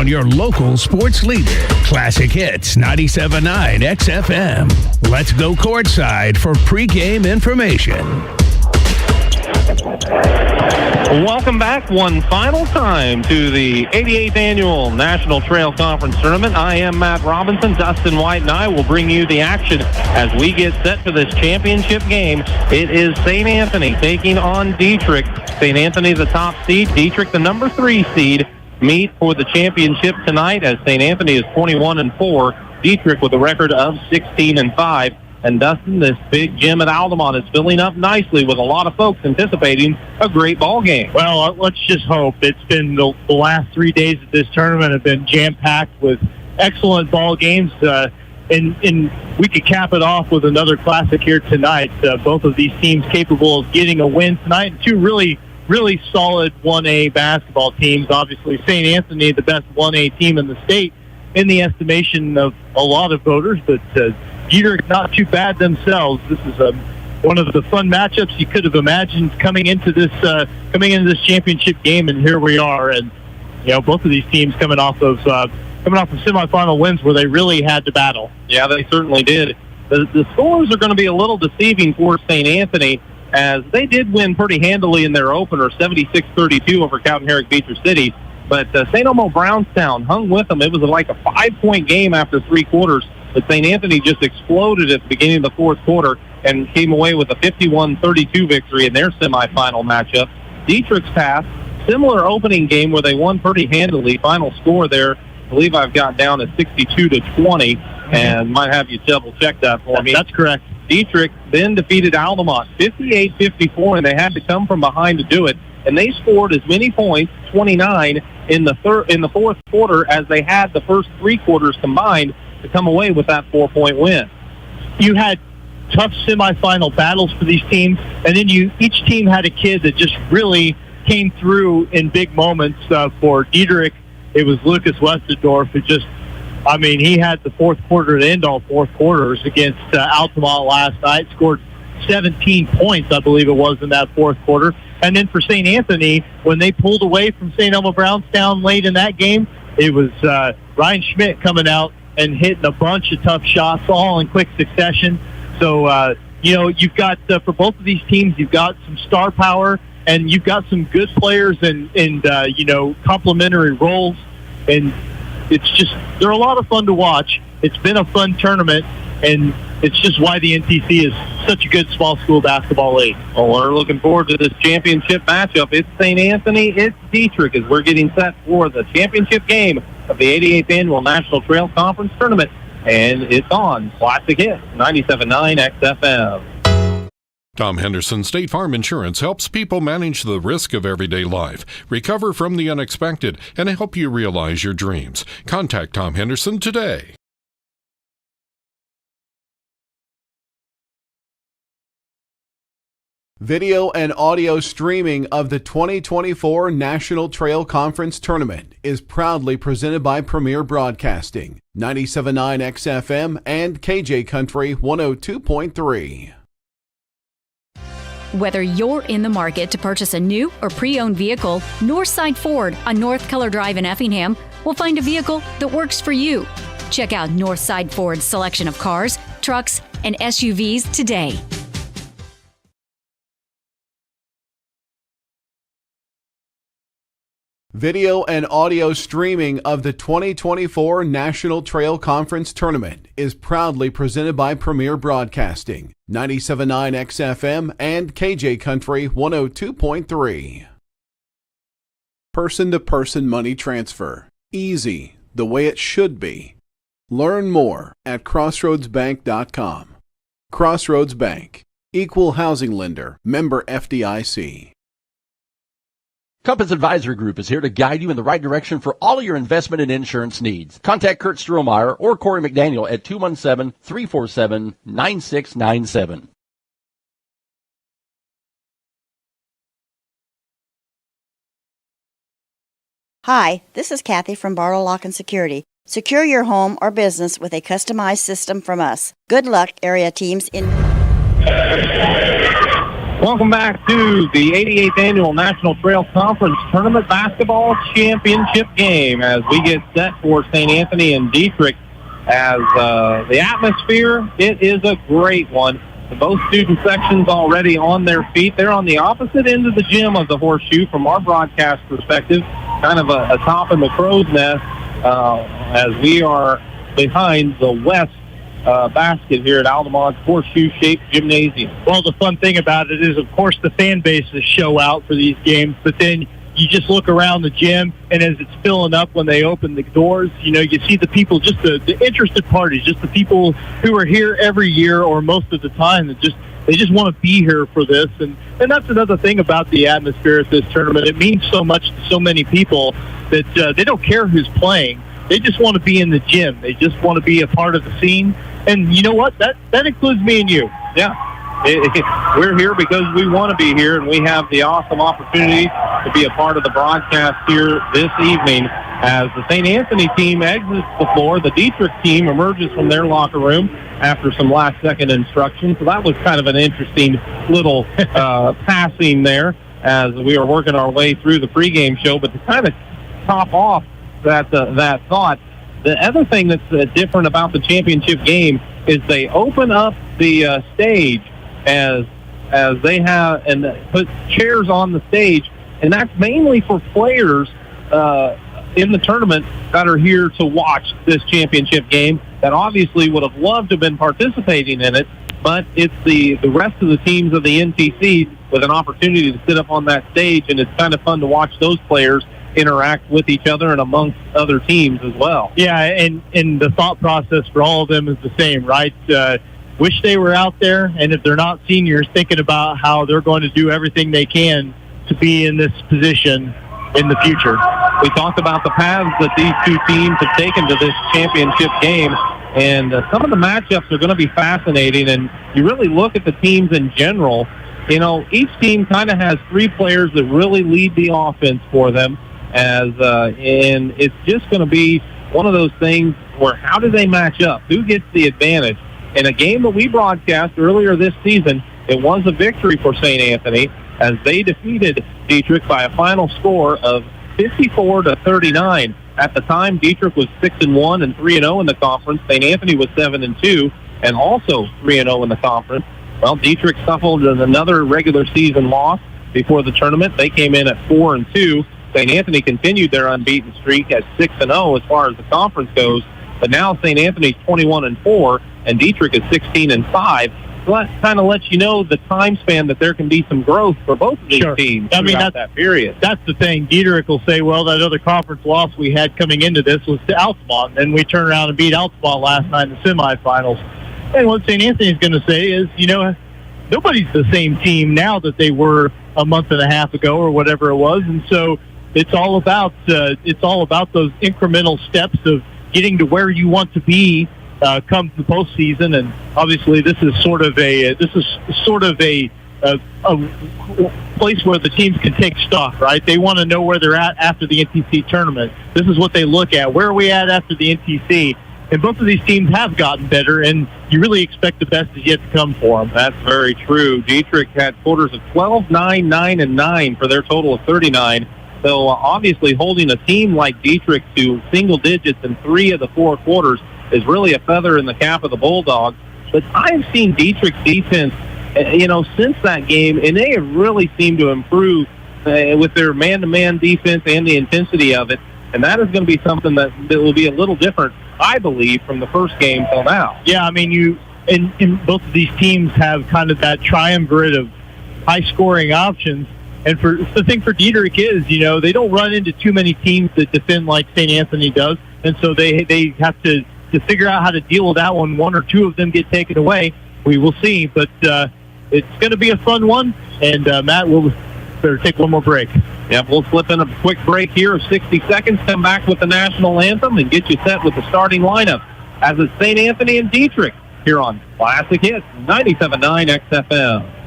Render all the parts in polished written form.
on your local sports leader. Classic Hits 97.9 XFM. Let's go courtside for pregame information. Welcome back one final time to the 88th Annual National Trail Conference Tournament. I am Matt Robinson. Dustin White and I will bring you the action as we get set for this championship game. It is St. Anthony taking on Dieterich. St. Anthony, the top seed. Dieterich, the number 3 seed, meet for the championship tonight as St. Anthony is 21-4. Dieterich with a record of 16-5. And Dustin, this big gym at Altamont is filling up nicely with a lot of folks anticipating a great ball game. Well, let's just hope. It's been the last 3 days of this tournament have been jam-packed with excellent ball games. And we could cap it off with another classic here tonight. Both of these teams capable of getting a win tonight. And two really solid 1A basketball teams. Obviously, St. Anthony, the best 1A team in the state in the estimation of a lot of voters, but Dieterich not too bad themselves. This is one of the fun matchups you could have imagined coming into this championship game, and here we are. And both of these teams coming off of semifinal wins where they really had to battle. Yeah, they certainly did. The scores are going to be a little deceiving for St. Anthony, as they did win pretty handily in their opener, 76-32 over Cowden Herrick Beecher City. But St. Elmo Brownstown hung with them. It was like a 5-point game after 3 quarters. But St. Anthony just exploded at the beginning of the 4th quarter and came away with a 51-32 victory in their semifinal matchup. Dieterich's pass, similar opening game where they won pretty handily. Final score there, I believe I've got down at 62-20, and might have you double-check that for me. That's correct. Dieterich then defeated Altamont 58-54, and they had to come from behind to do it. And they scored as many points, 29, in the 4th quarter as they had the first 3 quarters combined to come away with that 4-point win. You had tough semifinal battles for these teams, and then each team had a kid that just really came through in big moments. For Dieterich, it was Lucas Westendorf, who he had the 4th quarter to end all 4th quarters against Altamont last night, scored 17 points, I believe it was, in that 4th quarter. And then for St. Anthony, when they pulled away from St. Elmo Brownstown late in that game, it was Ryan Schmidt coming out and hitting a bunch of tough shots, all in quick succession. So, you've got, for both of these teams, you've got some star power, and you've got some good players and complementary roles. And they're a lot of fun to watch. It's been a fun tournament, and it's just why the NTC is such a good small school basketball league. Well, we're looking forward to this championship matchup. It's St. Anthony, it's Dieterich, as we're getting set for the championship game of the 88th Annual National Trail Conference Tournament. And it's on Classic Hits 97.9 XFM. Tom Henderson State Farm Insurance helps people manage the risk of everyday life, recover from the unexpected, and help you realize your dreams. Contact Tom Henderson today. Video and audio streaming of the 2024 National Trail Conference Tournament is proudly presented by Premier Broadcasting, 97.9 XFM and KJ Country 102.3. Whether you're in the market to purchase a new or pre-owned vehicle, Northside Ford on North Keller Drive in Effingham will find a vehicle that works for you. Check out Northside Ford's selection of cars, trucks, and SUVs today. Video and audio streaming of the 2024 National Trail Conference Tournament is proudly presented by Premier Broadcasting, 97.9 XFM and KJ Country 102.3. Person-to-person money transfer. Easy, the way it should be. Learn more at crossroadsbank.com. Crossroads Bank. Equal housing lender. Member FDIC. Compass Advisory Group is here to guide you in the right direction for all of your investment and insurance needs. Contact Kurt Strohmeyer or Corey McDaniel at 217-347-9697. Hi, this is Kathy from Barlow Lock and Security. Secure your home or business with a customized system from us. Good luck, area teams in... Welcome back to the 88th Annual National Trail Conference Tournament Basketball Championship game as we get set for St. Anthony and Dieterich. As the atmosphere, it is a great one. Both student sections already on their feet. They're on the opposite end of the gym of the Horseshoe from our broadcast perspective, kind of a top in the crow's nest as we are behind the west basket here at Altamont's Horseshoe-shaped gymnasium. Well, the fun thing about it is, of course, the fan bases show out for these games, but then you just look around the gym, and as it's filling up when they open the doors, you see the people, just the interested parties, just the people who are here every year or most of the time that they just want to be here for this. And that's another thing about the atmosphere at this tournament. It means so much to so many people that they don't care who's playing. They just want to be in the gym. They just want to be a part of the scene. And you know what? That includes me and you. Yeah. We're here because we want to be here, and we have the awesome opportunity to be a part of the broadcast here this evening. As the St. Anthony team exits the floor, the Dieterich team emerges from their locker room after some last-second instructions. So that was kind of an interesting little passing there as we are working our way through the pregame show. But to kind of top off that thought, the other thing that's different about the championship game is they open up the stage as they have and put chairs on the stage, and that's mainly for players in the tournament that are here to watch this championship game that obviously would have loved to have been participating in it, but it's the rest of the teams of the NTC with an opportunity to sit up on that stage, and it's kind of fun to watch those players interact with each other and amongst other teams as well. Yeah, and the thought process for all of them is the same, right? Wish they were out there, and if they're not seniors, thinking about how they're going to do everything they can to be in this position in the future. We talked about the paths that these two teams have taken to this championship game, and some of the matchups are going to be fascinating, and you really look at the teams in general. Each team kind of has three players that really lead the offense for them, and it's just going to be one of those things where how do they match up? Who gets the advantage? In a game that we broadcast earlier this season, it was a victory for St. Anthony as they defeated Dieterich by a final score of 54-39. At the time, Dieterich was 6-1 and 3-0 in the conference. St. Anthony was 7-2 and also 3-0 in the conference. Well, Dieterich suffered another regular season loss before the tournament. They came in at 4-2. St. Anthony continued their unbeaten streak at 6-0 as far as the conference goes. But now St. Anthony's 21-4 and Dieterich is 16-5. So that kind of lets you know the time span that there can be some growth for both of these teams throughout that period. That's the thing. Dieterich will say, well, that other conference loss we had coming into this was to Altamont, and we turned around and beat Altamont last night in the semifinals. And what St. Anthony's going to say is, nobody's the same team now that they were a month and a half ago or whatever it was, and so it's all about those incremental steps of getting to where you want to be come the postseason. And obviously, this is sort of a place where the teams can take stock, right? They want to know where they're at after the NTC tournament. This is what they look at. Where are we at after the NTC? And both of these teams have gotten better, and you really expect the best is yet to come for them. That's very true. Dieterich had quarters of 12, 9, 9, and 9 for their total of 39. So obviously holding a team like Dieterich to single digits in 3 of the 4 quarters is really a feather in the cap of the Bulldogs. But I've seen Dietrich's defense, since that game, and they have really seemed to improve with their man-to-man defense and the intensity of it. And that is going to be something that will be a little different, I believe, from the first game till now. Yeah, I mean, and both of these teams have kind of that triumvirate of high-scoring options. And the thing for Dieterich is, they don't run into too many teams that defend like St. Anthony does. And so they have to figure out how to deal with that one. 1 or 2 of them get taken away. We will see. But it's going to be a fun one. And, Matt, we'll better take one more break. Yep, we'll slip in a quick break here of 60 seconds, come back with the national anthem, and get you set with the starting lineup as it's St. Anthony and Dieterich here on Classic Hits 97.9 XFM.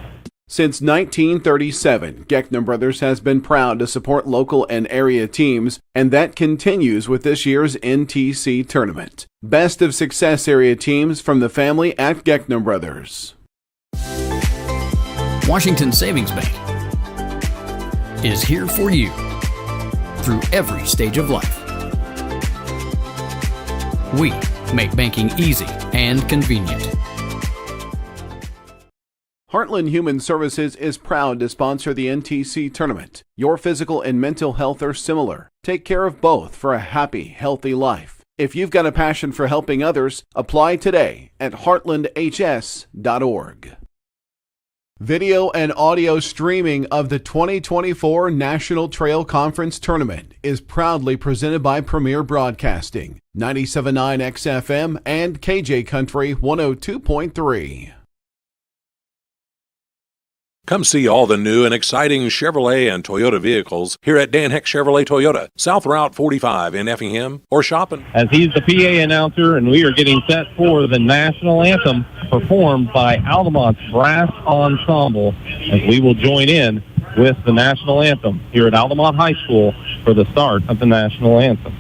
Since 1937, Geckner Brothers has been proud to support local and area teams, and that continues with this year's NTC tournament. Best of Success area teams from the family at Geckner Brothers. Washington Savings Bank is here for you through every stage of life. We make banking easy and convenient. Heartland Human Services is proud to sponsor the NTC tournament. Your physical and mental health are similar. Take care of both for a happy, healthy life. If you've got a passion for helping others, apply today at heartlandhs.org. Video and audio streaming of the 2024 National Trail Conference Tournament is proudly presented by Premier Broadcasting, 97.9 XFM and KJ Country 102.3. Come see all the new and exciting Chevrolet and Toyota vehicles here at Dan Heck Chevrolet Toyota, South Route 45 in Effingham, or shopping. As he's the PA announcer, and we are getting set for the national anthem performed by Altamont's Brass Ensemble, as we will join in with the national anthem here at Altamont High School for the start of the national anthem.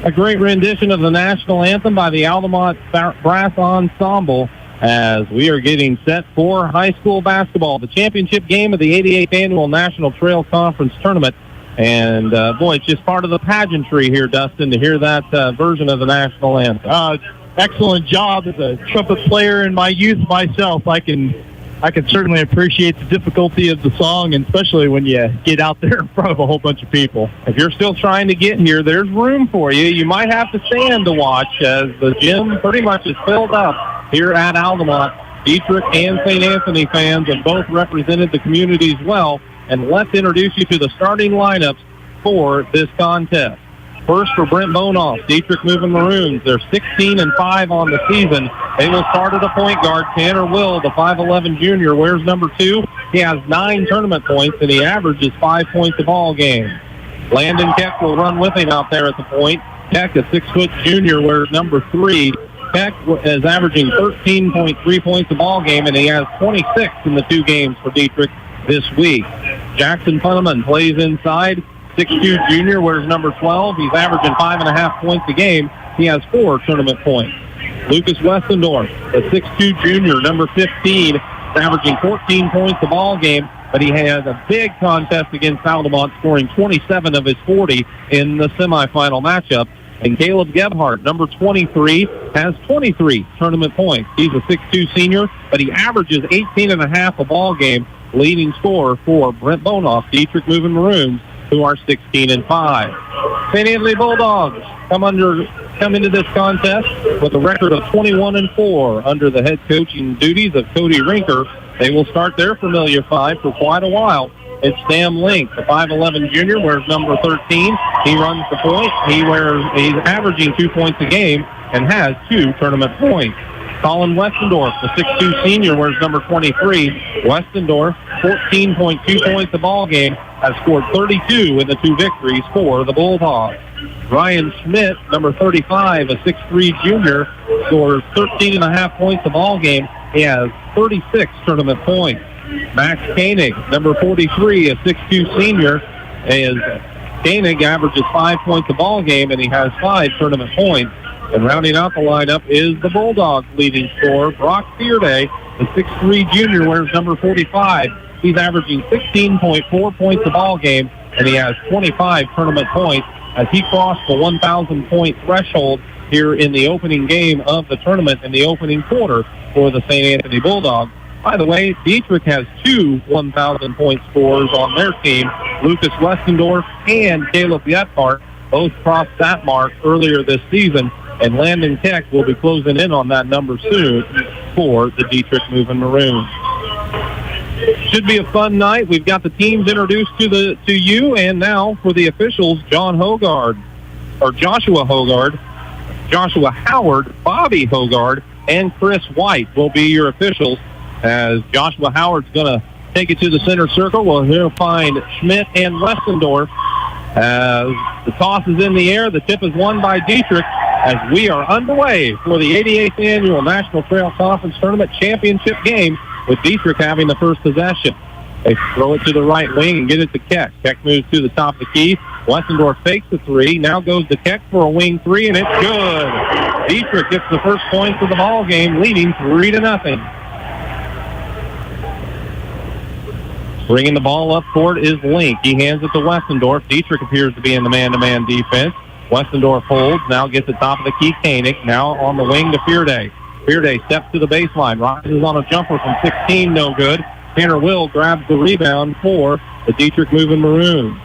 A great rendition of the national anthem by the Altamont Brass Ensemble as we are getting set for high school basketball, the championship game of the 88th Annual National Trail Conference Tournament. And, boy, it's just part of the pageantry here, Dustin, to hear that version of the national anthem. Excellent job. As a trumpet player in my youth myself, I can certainly appreciate the difficulty of the song, and especially when you get out there in front of a whole bunch of people. If you're still trying to get here, there's room for you. You might have to stand to watch as the gym pretty much is filled up here at Altamont. Dieterich and St. Anthony fans have both represented the communities well. And let's introduce you to the starting lineups for this contest. First for Brent Bonoff, Dieterich Moving Maroons. They're 16-5 on the season. They will start at a point guard. Tanner Will, the 5'11 junior, wears number 2. He has 9 tournament points, and he averages 5 points a ball game. Landon Keck will run with him out there at the point. Keck, a 6-foot junior, wears number 3. Keck is averaging 13.3 points a ball game, and he has 26 in the 2 games for Dieterich this week. Jackson Punneman plays inside. 6'2 junior, wears number 12. He's averaging 5.5 points a game. He has 4 tournament points. Lucas Westendorf, a 6'2 junior, number 15, is averaging 14 points a ball game, but he had a big contest against Altamont, scoring 27 of his 40 in the semifinal matchup. And Caleb Gebhardt, number 23, has 23 tournament points. He's a 6'2 senior, but he averages 18.5 a ball game, leading scorer for Brent Bonoff, Dieterich Moving Maroons, who are 16-5. St. Anthony Bulldogs come into this contest with a record of 21-4 under the head coaching duties of Cody Rinker. They will start their familiar 5 for quite a while. It's Sam Link, the 5'11 junior, wears number 13. He runs the point. He's averaging 2 points a game and has 2 tournament points. Colin Westendorf, the 6'2 senior, wears number 23. Westendorf, 14.2 points a ball game, has scored 32 in the 2 victories for the Bulldogs. Ryan Schmidt, number 35, a 6'3 junior, scores 13.5 points a ball game. He has 36 tournament points. Max Koenig, number 43, a 6'2 senior, Koenig averages 5 points a ball game, and he has 5 tournament points. And rounding out the lineup is the Bulldogs' leading scorer, Brock Fearday, the 6'3 junior, wears number 45. He's averaging 16.4 points a ball game, and he has 25 tournament points as he crossed the 1,000-point threshold here in the opening game of the tournament in the opening quarter for the St. Anthony Bulldogs. By the way, Dieterich has 2 1,000-point scorers on their team. Lucas Westendorf and Caleb Yetkart both crossed that mark earlier this season, and Landon Keck will be closing in on that number soon for the Dieterich Moving Maroons. Should be a fun night. We've got the teams introduced to you, and now for the officials, Joshua Howard, Bobby Hogard, and Chris White will be your officials, as Joshua Howard's going to take it to the center circle. Well, he'll find Schmidt and Westendorf. As the toss is in the air, the tip is won by Dieterich, as we are underway for the 88th Annual National Trail Conference Tournament Championship game, with Dieterich having the first possession. They throw it to the right wing and get it to Keck. Keck moves to the top of the key. Westendorf fakes the three. Now goes to Keck for a wing three, and it's good. Dieterich gets the first points of the ball game, leading 3-0. Bringing the ball up court is Link. He hands it to Westendorf. Dieterich appears to be in the man-to-man defense. Westendorf holds. Now gets the top of the key. Koenig now on the wing to Fearday. Fearday steps to the baseline. Rises on a jumper from 16. No good. Tanner Will grabs the rebound for the Dieterich Moving Maroons.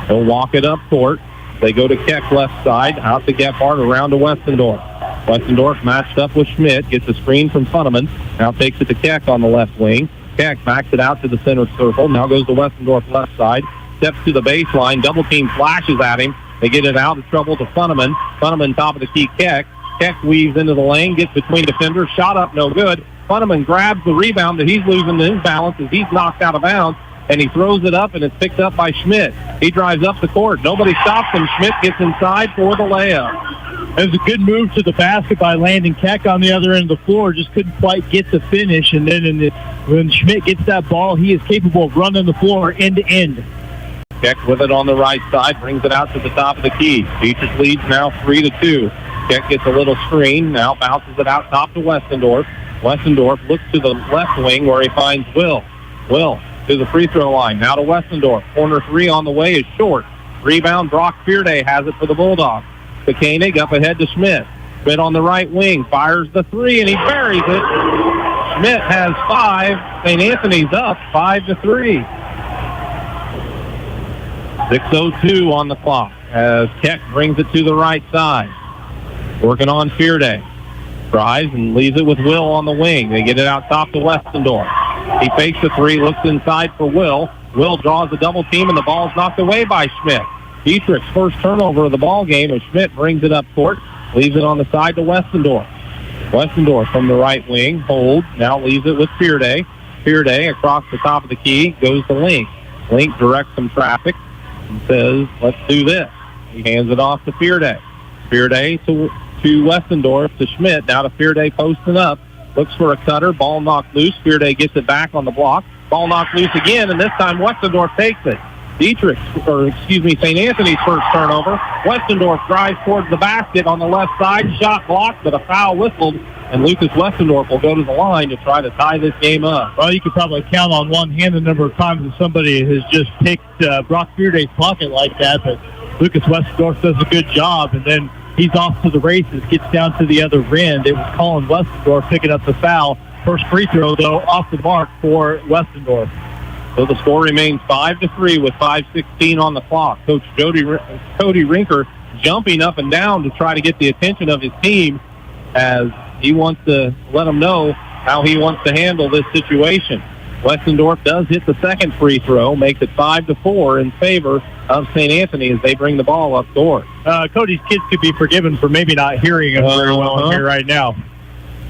He'll walk it up court. They go to Keck left side. Out to Gephardt. Around to Westendorf. Westendorf matched up with Schmidt. Gets a screen from Funneman. Now takes it to Keck on the left wing. Keck backs it out to the center circle. Now goes to Westendorf left side. Steps to the baseline. Double team flashes at him. They get it out of trouble to Funneman. Funneman top of the key, Keck. Keck weaves into the lane, gets between defenders. Shot up, no good. Funneman grabs the rebound, but he's losing his balance as he's knocked out of bounds, and he throws it up, and it's picked up by Schmidt. He drives up the court. Nobody stops him. Schmidt gets inside for the layup. It was a good move to the basket by Landon Keck on the other end of the floor. Just couldn't quite get the finish. And then when Schmidt gets that ball, he is capable of running the floor end to end. Keck with it on the right side, brings it out to the top of the key. Dietrich leads now 3-2. Keck gets a little screen, now bounces it out top to Westendorf. Westendorf looks to the left wing where he finds Will. Will to the free throw line, now to Westendorf. Corner three on the way is short. Rebound, Brock Fearday has it for the Bulldogs. To Koenig, up ahead to Schmidt. Schmidt on the right wing, fires the three, and he buries it. Schmidt has 5. St. Anthony's up 5-3. 6:02 on the clock as Keck brings it to the right side. Working on Fearday. Tries and leaves it with Will on the wing. They get it out top to Westendorf. He fakes the three, looks inside for Will. Will draws a double team, and the ball's knocked away by Schmidt. Dietrich's first turnover of the ball game, and Schmidt brings it up court, leaves it on the side to Westendorf. Westendorf from the right wing, holds, now leaves it with Fearday. Fearday across the top of the key, goes to Link. Link directs some traffic and says, let's do this. He hands it off to Fearday. Fearday to Westendorf, to Schmidt, now to Fearday posting up. Looks for a cutter, ball knocked loose. Fearday gets it back on the block. Ball knocked loose again, and this time Westendorf takes it. St. Anthony's first turnover. Westendorf drives towards the basket on the left side. Shot blocked, but a foul whistled, and Lucas Westendorf will go to the line to try to tie this game up. Well, you could probably count on one hand the number of times that somebody has just picked Brock Fearday's pocket like that, but Lucas Westendorf does a good job, and then he's off to the races, gets down to the other end. It was Colin Westendorf picking up the foul. First free throw, though, off the mark for Westendorf. So the score remains 5-3 with 5:16 on the clock. Coach Cody Rinker jumping up and down to try to get the attention of his team as he wants to let them know how he wants to handle this situation. Westendorf does hit the second free throw, makes it 5-4 in favor of St. Anthony as they bring the ball up court. Cody's kids could be forgiven for maybe not hearing him very well in here right now.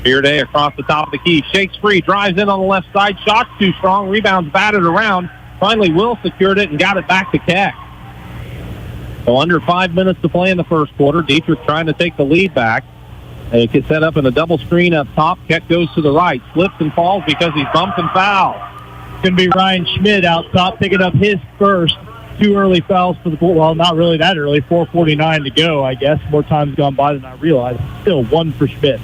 Fearday across the top of the key, shakes free, drives in on the left side, shot's too strong, rebounds batted around. Finally, Will secured it and got it back to Keck. So under 5 minutes to play in the first quarter, Dieterich trying to take the lead back. They get set up in a double screen up top. Keck goes to the right, slips and falls because he's bumped and fouled. It's going to be Ryan Schmidt out top picking up his first. 2 early fouls for the Bull. Well, not really that early. 4:49 to go, I guess. More time's gone by than I realized. Still 1 for Schmidt.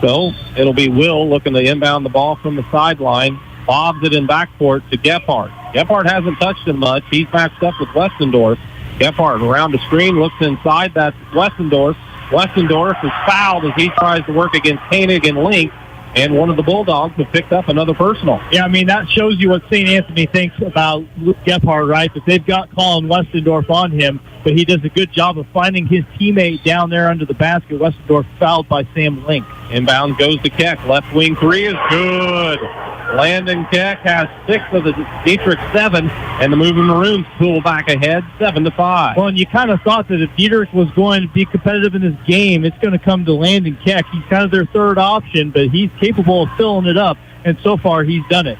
So it'll be Will looking to inbound the ball from the sideline. Bobs it in backcourt to Gephardt. Gephardt hasn't touched him much. He's matched up with Westendorf. Gephardt around the screen, looks inside. That's Westendorf. Westendorf is fouled as he tries to work against Koenig and Link. And one of the Bulldogs have picked up another personal. Yeah, I mean, that shows you what St. Anthony thinks about Luke Gephardt, right? That they've got Colin Westendorf on him, but he does a good job of finding his teammate down there under the basket. Westendorf fouled by Sam Link. Inbound goes to Keck. Left wing three is good. Landon Keck has 6 of the Dieterich 7, and the Moving Maroons pull back ahead 7-5. Well, and you kind of thought that if Dieterich was going to be competitive in this game, it's going to come to Landon Keck. He's kind of their third option, but he's capable of filling it up, and so far he's done it.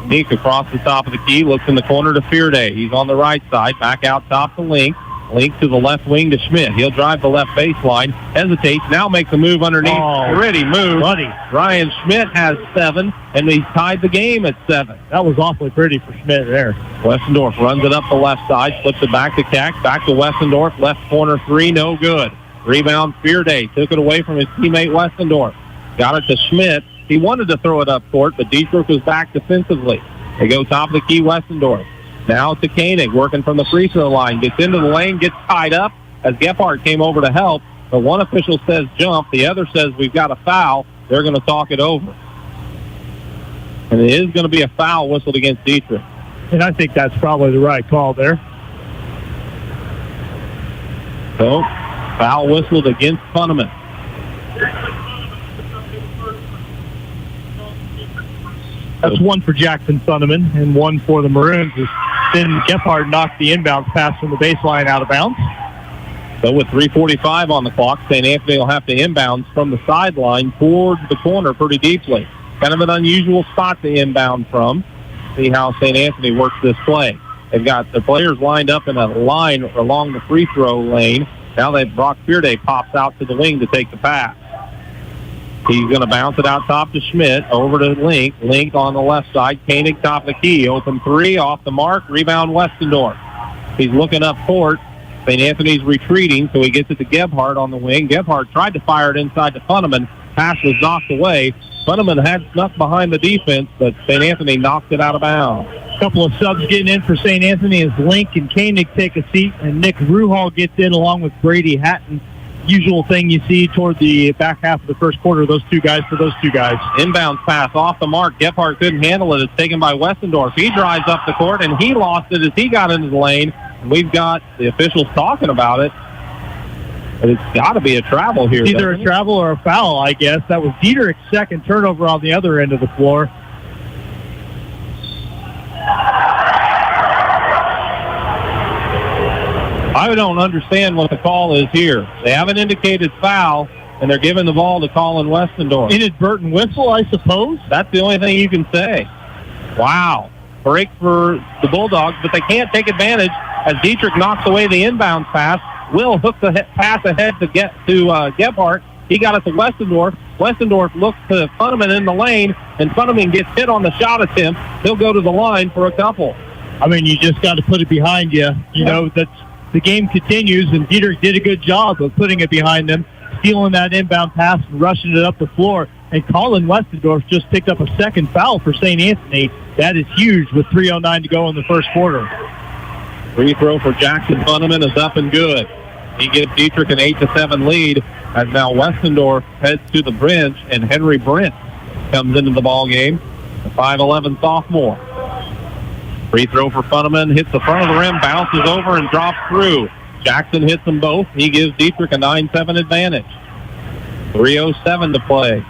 Nick across the top of the key, looks in the corner to Fearday. He's on the right side, back out top to Link. Link to the left wing to Schmidt. He'll drive the left baseline, hesitates, now makes a move underneath. Pretty move. Buddy. Ryan Schmidt has 7, and he's tied the game at 7. That was awfully pretty for Schmidt there. Westendorf runs it up the left side, flips it back to Keck, back to Westendorf, left corner 3, no good. Rebound Fearday, took it away from his teammate Westendorf. Got it to Schmidt. He wanted to throw it up court, but Dietrich was back defensively. They go top of the key, Westendorf. Now to Koenig, working from the free throw line. Gets into the lane, gets tied up as Gephardt came over to help. But one official says jump, the other says we've got a foul. They're going to talk it over. And it is going to be a foul whistled against Dietrich. And I think that's probably the right call there. So, foul whistled against Funneman. That's 1 for Jackson Funneman and 1 for the Maroons. Then Gephardt knocked the inbounds pass from the baseline out of bounds. So with 3:45 on the clock, St. Anthony will have to inbound from the sideline towards the corner pretty deeply. Kind of an unusual spot to inbound from. See how St. Anthony works this play. They've got the players lined up in a line along the free throw lane. Now Brock Fearday pops out to the wing to take the pass. He's going to bounce it out top to Schmidt, over to Link. Link on the left side. Koenig top of the key. Open 3, off the mark. Rebound Westendorf. He's looking up court. St. Anthony's retreating, so he gets it to Gebhardt on the wing. Gebhardt tried to fire it inside to Funneman. Pass was knocked away. Funneman had snuck behind the defense, but St. Anthony knocked it out of bounds. A couple of subs getting in for St. Anthony as Link and Koenig take a seat, and Nick Ruhal gets in along with Brady Hatton. Usual thing you see toward the back half of the first quarter, those two guys. Inbounds pass off the mark. Gephardt couldn't handle it. It's taken by Westendorf. He drives up the court, and he lost it as he got into the lane. And we've got the officials talking about it. But it's got to be a travel here. Either a travel or a foul, I guess. That was Dieterich's second turnover on the other end of the floor. I don't understand what the call is here. They haven't indicated foul, and they're giving the ball to Colin Westendorf. Inadvertent whistle, I suppose? That's the only thing you can say. Wow. Break for the Bulldogs, but they can't take advantage as Dietrich knocks away the inbound pass. Will hook the pass ahead to get to Gebhardt. He got it to Westendorf. Westendorf looks to Funneman in the lane, and Funneman gets hit on the shot attempt. He'll go to the line for a couple. I mean, you just got to put it behind you. You know, that's the game continues, and Dieterich did a good job of putting it behind them, stealing that inbound pass and rushing it up the floor. And Colin Westendorf just picked up a second foul for St. Anthony. That is huge with 3:09 to go in the first quarter. Free throw for Jackson Funneman is up and good. He gives Dietrich an 8-7 lead as now Westendorf heads to the bench, and Henry Brent comes into the ball game, the 5'11 sophomore. Free throw for Funneman, hits the front of the rim, bounces over, and drops through. Jackson hits them both. He gives Dietrich a 9-7 advantage. 3:07 to play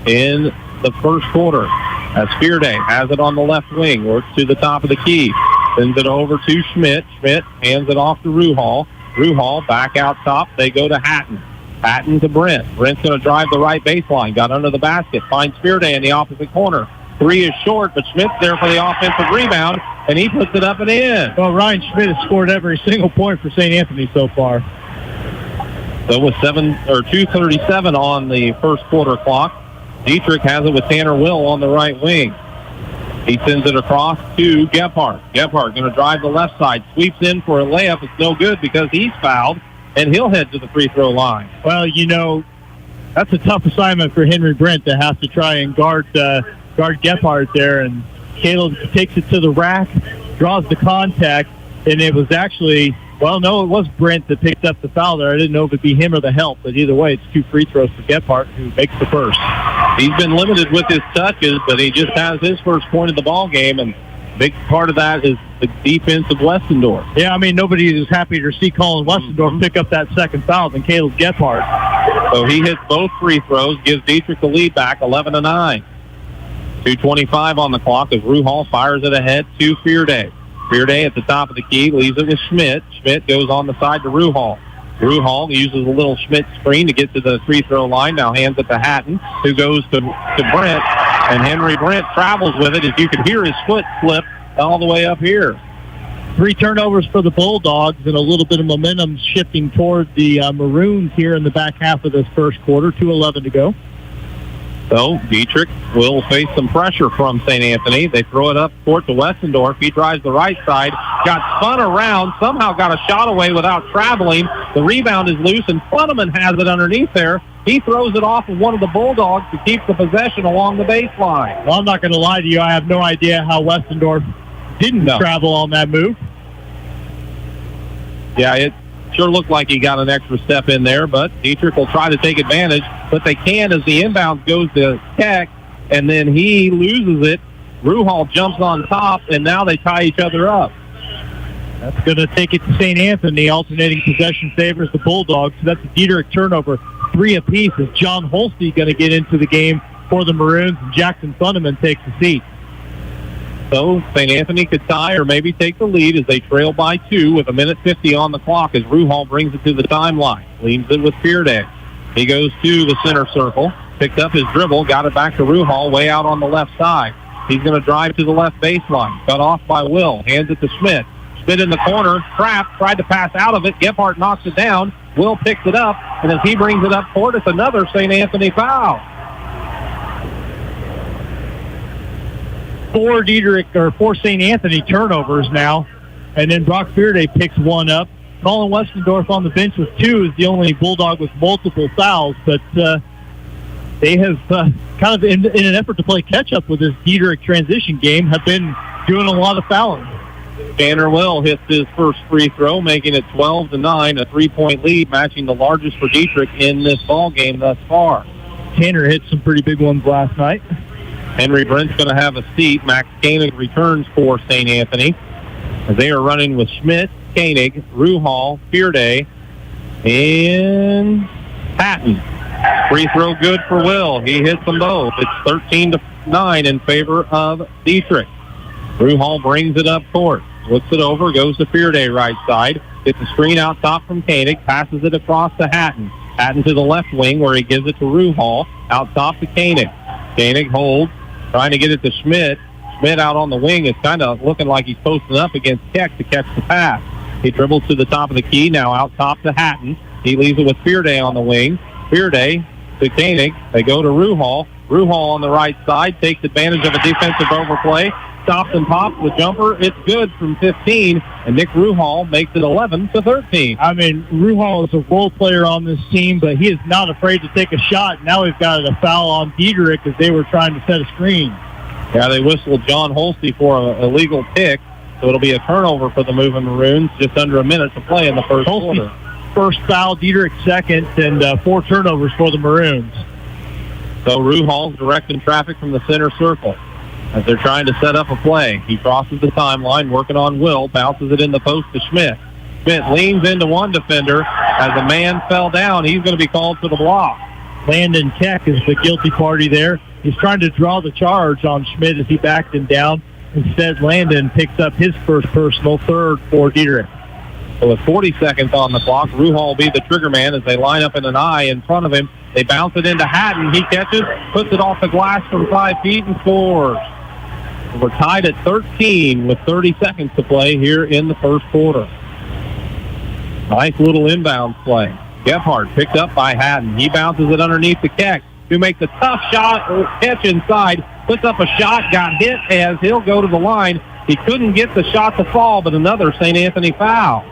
in the first quarter as Fearday has it on the left wing, works to the top of the key, sends it over to Schmidt. Schmidt hands it off to Ruhal. Ruhal back out top. They go to Hatton. Hatton to Brent. Brent's going to drive the right baseline. Got under the basket. Finds Fearday in the opposite corner. 3 is short, but Schmidt's there for the offensive rebound, and he puts it up and in. Well, Ryan Schmidt has scored every single point for St. Anthony so far. So with 2:37 on the first quarter clock, Dietrich has it with Tanner Will on the right wing. He sends it across to Gebhardt. Gebhardt going to drive the left side, sweeps in for a layup. It's no good because he's fouled, and he'll head to the free throw line. Well, that's a tough assignment for Henry Brent to have to try and guard Gebhardt there. And Caleb takes it to the rack, draws the contact, and it was actually, it was Brent that picked up the foul there. I didn't know if it'd be him or the help, but either way, it's 2 free throws for Gebhardt, who makes the first. He's been limited with his touches, but he just has his first point of the ball game, and a big part of that is the defense of Westendorf. Yeah, nobody is happy to see Colin Westendorf pick up that second foul than Caleb Gebhardt. So he hits both free throws, gives Dieterich the lead back, 11-9. 2:25 on the clock as Ruhal fires it ahead to Fearday. Fearday at the top of the key, leaves it with Schmidt. Schmidt goes on the side to Ruhal. Ruhal uses a little Schmidt screen to get to the free throw line. Now hands it to Hatton, who goes to Brent. And Henry Brent travels with it, as you can hear his foot slip all the way up here. 3 turnovers for the Bulldogs and a little bit of momentum shifting toward the Maroons here in the back half of this first quarter. 2:11 to go. So Dieterich will face some pressure from St. Anthony. They throw it up court to Westendorf. He drives the right side, got spun around, somehow got a shot away without traveling. The rebound is loose, and Funneman has it underneath there. He throws it off of one of the Bulldogs to keep the possession along the baseline. Well, I'm not going to lie to you. I have no idea how Westendorf didn't travel on that move. Yeah, it sure looked like he got an extra step in there, but Dieterich will try to take advantage. But they can as the inbound goes to Keck, and then he loses it. Ruhal jumps on top, and now they tie each other up. That's going to take it to St. Anthony. Alternating possession favors the Bulldogs. So that's a Dieterich turnover, 3 apiece. Is John Holste going to get into the game for the Maroons, and Jackson Funneman takes the seat. So St. Anthony could tie or maybe take the lead as they trail by 2 with 1:50 on the clock as Ruhal brings it to the timeline. Leaves it with Fearday. He goes to the center circle, picked up his dribble, got it back to Ruhal way out on the left side. He's going to drive to the left baseline. Cut off by Will. Hands it to Schmidt. Schmidt in the corner. Trapped. Tried to pass out of it. Gebhardt knocks it down. Will picks it up. And as he brings it up court, it's another St. Anthony foul. 4 St. Anthony turnovers now. And then Brock Fearday picks one up. Colin Westendorf on the bench with 2 is the only Bulldog with multiple fouls. But they have kind of, in an effort to play catch-up with this Dieterich transition game, have been doing a lot of fouling. Tanner Will hits his first free throw, making it 12-9, a 3-point lead, matching the largest for Dieterich in this ball game thus far. Tanner hit some pretty big ones last night. Henry Brent's going to have a seat. Max Koenig returns for St. Anthony. They are running with Schmidt, Koenig, Ruhal, Fearday, and Hatton. Free throw good for Will. He hits them both. It's 13-9 in favor of Dieterich. Ruhal brings it up court. Looks it over, goes to Fearday right side. Gets a screen out top from Koenig, passes it across to Hatton. Hatton to the left wing where he gives it to Ruhal. Out top to Koenig. Koenig holds, trying to get it to Schmidt. Schmidt out on the wing is kind of looking like he's posting up against Keck to catch the pass. He dribbles to the top of the key, now out top to Hatton. He leaves it with Fearday on the wing. Fearday to Koenig. They go to Ruhal. Ruhal on the right side takes advantage of a defensive overplay. Stops and pops the jumper. It's good from 15, and Nick Ruhal makes it 11-13. Ruhal is a role player on this team, but he is not afraid to take a shot. Now we've got a foul on Dieterich as they were trying to set a screen. Yeah, they whistled John Holste for a illegal pick, so it'll be a turnover for the Moving Maroons. Just under a minute to play in the first quarter. First foul, Dieterich second, and 4 turnovers for the Maroons. So Ruhal's directing traffic from the center circle as they're trying to set up a play. He crosses the timeline, working on Will, bounces it in the post to Schmidt. Schmidt leans into one defender. As a man fell down, he's going to be called for the block. Landon Keck is the guilty party there. He's trying to draw the charge on Schmidt as he backed him down. Instead, Landon picks up his first personal, third for Dieterich. So with 40 seconds on the clock, Ruhal will be the trigger man as they line up in an eye in front of him. They bounce it into Hatton. He catches, puts it off the glass from 5 feet and scores. We're tied at 13 with 30 seconds to play here in the first quarter. Nice little inbound play. Gebhardt picked up by Hatton. He bounces it underneath the Keck, who makes a tough shot, catch inside, puts up a shot, got hit as he'll go to the line. He couldn't get the shot to fall, but another St. Anthony foul.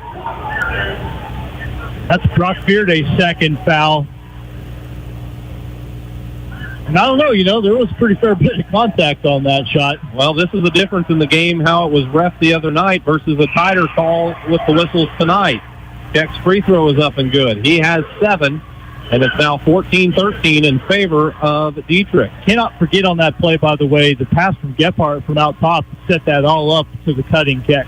That's Brock Bearday's second foul. And I don't know, there was a pretty fair bit of contact on that shot. Well, this is the difference in the game, how it was ref the other night versus a tighter call with the whistles tonight. Keck's free throw is up and good. He has 7, and it's now 14-13 in favor of Dieterich. Cannot forget on that play, by the way, the pass from Gephardt from out top set that all up to the cutting Keck.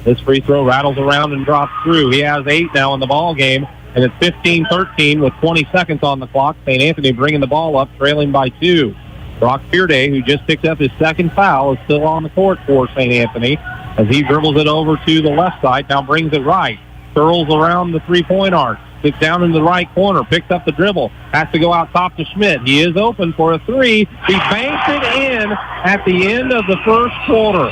This free throw rattles around and drops through. He has 8 now in the ball game, and it's 15-13 with 20 seconds on the clock. St. Anthony bringing the ball up, trailing by 2. Brock Bearday, who just picked up his second foul, is still on the court for St. Anthony as he dribbles it over to the left side, now brings it right. Curls around the three-point arc, sits down in the right corner, picks up the dribble, has to go out top to Schmidt. He is open for a 3. He banks it in at the end of the first quarter.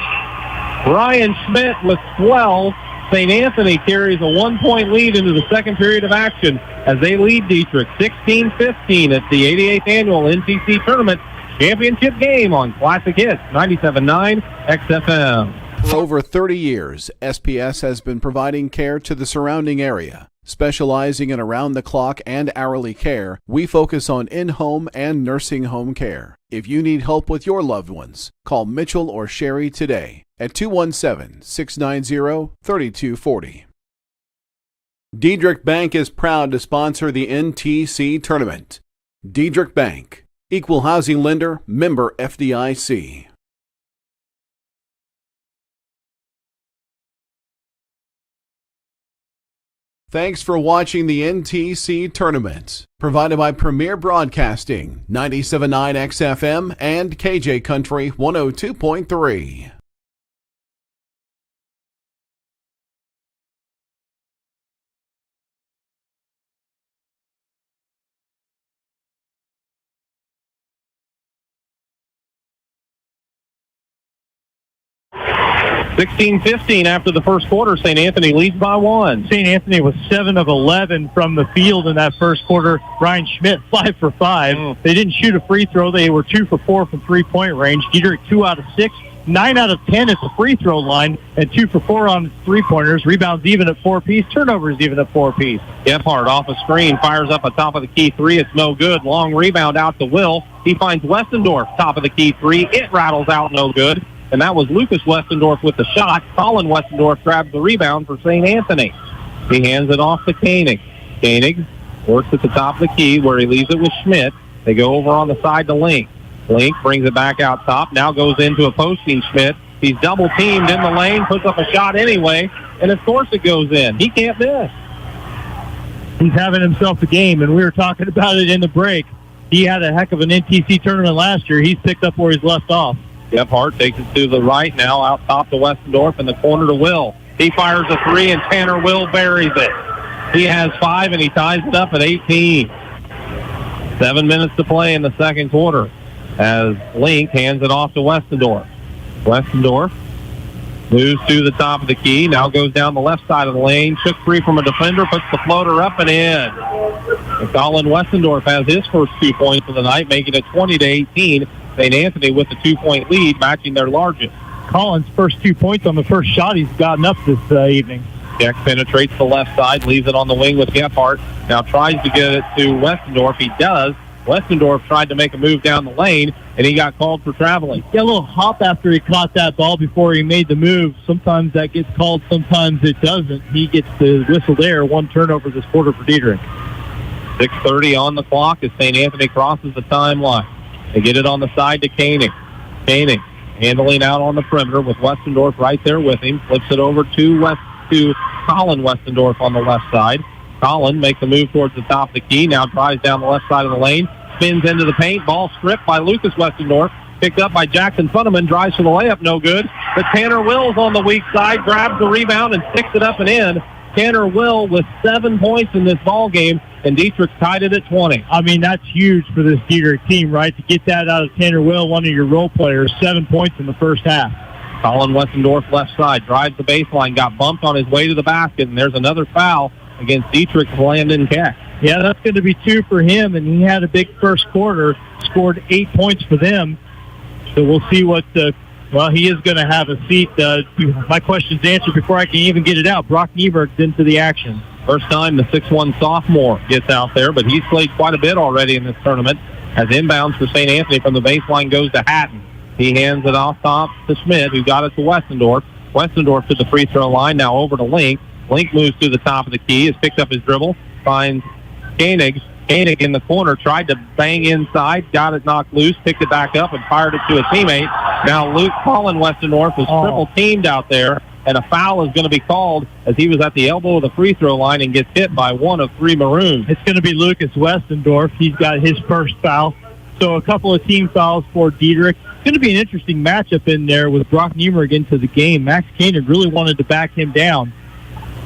Ryan Schmidt with 12. St. Anthony carries a 1-point lead into the second period of action as they lead Dieterich 16-15 at the 88th Annual NTC Tournament Championship game on Classic Hits 97.9 XFM. For over 30 years, SPS has been providing care to the surrounding area. Specializing in around-the-clock and hourly care, we focus on in-home and nursing home care. If you need help with your loved ones, call Mitchell or Sherry today at 217-690-3240. Dieterich Bank is proud to sponsor the NTC Tournament. Dieterich Bank, Equal Housing Lender, member FDIC. Thanks for watching the NTC Tournament, provided by Premier Broadcasting, 97.9 XFM and KJ Country 102.3. (16-15) after the first quarter. St. Anthony leads by 1. St. Anthony was 7 of 11 from the field in that first quarter. Ryan Schmidt 5 for 5. They didn't shoot a free throw. They were 2 for 4 from three-point range. Dieterich 2 out of 6. 9 out of 10 at the free throw line, and 2 for 4 on three-pointers. Rebounds even at 4-piece. Turnovers even at 4-piece. Gephardt off a screen, fires up a top of the key 3. It's no good. Long rebound out to Will. He finds Westendorf, top of the key 3. It rattles out, no good. And that was Lucas Westendorf with the shot. Colin Westendorf grabs the rebound for St. Anthony. He hands it off to Koenig. Koenig works at the top of the key where he leaves it with Schmidt. They go over on the side to Link. Link brings it back out top. Now goes into a posting Schmidt. He's double-teamed in the lane, puts up a shot anyway, and of course it goes in. He can't miss. He's having himself a game, and we were talking about it in the break. He had a heck of an NTC tournament last year. He's picked up where he's left off. Gephardt takes it to the right now, out top to Westendorf, in the corner to Will. He fires a 3, and Tanner Will buries it. He has 5, and he ties it up at 18. 7 minutes to play in the second quarter as Link hands it off to Westendorf. Westendorf moves to the top of the key, now goes down the left side of the lane, shook free from a defender, puts the floater up and in. And Colin Westendorf has his first 2 points of the night, making it 20-18. St. Anthony with the 2-point lead, matching their largest. Colin's first 2 points on the first shot he's gotten up this evening. Keck penetrates the left side, leaves it on the wing with Gephardt. Now tries to get it to Westendorf. He does. Westendorf tried to make a move down the lane, and he got called for traveling. Got a little hop after he caught that ball before he made the move. Sometimes that gets called, sometimes it doesn't. He gets the whistle there. 1 turnover this quarter for Dieterich. 6:30 on the clock as St. Anthony crosses the timeline. They get it on the side to Koenig. Koenig handling out on the perimeter with Westendorf right there with him. Flips it over to Colin Westendorf on the left side. Colin makes a move towards the top of the key. Now drives down the left side of the lane. Spins into the paint. Ball stripped by Lucas Westendorf. Picked up by Jackson Funneman. Drives for the layup. No good. But Tanner Wills on the weak side. Grabs the rebound and sticks it up and in. Tanner Will with 7 points in this ball game, and Dieterich tied it at 20. I mean, that's huge for this Dieterich team, right? To get that out of Tanner Will, one of your role players, 7 points in the first half. Colin Westendorf left side, drives the baseline, got bumped on his way to the basket, and there's another foul against Dieterich's Landon Keck. Yeah, that's going to be 2 for him, and he had a big first quarter, scored 8 points for them. So we'll see what he is going to have a seat. My question's answered before I can even get it out. Brock Nieberg's into the action. First time the 6'1 sophomore gets out there, but he's played quite a bit already in this tournament. As inbounds for St. Anthony from the baseline goes to Hatton. He hands it off top to Schmidt, who got it to Westendorf. Westendorf to the free throw line, now over to Link. Link moves to the top of the key, has picked up his dribble, finds Koenig. Koenig in the corner, tried to bang inside, got it knocked loose, picked it back up, and fired it to a teammate. Now Luke Colin Westendorf is triple teamed out there, and a foul is going to be called as he was at the elbow of the free throw line and gets hit by one of three Maroons. It's going to be Lucas Westendorf. He's got his first foul. So a couple of team fouls for Dieterich. It's going to be an interesting matchup in there with Brock Nieberg into the game. Max Koenig really wanted to back him down.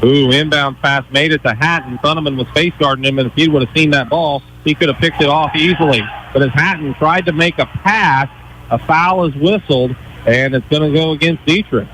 Inbound pass made it to Hatton. Thunderman was face guarding him, and if he would have seen that ball, he could have picked it off easily. But as Hatton tried to make a pass, a foul is whistled, and it's going to go against Dieterich.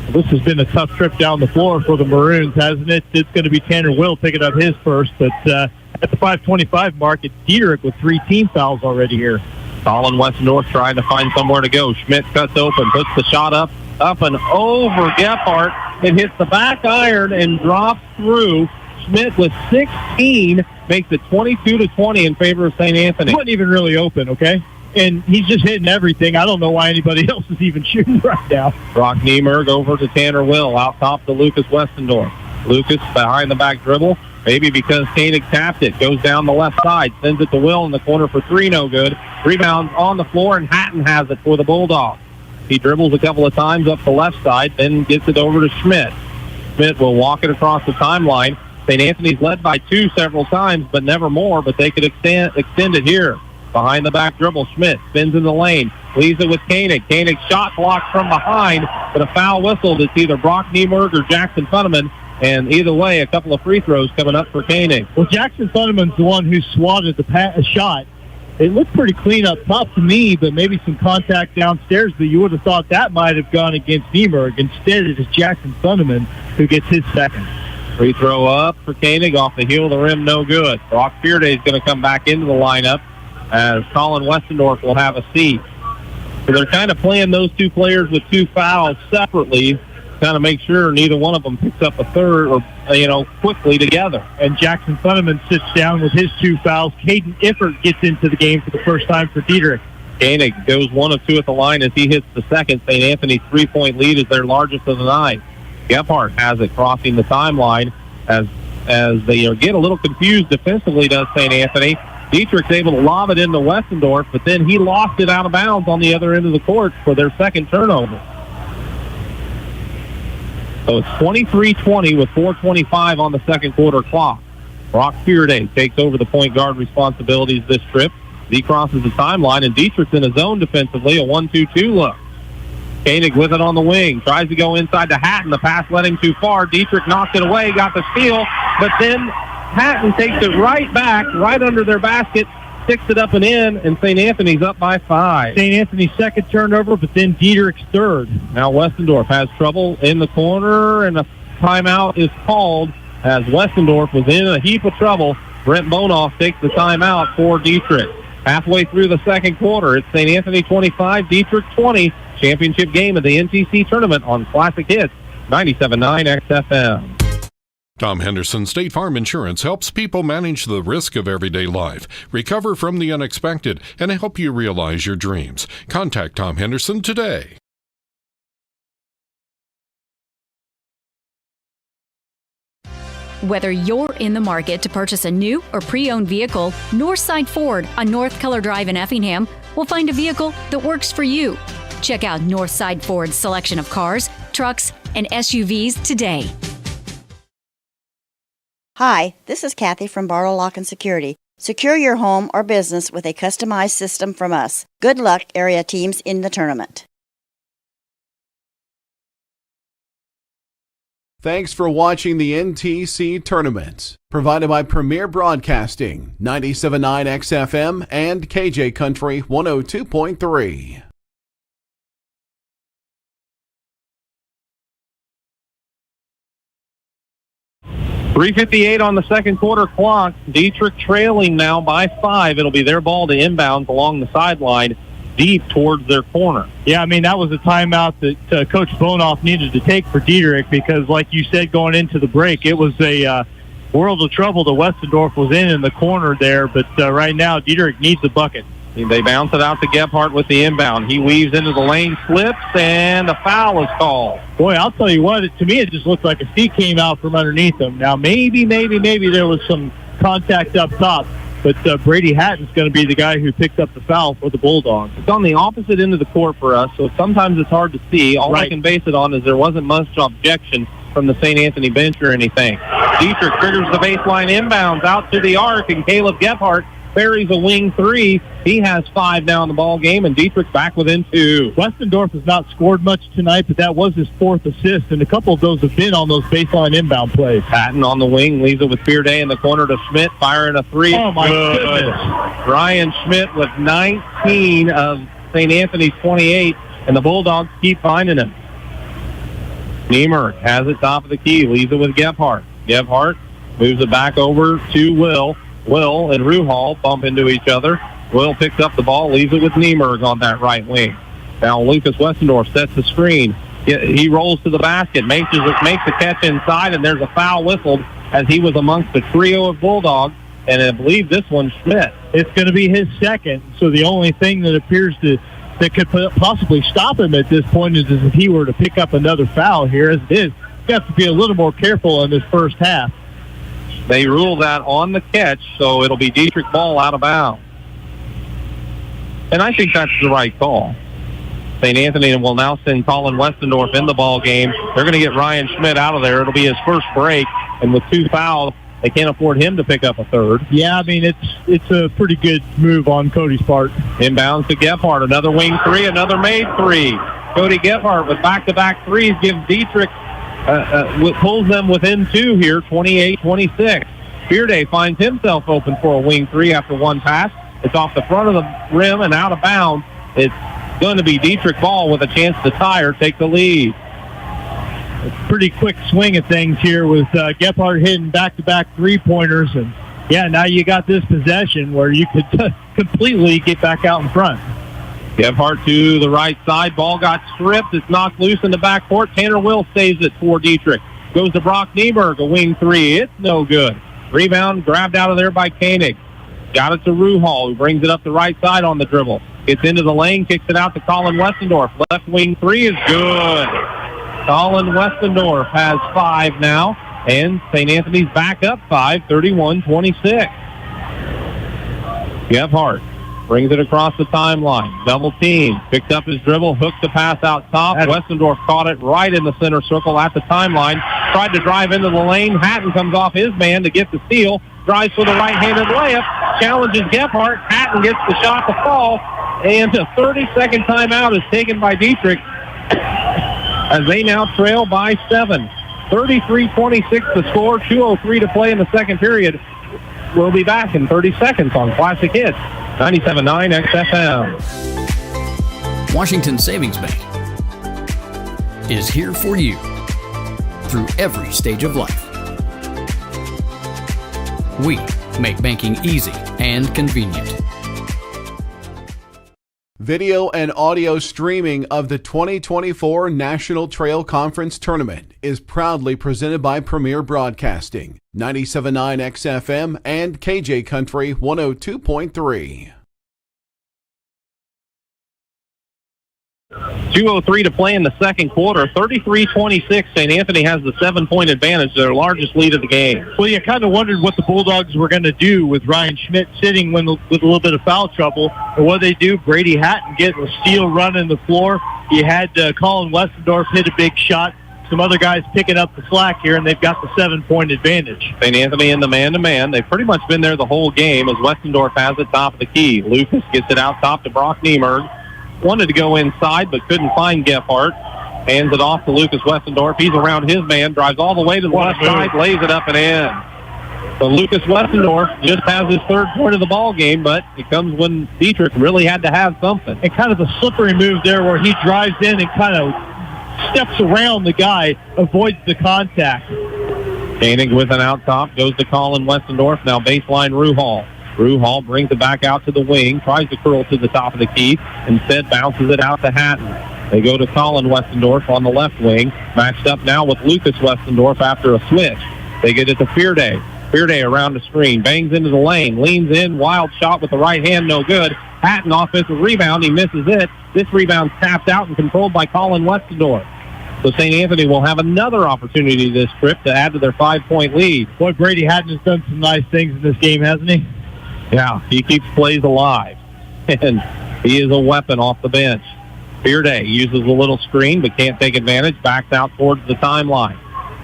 This has been a tough trip down the floor for the Maroons, hasn't it? It's going to be Tanner Will picking up his first, but at the 5:25 mark, it's Dieterich with 3 team fouls already here. Colin Westendorf trying to find somewhere to go. Schmidt cuts open, puts the shot up and over Gephardt. It hits the back iron and drops through. Schmidt with 16 makes it 22-20 in favor of St. Anthony. He wasn't even really open, okay? And he's just hitting everything. I don't know why anybody else is even shooting right now. Brock Nieberg over to Tanner Will, out top to Lucas Westendorf. Lucas behind the back dribble, maybe because Koenig tapped it, goes down the left side, sends it to Will in the corner for 3, no good. Rebound on the floor, and Hatton has it for the Bulldogs. He dribbles a couple of times up the left side, then gets it over to Schmidt. Schmidt will walk it across the timeline. St. Anthony's led by 2 several times, but never more, but they could extend it here. Behind the back dribble, Schmidt spins in the lane, leaves it with Koenig. Koenig shot blocked from behind, but a foul whistled. It's either Brock Nieberg or Jackson Funneman, and either way, a couple of free throws coming up for Koenig. Well, Jackson Funneman's the one who swatted the shot. It looked pretty clean up top to me, but maybe some contact downstairs, but you would have thought that might have gone against Nieberg. Instead, it is Jackson Funneman who gets his second. Free throw up for Koenig, off the heel of the rim, no good. Brock Fearday is going to come back into the lineup as Colin Westendorf will have a seat. So they're kind of playing those 2 players with 2 fouls separately, kind of make sure neither one of them picks up a third or, quickly together. And Jackson Funneman sits down with his 2 fouls. Caden Iffert gets into the game for the first time for Dieterich. Koenig goes 1 of 2 at the line as he hits the second. St. Anthony's 3-point lead is their largest of the night. Gephardt has it crossing the timeline as they get a little confused defensively, does St. Anthony. Dieterich's able to lob it into Westendorf, but then he lost it out of bounds on the other end of the court for their second turnover. So it's 23-20 with 4:25 on the second quarter clock. Brock Fearday takes over the point guard responsibilities this trip. He crosses the timeline, and Dietrich's in his zone defensively, a 1-2-2 look. Koenig with it on the wing, tries to go inside to Hatton. The pass led him too far. Dieterich knocked it away, got the steal, but then Hatton takes it right back, right under their basket, sticks it up and in, and St. Anthony's up by 5. St. Anthony's second turnover, but then Dieterich's third. Now Westendorf has trouble in the corner, and a timeout is called as Westendorf was in a heap of trouble. Brent Bonoff takes the timeout for Dieterich. Halfway through the second quarter, it's St. Anthony 25, Dieterich 20. Championship game of the NTC tournament on Classic Hits 97.9 XFM. Tom Henderson State Farm Insurance helps people manage the risk of everyday life, recover from the unexpected, and help you realize your dreams. Contact Tom Henderson today. Whether you're in the market to purchase a new or pre-owned vehicle, Northside Ford on North Keller Drive in Effingham will find a vehicle that works for you. Check out Northside Ford's selection of cars, trucks, and SUVs today. Hi, this is Kathy from Barlow Lock and Security. Secure your home or business with a customized system from us. Good luck, area teams in the tournament. Thanks for watching the NTC Tournament, provided by Premier Broadcasting, 97.9 XFM and KJ Country 102.3. .358 on the second quarter clock. Dieterich trailing now by 5. It'll be their ball to inbounds along the sideline. deep towards their corner. Yeah, I mean, that was a timeout that Coach Bonoff needed to take for Dieterich because, like you said, going into the break, it was a world of trouble that Westendorf was in the corner there. But right now, Dieterich needs a bucket. They bounce it out to Gebhardt with the inbound. He weaves into the lane, slips, and a foul is called. Boy, I'll tell you what, to me it just looked like a feet came out from underneath him. Now, maybe there was some contact up top, but Brady Hatton's going to be the guy who picked up the foul for the Bulldogs. It's on the opposite end of the court for us, so sometimes it's hard to see. All I can base it on is there wasn't much objection from the St. Anthony bench or anything. Dietrich triggers the baseline inbounds out to the arc, and Caleb Gebhardt buries a wing three. He has 5 now in the ball game, and Dietrich back within 2. Westendorf has not scored much tonight, but that was his 4th assist, and a couple of those have been on those baseline inbound plays. Patton on the wing, leaves it with Fearday in the corner to Schmidt, firing a 3. Oh, my goodness. Ryan Schmidt with 19 of St. Anthony's 28, and the Bulldogs keep finding him. Niemer has it top of the key, leaves it with Gebhardt. Gebhardt moves it back over to Will. Will and Ruhal bump into each other. Will picks up the ball, leaves it with Niemerg on that right wing. Now Lucas Westendorf sets the screen. He rolls to the basket, makes the catch inside, and there's a foul whistled as he was amongst the trio of Bulldogs, and I believe this one's Schmidt. It's going to be his second, so the only thing that appears that could possibly stop him at this point is if he were to pick up another foul here. As it is, you have to be a little more careful in this first half. They rule that on the catch, so it'll be Dietrich ball out of bounds. And I think that's the right call. St. Anthony will now send Colin Westendorf in the ball game. They're going to get Ryan Schmidt out of there. It'll be his first break, and with 2 fouls, they can't afford him to pick up a third. Yeah, I mean, it's a pretty good move on Cody's part. Inbounds to Gebhardt, another wing 3, another made 3. Cody Gebhardt with back-to-back threes gives Dietrich pulls them within 2 here, 28-26. Fearday finds himself open for a wing 3 after one pass. It's off the front of the rim and out of bounds. It's going to be Dietrich ball with a chance to tie or take the lead. It's a pretty quick swing of things here with Gebhardt hitting back-to-back three-pointers. And, yeah, now you got this possession where you could completely get back out in front. Gebhardt to the right side. Ball got stripped. It's knocked loose in the backcourt. Tanner Will saves it for Dietrich. Goes to Brock Nieberg, a wing 3. It's no good. Rebound grabbed out of there by Koenig. Got it to Ruhal, who brings it up the right side on the dribble. Gets into the lane, kicks it out to Colin Westendorf. Left wing 3 is good. Colin Westendorf has 5 now, and St. Anthony's back up 5, 31-26. Gebhardt brings it across the timeline. Double team. Picks up his dribble. Hooks the pass out top. Westendorf caught it right in the center circle at the timeline. Tried to drive into the lane. Hatton comes off his man to get the steal. Drives for the right-handed layup. Challenges Gebhardt. Hatton gets the shot to fall. And a 30-second timeout is taken by Dietrich as they now trail by 7. 33-26 the score. 2:03 to play in the second period. We'll be back in 30 seconds on Classic Hits. 97.9 XFM. Washington Savings Bank is here for you through every stage of life. We make banking easy and convenient. Video and audio streaming of the 2024 National Trail Conference Tournament is proudly presented by Premier Broadcasting, 97.9 XFM and KJ Country 102.3. 2:03 to play in the second quarter. 33-26. St. Anthony has the 7-point advantage, their largest lead of the game. Well, you kind of wondered what the Bulldogs were going to do with Ryan Schmidt sitting with a little bit of foul trouble. And what they do, Brady Hatton getting a steal running the floor. You had Colin Westendorf hit a big shot. Some other guys picking up the slack here, and they've got the 7-point advantage. St. Anthony in the man-to-man. They've pretty much been there the whole game as Westendorf has it top of the key. Lucas gets it out top to Brock Niemerg. Wanted to go inside, but couldn't find Gebhardt. Hands it off to Lucas Westendorf. He's around his man, drives all the way to the left side, lays it up and in. So Lucas Westendorf just has his 3rd point of the ball game, but it comes when Dietrich really had to have something. And kind of a slippery move there where he drives in and kind of steps around the guy, avoids the contact. Koenig with an out top, goes to Colin Westendorf, now baseline Ruhal. Drew Hall brings it back out to the wing, tries to curl to the top of the key, instead bounces it out to Hatton. They go to Colin Westendorf on the left wing, matched up now with Lucas Westendorf after a switch. They get it to Fearday. Fearday around the screen, bangs into the lane, leans in, wild shot with the right hand, no good. Hatton offensive rebound, he misses it. This rebound tapped out and controlled by Colin Westendorf. So St. Anthony will have another opportunity this trip to add to their 5-point lead. Boy, Brady Hatton has done some nice things in this game, hasn't he? Yeah, he keeps plays alive. And he is a weapon off the bench. Fearday uses a little screen but can't take advantage, backs out towards the timeline.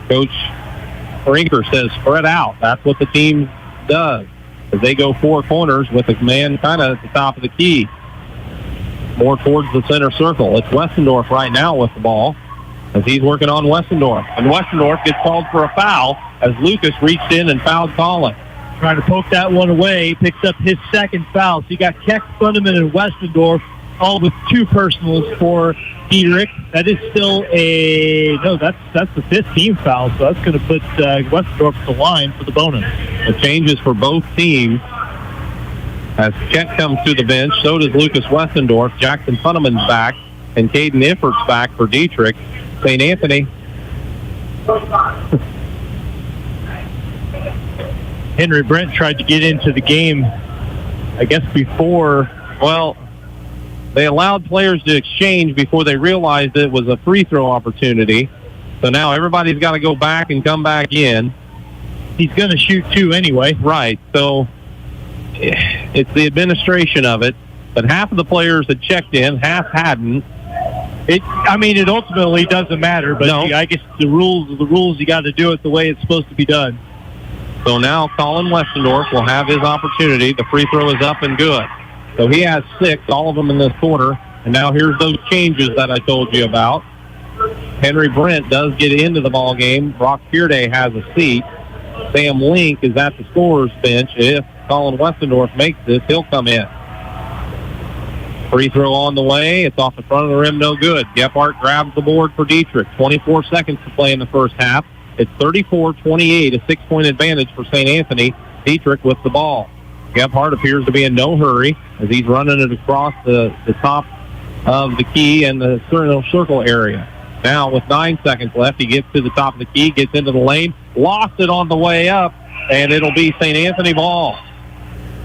Coach Brinker says spread out. That's what the team does, as they go four corners with a man kind of at the top of the key, more towards the center circle. It's Westendorf right now with the ball, as he's working on Westendorf. And Westendorf gets called for a foul as Lucas reached in and fouled Colin. Trying to poke that one away, picks up his second foul. So you got Keck, Funderman, and Westendorf, all with two personals for Dieterich. That is still that's the fifth team foul, so that's going to put Westendorf to the line for the bonus. The changes for both teams, as Keck comes to the bench, so does Lucas Westendorf. Jackson Funderman's back, and Caden Iffert's back for Dieterich. St. Anthony. Henry Brent tried to get into the game, I guess, before. Well, they allowed players to exchange before they realized it was a free throw opportunity. So now everybody's got to go back and come back in. He's going to shoot two anyway. Right. So it's the administration of it. But half of the players had checked in, half hadn't. It ultimately doesn't matter, but no. I guess the rules are the rules. You got to do it the way it's supposed to be done. So now Colin Westendorf will have his opportunity. The free throw is up and good. So he has 6, all of them in this quarter. And now here's those changes that I told you about. Henry Brent does get into the ball game. Brock Fearday has a seat. Sam Link is at the scorer's bench. If Colin Westendorf makes this, he'll come in. Free throw on the way. It's off the front of the rim, no good. Gephardt grabs the board for Dieterich. 24 seconds to play in the first half. It's 34-28, a 6-point advantage for St. Anthony. Dieterich with the ball. Gephardt appears to be in no hurry as he's running it across the top of the key and the circle area. Now with 9 seconds left, he gets to the top of the key, gets into the lane, lost it on the way up, and it'll be St. Anthony ball.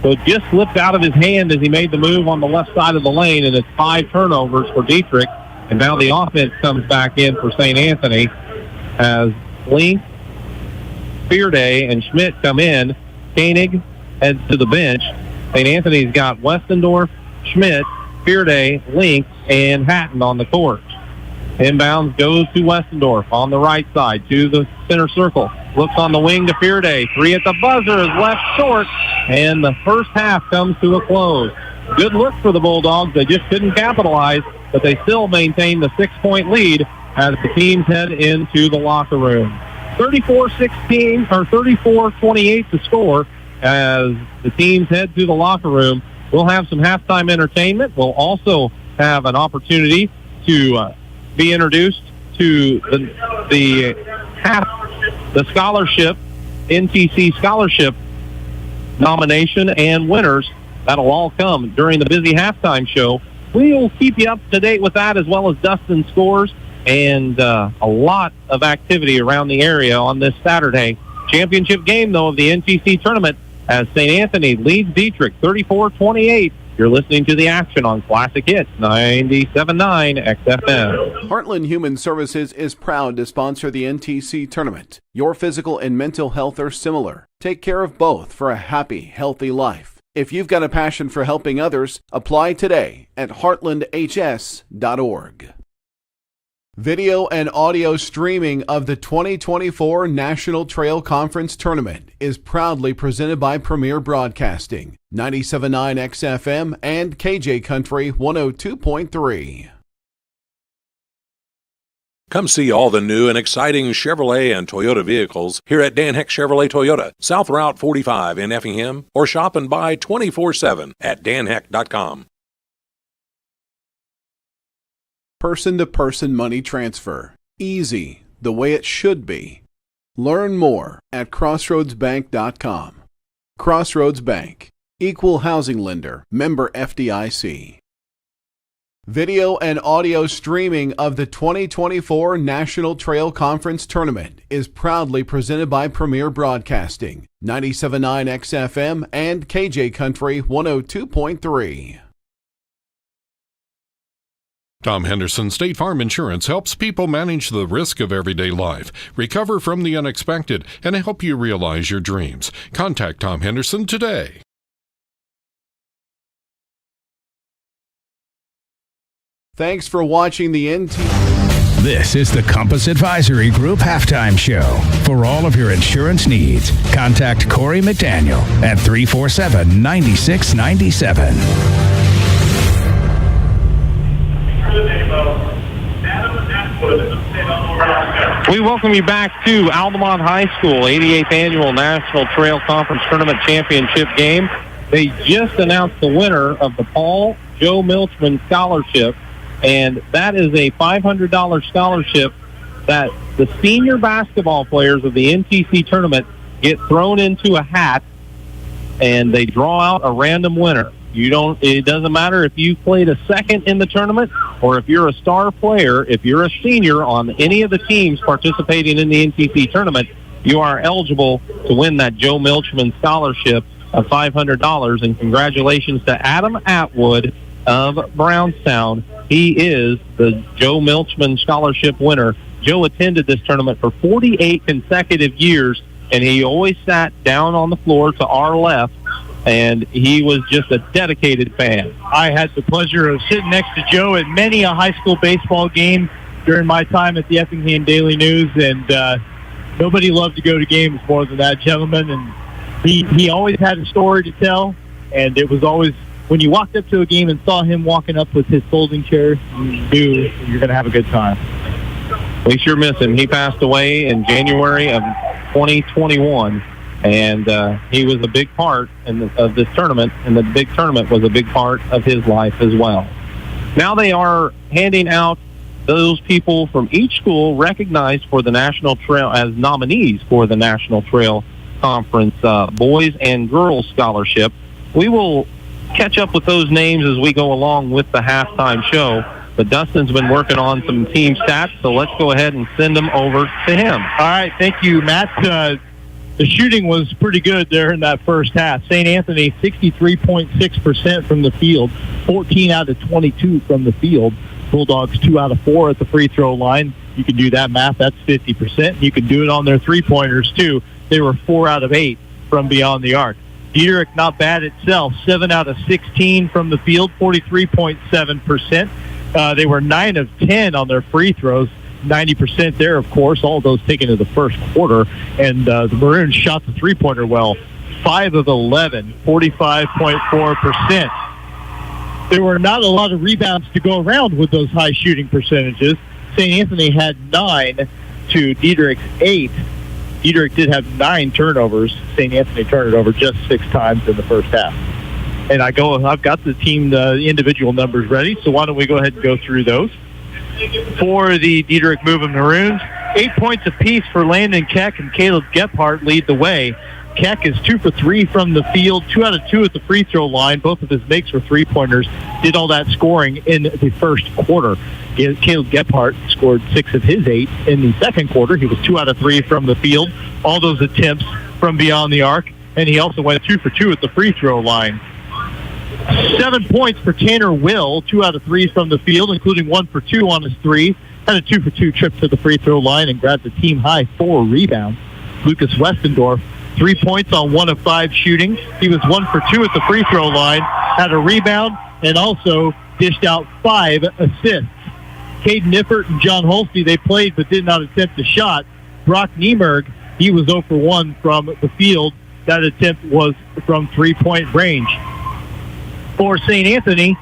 So it just slipped out of his hand as he made the move on the left side of the lane, and it's 5 turnovers for Dieterich. And now the offense comes back in for St. Anthony as Link, Fearday, and Schmidt come in. Koenig heads to the bench. St. Anthony's got Westendorf, Schmidt, Fearday, Link, and Hatton on the court. Inbounds goes to Westendorf on the right side to the center circle. Looks on the wing to Fearday. 3 at the buzzer is left short, and the first half comes to a close. Good look for the Bulldogs. They just couldn't capitalize, but they still maintain the 6-point lead as the teams head into the locker room. 34-16 or 34-28 to score as the teams head to the locker room. We'll have some halftime entertainment. We'll also have an opportunity to be introduced to the scholarship, NTC scholarship nomination and winners. That'll all come during the busy halftime show. We'll keep you up to date with that, as well as Dustin scores and a lot of activity around the area on this Saturday. Championship game, though, of the NTC tournament as St. Anthony leads Dieterich 34-28. You're listening to the action on Classic Hits 97.9 XFM. Heartland Human Services is proud to sponsor the NTC tournament. Your physical and mental health are similar. Take care of both for a happy, healthy life. If you've got a passion for helping others, apply today at heartlandhs.org. Video and audio streaming of the 2024 National Trail Conference Tournament is proudly presented by Premier Broadcasting, 97.9 XFM and KJ Country 102.3. Come see all the new and exciting Chevrolet and Toyota vehicles here at Dan Heck Chevrolet Toyota, South Route 45 in Effingham, or shop and buy 24/7 at danheck.com. Person-to-person money transfer. Easy, the way it should be. Learn more at crossroadsbank.com. Crossroads Bank. Equal housing lender. Member FDIC. Video and audio streaming of the 2024 National Trail Conference Tournament is proudly presented by Premier Broadcasting, 97.9 XFM and KJ Country 102.3. Tom Henderson State Farm Insurance helps people manage the risk of everyday life, recover from the unexpected, and help you realize your dreams. Contact Tom Henderson today. Thanks for watching the NT. This is the Compass Advisory Group Halftime Show. For all of your insurance needs, contact Corey McDaniel at 347-9697. We welcome you back to Altamont High School, 88th Annual National Trail Conference Tournament Championship game. They just announced the winner of the Paul Joe Milchman Scholarship, and that is a $500 scholarship that the senior basketball players of the NTC tournament get thrown into a hat, and they draw out a random winner. It doesn't matter if you played a second in the tournament or if you're a star player. If you're a senior on any of the teams participating in the NTC tournament, you are eligible to win that Joe Milchman scholarship of $500. And congratulations to Adam Atwood of Brownstown. He is the Joe Milchman scholarship winner. Joe attended this tournament for 48 consecutive years, and he always sat down on the floor to our left, and he was just a dedicated fan. I had the pleasure of sitting next to Joe at many a high school baseball game during my time at the Effingham Daily News, and nobody loved to go to games more than that gentleman. And he always had a story to tell, and it was always, when you walked up to a game and saw him walking up with his folding chair, you knew you're going to have a good time. We sure miss him. He passed away in January of 2021, and he was a big part of this tournament, and the big tournament was a big part of his life as well. Now they are handing out those people from each school recognized for the National Trail as nominees for the National Trail Conference Boys and Girls Scholarship. We will catch up with those names as we go along with the halftime show. But Dustin's been working on some team stats, so let's go ahead and send them over to him. All right, thank you, Matt. The shooting was pretty good there in that first half. St. Anthony, 63.6% from the field, 14 out of 22 from the field. Bulldogs, 2 out of 4 at the free throw line. You can do that math. That's 50%. You can do it on their three-pointers, too. They were 4 out of 8 from beyond the arc. Dieterich, not bad itself, 7 out of 16 from the field, 43.7%. They were 9 of 10 on their free throws, 90% there, of course, all those taken in the first quarter. And the Maroons shot the three-pointer well, 5 of 11, 45.4%. There were not a lot of rebounds to go around with those high shooting percentages. St. Anthony had 9 to Dieterich's 8. Dieterich did have 9 turnovers. St. Anthony turned it over just 6 times in the first half. And I've got the team, the individual numbers ready, so why don't we go ahead and go through those. For the Dieterich Movement Maroons, 8 points apiece for Landon Keck and Caleb Gephardt lead the way. Keck is 2 for 3 from the field, 2 out of 2 at the free throw line. Both of his makes were three-pointers. Did all that scoring in the first quarter. Caleb Gephardt scored 6 of his 8 in the second quarter. He was 2 out of 3 from the field. All those attempts from beyond the arc. And he also went 2 for 2 at the free throw line. 7 points for Tanner Will, 2 out of 3 from the field, including 1 for 2 on his 3. Had a 2 for 2 trip to the free throw line and grabbed the team high 4 rebounds. Lucas Westendorf, 3 points on 1 of 5 shooting. He was 1 for 2 at the free throw line, had a rebound, and also dished out 5 assists. Caden Niffert and John Holsey, they played but did not attempt a shot. Brock Niemerg, he was 0 for 1 from the field. That attempt was from three-point range. For St. Anthony,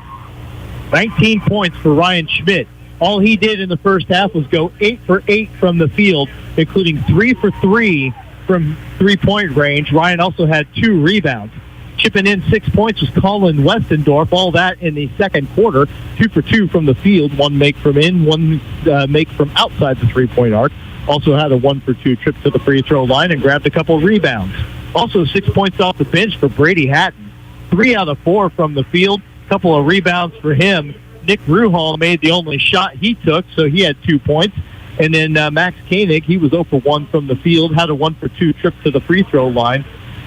19 points for Ryan Schmidt. All he did in the first half was go 8 for 8 from the field, including 3 for 3 from three-point range. Ryan also had 2 rebounds. Chipping in 6 points was Colin Westendorf. All that in the second quarter. 2 for 2 from the field. 1 make from in, 1 make from outside the three-point arc. Also had a 1 for 2 trip to the free throw line and grabbed a couple of rebounds. Also 6 points off the bench for Brady Hatton. 3 out of 4 from the field. A couple of rebounds for him. Nick Ruhal made the only shot he took, so he had 2 points. And then Max Koenig, he was 0 for 1 from the field, had a 1 for 2 trip to the free throw line.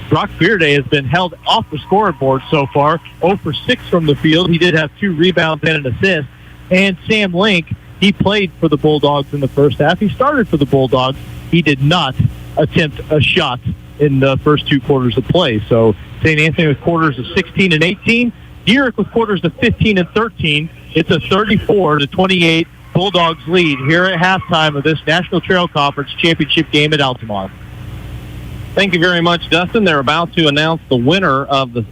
Brock Bearday has been held off the scoreboard so far, 0 for 6 from the field. He did have 2 rebounds and an assist. And Sam Link, he played for the Bulldogs in the first half. He started for the Bulldogs. He did not attempt a shot in the first 2 quarters of play. So St. Anthony with quarters of 16 and 18. Dieterich with quarters of 15 and 13. It's a 34-28 Bulldogs lead here at halftime of this National Trail Conference championship game at Altamont. Thank you very much, Dustin. They're about to announce the winner of the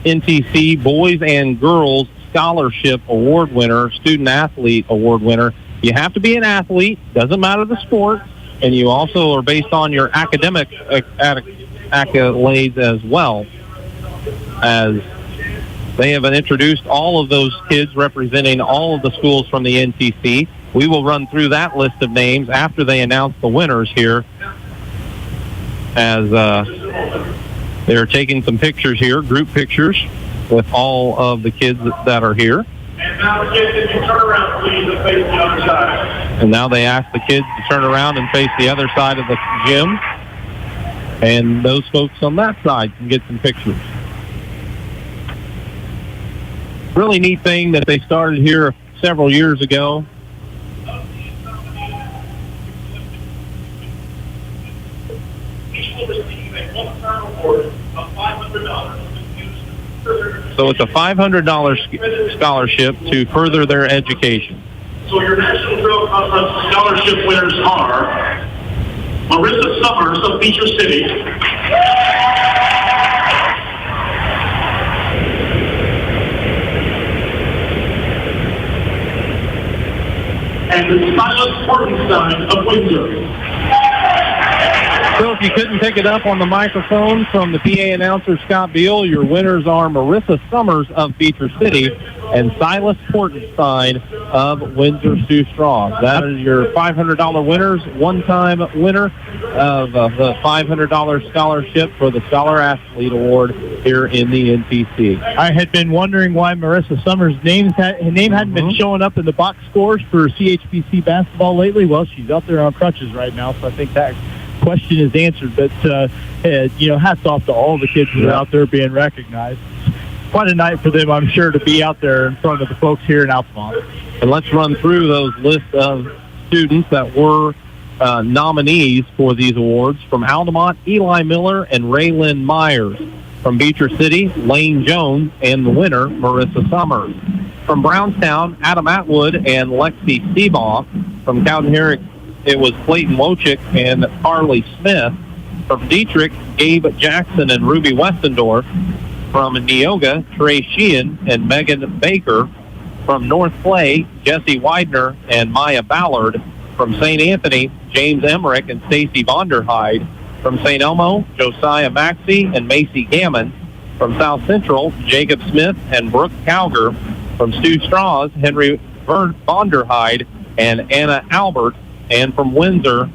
NTC Boys and Girls Scholarship Award winner, Student Athlete Award winner. You have to be an athlete, doesn't matter the sport, and you also are based on your academic accolades as well, as they have introduced all of those kids representing all of the schools from the NTC. We will run through that list of names after they announce the winners here, as they're taking some pictures here, group pictures, with all of the kids that are here. And now, kids, if you turn around, please, and face the other side. And now they ask the kids to turn around and face the other side of the gym. And those folks on that side can get some pictures. Really neat thing that they started here several years ago. So it's a $500 scholarship to further their education. So your National Trail Conference scholarship winners are Marissa Summers of Beecher City, and the Silas Hortenstein of Windsor. So if you couldn't pick it up on the microphone from the PA announcer, Scott Beal, your winners are Marissa Summers of Beecher City and Silas Portenstein of Windsor Sioux Straws. That is your $500 winners, one-time winner of the $500 scholarship for the Scholar Athlete Award here in the NTC. I had been wondering why Marissa Summers' name hadn't been showing up in the box scores for CHBC basketball lately. Well, she's out there on crutches right now, so I think that question is answered. But hats off to all the kids that are out there being recognized. Quite a night for them, I'm sure, to be out there in front of the folks here in Altamont. And let's run through those lists of students that were nominees for these awards. From Altamont, Eli Miller and Raylyn Myers. From Beecher City, Lane Jones, and the winner, Marissa Summers. From Brownstown, Adam Atwood and Lexi Seabaugh. From Cowden Herrick, it was Clayton Wojcik and Carly Smith. From Dieterich, Gabe Jackson and Ruby Westendorf. From Neoga, Trey Sheehan and Megan Baker. From North Clay, Jesse Widener and Maya Ballard. From St. Anthony, James Emmerich and Stacy Vonderheide. From St. Elmo, Josiah Maxey and Macy Gammon. From South Central, Jacob Smith and Brooke Cowger. From Sioux Straws, Henry Vonderheide and Anna Albert. And from Windsor,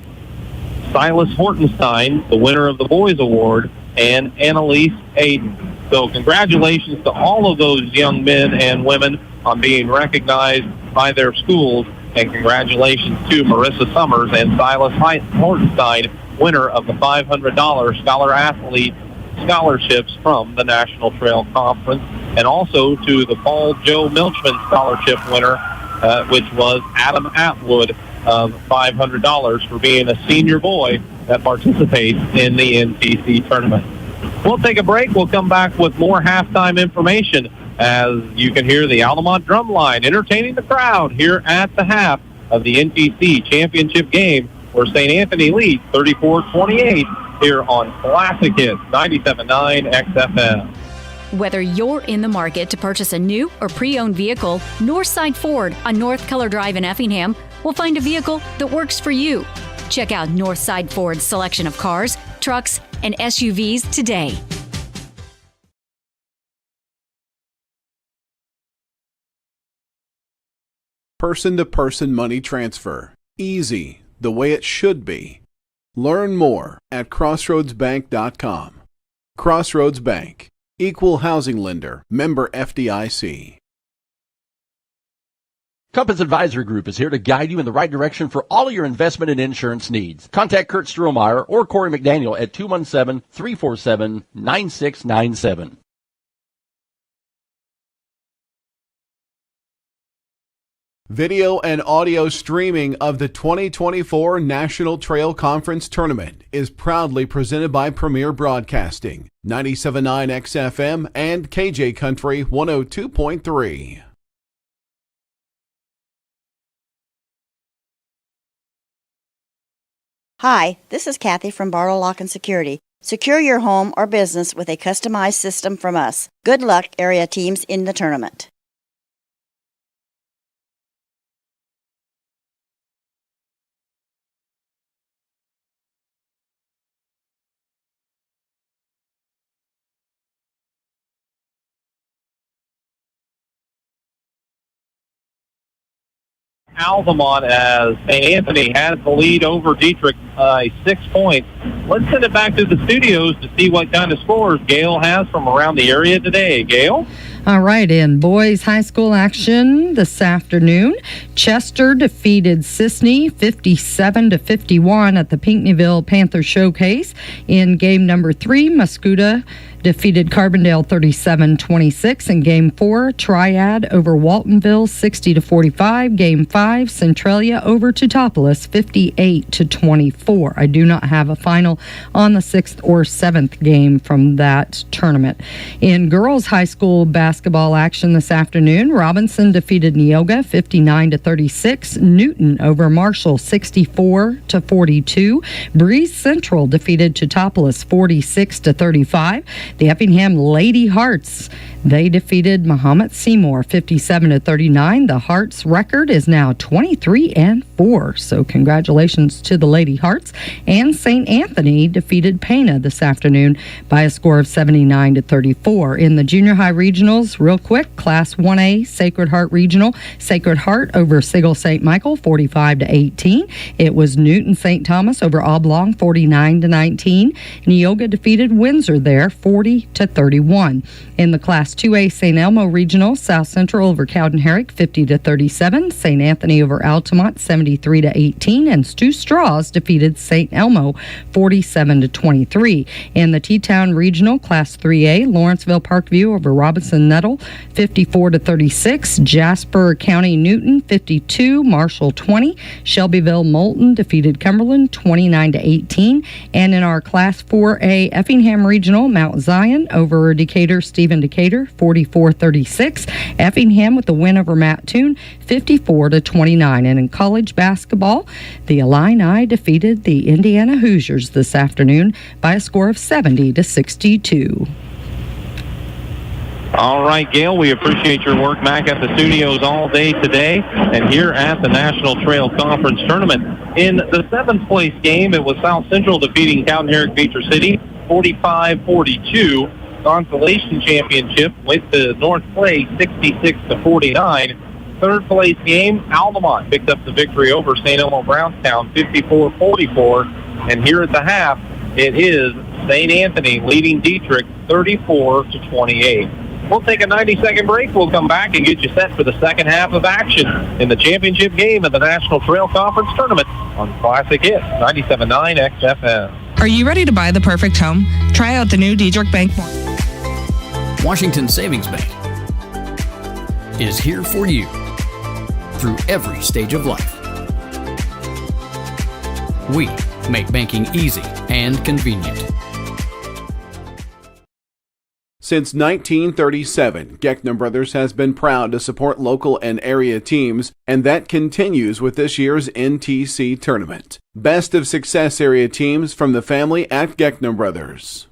Silas Hortenstein, the winner of the Boys Award, and Annalise Aiden. So congratulations to all of those young men and women on being recognized by their schools, and congratulations to Marissa Summers and Silas Hortenstein, winner of the $500 Scholar Athlete scholarships from the National Trail Conference, and also to the Paul Joe Milchman Scholarship winner, which was Adam Atwood, of $500 for being a senior boy that participates in the NTC tournament. We'll take a break. We'll come back with more halftime information as you can hear the Altamont drum line entertaining the crowd here at the half of the NTC championship game, where St. Anthony leads 34-28 here on Classic Hits 97.9 XFM. Whether you're in the market to purchase a new or pre-owned vehicle, Northside Ford on North Color Drive in Effingham will find a vehicle that works for you. Check out Northside Ford's selection of cars, trucks, and SUVs today. Person-to-person money transfer. Easy, the way it should be. Learn more at crossroadsbank.com. Crossroads Bank. Equal housing lender. Member FDIC. Compass Advisory Group is here to guide you in the right direction for all of your investment and insurance needs. Contact Kurt Strohmeyer or Corey McDaniel at 217-347-9697. Video and audio streaming of the 2024 National Trail Conference Tournament is proudly presented by Premier Broadcasting, 97.9 XFM and KJ Country 102.3. Hi, this is Kathy from Barlow Lock and Security. Secure your home or business with a customized system from us. Good luck, area teams in the tournament. Altamont as St. Anthony has the lead over Dieterich by 6 points. Let's send it back to the studios to see what kind of scores Gail has from around the area today. Gail? All right, in boys high school action this afternoon, Chester defeated Sisney 57-51 at the Pinckneyville Panther Showcase. In game number 3, Muscuda defeated Carbondale 37-26. In game 4, Triad over Waltonville 60-45. Game 5, Centralia over Teutopolis 58-24. I do not have a final on the 6th or 7th game from that tournament. In girls high school basketball action this afternoon, Robinson defeated Neoga 59-36. Newton over Marshall 64-42. Breeze Central defeated Teutopolis 46-35. The Effingham Lady Hearts, they defeated Mahomet Seymour 57-39. The Hearts record is now 23-4. So congratulations to the Lady Hearts. And St. Anthony defeated Pana this afternoon by a score of 79-34. In the junior high regionals, real quick, Class 1A Sacred Heart Regional, Sacred Heart over Sigel St. Michael 45-18. It was Newton St. Thomas over Oblong 49-19. Neoga defeated Windsor there 40-31. In the Class 2A St. Elmo Regional, South Central over Cowden-Herrick 50-37. St. Anthony over Altamont 73-18. And Stu Straws defeated St. Elmo 47-23. In the T-Town Regional, Class 3A, Lawrenceville Parkview over Robinson Nettle 54-36. Jasper County Newton 52, Marshall 20. Shelbyville Moulton defeated Cumberland 29-18. And in our Class 4A Effingham Regional, Mount Zion over Decatur Stephen Decatur 44-36. Effingham with the win over Mattoon 54-29. And in college basketball, the Illini defeated the Indiana Hoosiers this afternoon by a score of 70-62. All right, Gail, we appreciate your work back at the studios all day today and here at the National Trail Conference Tournament. In the 7th place game, it was South Central defeating Cowden-Herrick Beecher City 45-42. Consolation Championship went to North Clay 66-49. 3rd place game, Altamont picked up the victory over St. Elmo Brownstown 54-44. And here at the half, it is St. Anthony leading Dieterich 34-28. We'll take a 90-second break. We'll come back and get you set for the second half of action in the championship game of the National Trail Conference Tournament on Classic Hits 97.9 XFM. Are you ready to buy the perfect home? Try out the new Dieterich Bank Mortgage. Washington Savings Bank is here for you through every stage of life. We make banking easy and convenient. Since 1937, Geckner Brothers has been proud to support local and area teams, and that continues with this year's NTC tournament. Best of Success area teams from the family at Geckner Brothers.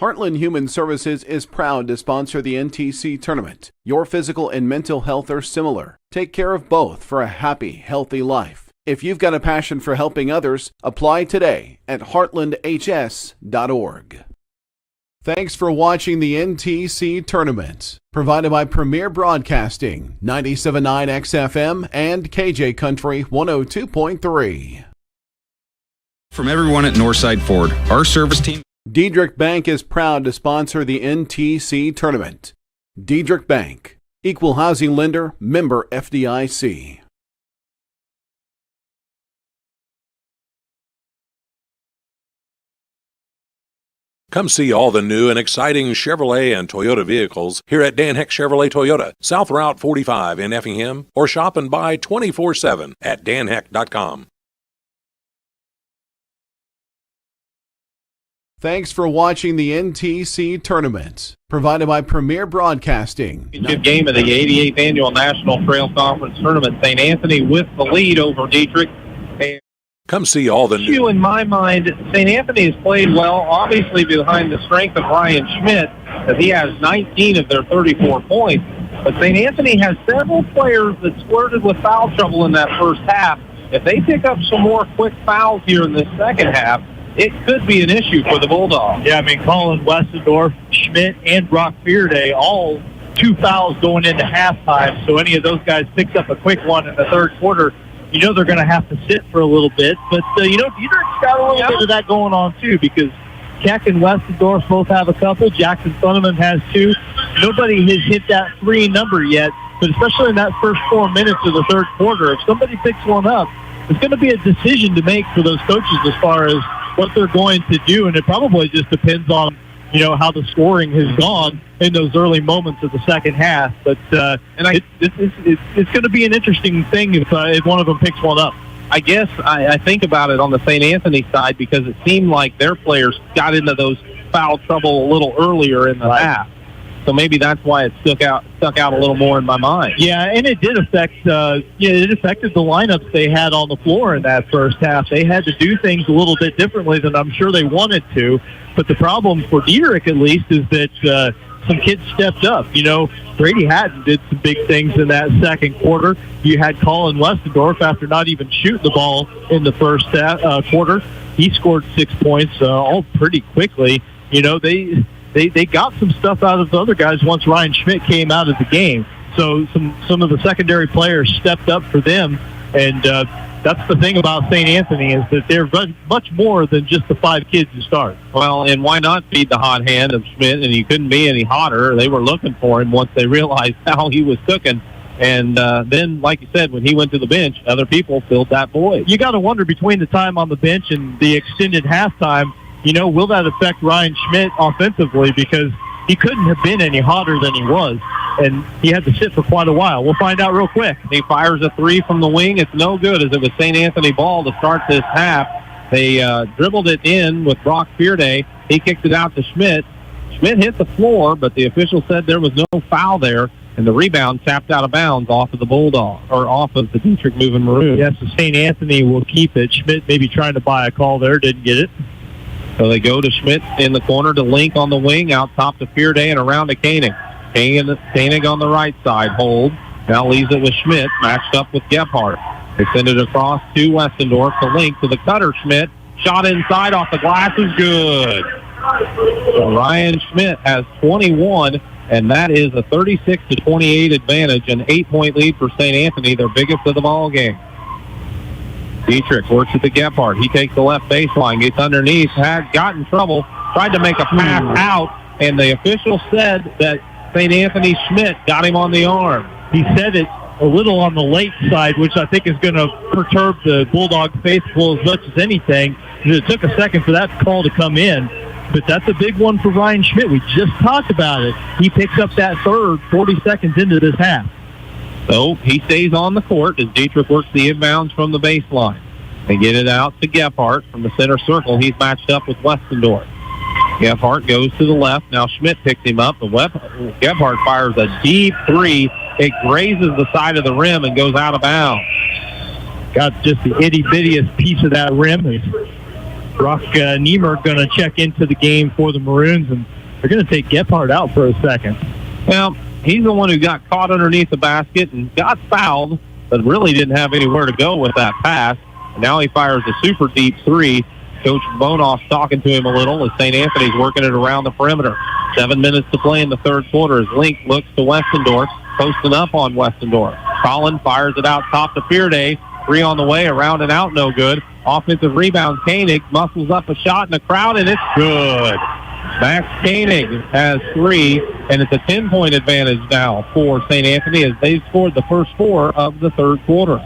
Heartland Human Services is proud to sponsor the NTC tournament. Your physical and mental health are similar. Take care of both for a happy, healthy life. If you've got a passion for helping others, apply today at heartlandhs.org. Thanks for watching the NTC tournament, provided by Premier Broadcasting, 97.9 XFM and KJ Country 102.3. From everyone at Northside Ford, our service team Dieterich Bank is proud to sponsor the NTC tournament. Dieterich Bank, Equal Housing Lender, member FDIC. Come see all the new and exciting Chevrolet and Toyota vehicles here at Dan Heck Chevrolet Toyota, South Route 45 in Effingham, or shop and buy 24/7 at danheck.com. Thanks for watching the NTC tournament, provided by Premier Broadcasting. Good game of the 88th Annual National Trail Conference Tournament. St. Anthony with the lead over Dieterich. Come see all the new. In my mind, St. Anthony has played well, obviously behind the strength of Ryan Schmidt, as he has 19 of their 34 points. But St. Anthony has several players that squirted with foul trouble in that first half. If they pick up some more quick fouls here in the second half, it could be an issue for the Bulldogs. Yeah, I mean, Colin Westendorf, Schmidt, and Brock Fearday, all 2 fouls going into halftime. So any of those guys picks up a quick one in the third quarter, you know they're going to have to sit for a little bit. But, Dieterich's got a little bit of that going on, too, because Keck and Westendorf both have a couple. Jackson Thunderman has 2. Nobody has hit that 3 number yet, but especially in that first 4 minutes of the third quarter, if somebody picks one up, it's going to be a decision to make for those coaches as far as what they're going to do, and it probably just depends on, how the scoring has gone in those early moments of the second half. But it's going to be an interesting thing if one of them picks one up. I guess I think about it on the St. Anthony side because it seemed like their players got into those foul trouble a little earlier in the half. So maybe that's why it stuck out a little more in my mind. Yeah, and it did affect. It affected the lineups they had on the floor in that first half. They had to do things a little bit differently than I'm sure they wanted to. But the problem for Dieterich, at least, is that some kids stepped up. Brady Hatton did some big things in that second quarter. You had Colin Westendorf, after not even shooting the ball in the first quarter, he scored 6 points all pretty quickly. They got some stuff out of the other guys once Ryan Schmidt came out of the game. So some of the secondary players stepped up for them, and that's the thing about St. Anthony is that they're much more than just the 5 kids who start. Well, and why not feed the hot hand of Schmidt? And he couldn't be any hotter. They were looking for him once they realized how he was cooking. And then, like you said, when he went to the bench, other people filled that void. You got to wonder between the time on the bench and the extended halftime, will that affect Ryan Schmidt offensively? Because he couldn't have been any hotter than he was, and he had to sit for quite a while. We'll find out real quick. He fires a 3 from the wing. It's no good, as it was St. Anthony ball to start this half. They dribbled it in with Brock Fearday. He kicked it out to Schmidt. Schmidt hit the floor, but the official said there was no foul there, and the rebound tapped out of bounds off of the Bulldog, or off of the Dieterich moving Maroon. Yes, so St. Anthony will keep it. Schmidt maybe trying to buy a call there, didn't get it. So they go to Schmidt in the corner to Link on the wing, out top to Fearday and around to Koenig. Koenig on the right side, hold. Now leaves it with Schmidt, matched up with Gebhardt. They send it across to Westendorf, to Link, to the cutter Schmidt. Shot inside off the glass is good. So Ryan Schmidt has 21, and that is a 36-28 advantage, an 8-point lead for St. Anthony, their biggest of the ball game. Dieterich works at the Gebhardt. He takes the left baseline, gets underneath, got in trouble, tried to make a pass out, and the official said that St. Anthony Schmidt got him on the arm. He said it a little on the late side, which I think is going to perturb the Bulldog faithful as much as anything. It took a second for that call to come in, but that's a big one for Ryan Schmidt. We just talked about it. He picks up that third 40 seconds into this half. So he stays on the court as Dieterich works the inbounds from the baseline. They get it out to Gebhardt from the center circle. He's matched up with Westendorf. Gebhardt goes to the left. Now Schmidt picks him up. Gebhardt fires a deep 3. It grazes the side of the rim and goes out of bounds. Got just the itty-bittiest piece of that rim. Brock Niemer going to check into the game for the Maroons, and they're going to take Gebhardt out for a second. Well, he's the one who got caught underneath the basket and got fouled, but really didn't have anywhere to go with that pass. And now he fires a super deep 3. Coach Bonoff's talking to him a little as St. Anthony's working it around the perimeter. 7 minutes to play in the third quarter as Link looks to Westendorf, posting up on Westendorf. Collin fires it out top to Fearday. Three on the way, around and out, no good. Offensive rebound, Koenig muscles up a shot in the crowd, and it's good. Max Koenig has 3, and it's a 10-point advantage now for St. Anthony as they've scored the first 4 of the third quarter.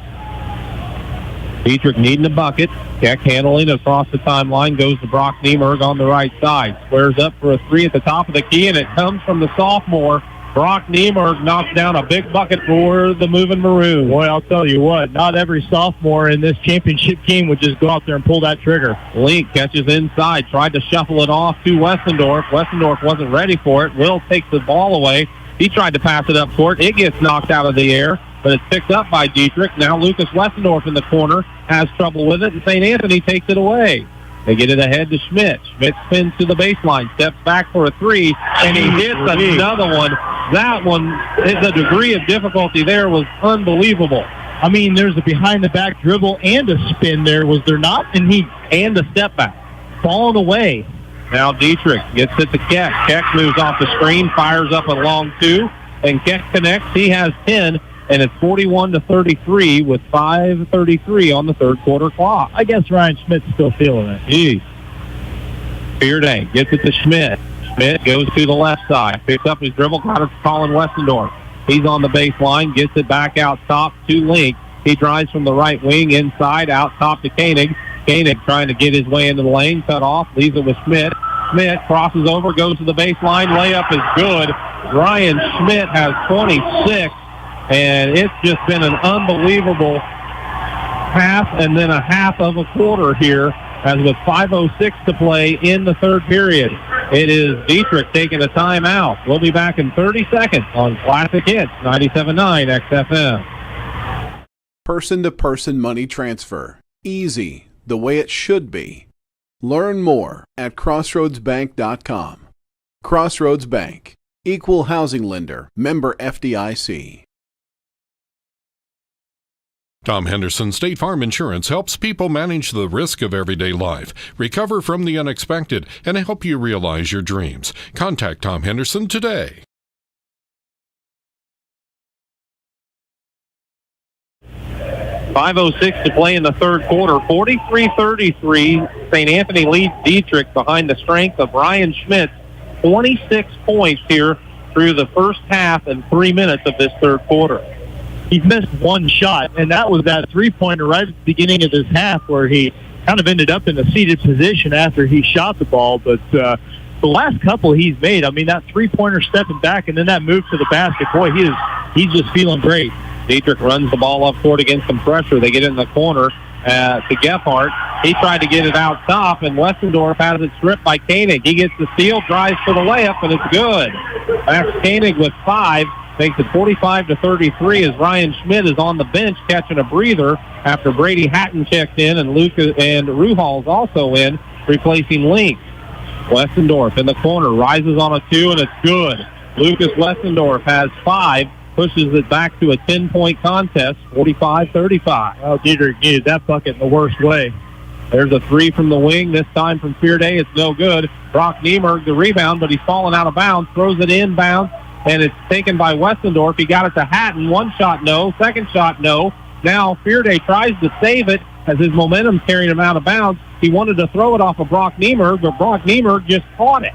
Dieterich needing a bucket. Keck handling across the timeline, goes to Brock Niemerg on the right side. Squares up for a 3 at the top of the key, and it comes from the sophomore. Brock Niemerg knocks down a big bucket for the moving Maroons. Boy, I'll tell you what, not every sophomore in this championship game would just go out there and pull that trigger. Link catches inside, tried to shuffle it off to Westendorf. Westendorf wasn't ready for it. Will takes the ball away. He tried to pass it up court. It gets knocked out of the air, but it's picked up by Dieterich. Now Lucas Westendorf in the corner has trouble with it, and St. Anthony takes it away. They get it ahead to Schmidt. Schmidt spins to the baseline, steps back for a 3, and he hits another one. That one, the degree of difficulty there was unbelievable. I mean, there's a behind-the-back dribble and a spin there, was there not? And a step back. Falling away. Now Dieterich gets it to Keck. Keck moves off the screen, fires up a long 2, and Keck connects. He has 10, and it's 41-33 with 5:33 on the third quarter clock. I guess Ryan Schmidt's still feeling it. Jeez. Fearday gets it to Schmidt. Schmidt goes to the left side, picks up his dribble, got it to Colin Westendorf. He's on the baseline, gets it back out top to Link. He drives from the right wing inside, out top to Koenig. Koenig trying to get his way into the lane, cut off, leaves it with Schmidt. Schmidt crosses over, goes to the baseline, layup is good. Ryan Schmidt has 26, and it's just been an unbelievable half and then a half of a quarter here, as with 5:06 to play in the third period. It is Dieterich taking a timeout. We'll be back in 30 seconds on Classic Hits 97.9 XFM. Person-to-person money transfer. Easy, the way it should be. Learn more at crossroadsbank.com. Crossroads Bank. Equal housing lender. Member FDIC. Tom Henderson State Farm Insurance helps people manage the risk of everyday life, recover from the unexpected, and help you realize your dreams. Contact Tom Henderson today. .506 to play in the third quarter. 43-33. St. Anthony leads Dieterich behind the strength of Ryan Schmidt. 26 points here through the first half and 3 minutes of this third quarter. He's missed one shot, and that was that three-pointer right at the beginning of this half where he kind of ended up in a seated position after he shot the ball. But the last couple he's made, I mean, that three-pointer stepping back and then that move to the basket, boy, he's just feeling great. Dieterich runs the ball up court against some pressure. They get it in the corner to Gephardt. He tried to get it out top, and Westendorf has it stripped by Koenig. He gets the steal, drives for the layup, and it's good. That's Koenig with 5. Makes it 45-33 as Ryan Schmidt is on the bench catching a breather after Brady Hatton checked in and Lucas and Ruhal's also in, replacing Link. Westendorf in the corner, rises on a 2, and it's good. Lucas Westendorf has 5, pushes it back to a 10-point contest, 45-35. Well, Dieterich needed that bucket in the worst way. There's a 3 from the wing, this time from Fearday. It's no good. Brock Niemerg, the rebound, but he's fallen out of bounds, throws it inbounds, and it's taken by Westendorf. He got it to Hatton. One shot, no. Second shot, no. Now Fearday tries to save it as his momentum's carrying him out of bounds. He wanted to throw it off of Brock Niemerg, but Brock Niemerg just caught it.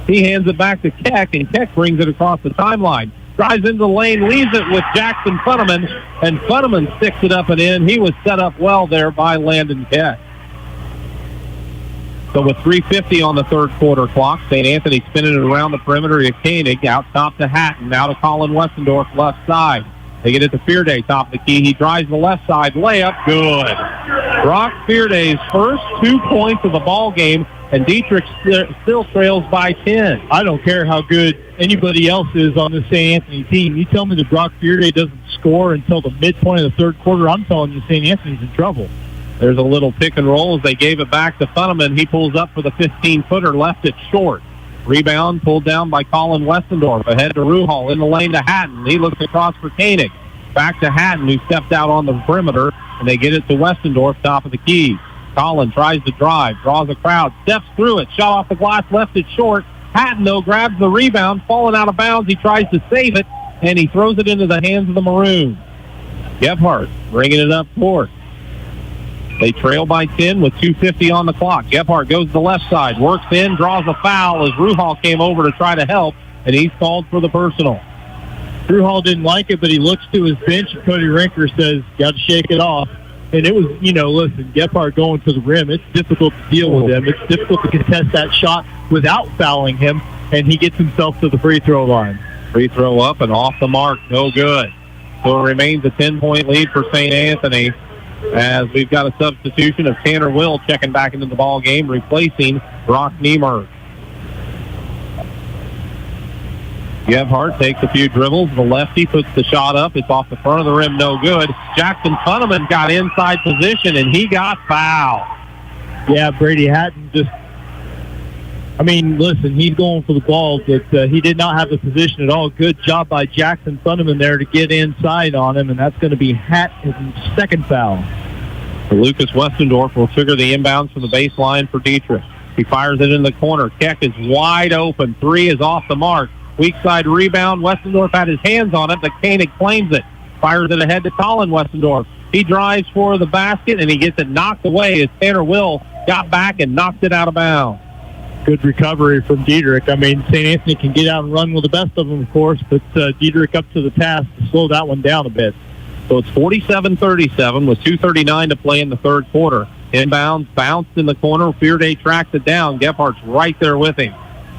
He hands it back to Keck, and Keck brings it across the timeline. Drives into the lane, leaves it with Jackson Funneman, and Funneman sticks it up and in. He was set up well there by Landon Keck. So with 3:50 on the third quarter clock, St. Anthony spinning it around the perimeter to Koenig, out top to Hatton, now to Colin Westendorf, left side. They get it to Fearday, top of the key. He drives the left side, layup, good. Brock Fearday's first 2 points of the ball game, and Dieterich still trails by 10. I don't care how good anybody else is on the St. Anthony team. You tell me that Brock Fearday doesn't score until the midpoint of the third quarter, I'm telling you St. Anthony's in trouble. There's a little pick and roll as they gave it back to Funneman. He pulls up for the 15-footer, left it short. Rebound pulled down by Colin Westendorf. Ahead to Ruhal in the lane to Hatton. He looks across for Koenig. Back to Hatton, who stepped out on the perimeter, and they get it to Westendorf, top of the key. Colin tries to drive, draws a crowd, steps through it, shot off the glass, left it short. Hatton, though, grabs the rebound, falling out of bounds. He tries to save it, and he throws it into the hands of the Maroons. Gephardt bringing it up court. They trail by 10 with 2:50 on the clock. Gebhardt goes to the left side, works in, draws a foul as Ruhal came over to try to help, and he's called for the personal. Ruhal didn't like it, but he looks to his bench, and Cody Rinker says, got to shake it off. And it was, listen, Gebhardt going to the rim, it's difficult to deal with him. It's difficult to contest that shot without fouling him, and he gets himself to the free throw line. Free throw up and off the mark, no good. So it remains a 10-point lead for St. Anthony as we've got a substitution of Tanner Will checking back into the ball game, replacing Brock Niemer. Gebhardt takes a few dribbles. The lefty puts the shot up. It's off the front of the rim, no good. Jackson Funneman got inside position, and he got fouled. Yeah, Brady Hatton listen, he's going for the ball, but he did not have the position at all. Good job by Jackson Funneman there to get inside on him, and that's going to be Hatton's second foul. Lucas Westendorf will trigger the inbounds from the baseline for Dieterich. He fires it in the corner. Keck is wide open. Three is off the mark. Weak side rebound. Westendorf had his hands on it, but Koenig claims it. Fires it ahead to Colin Westendorf. He drives for the basket, and he gets it knocked away as Tanner Will got back and knocked it out of bounds. Good recovery from Dieterich. St. Anthony can get out and run with the best of them, of course, but Dieterich up to the task to slow that one down a bit. So it's 47-37 with 2:39 to play in the third quarter. Inbounds, bounced in the corner. Fearday tracks it down. Gephardt's right there with him.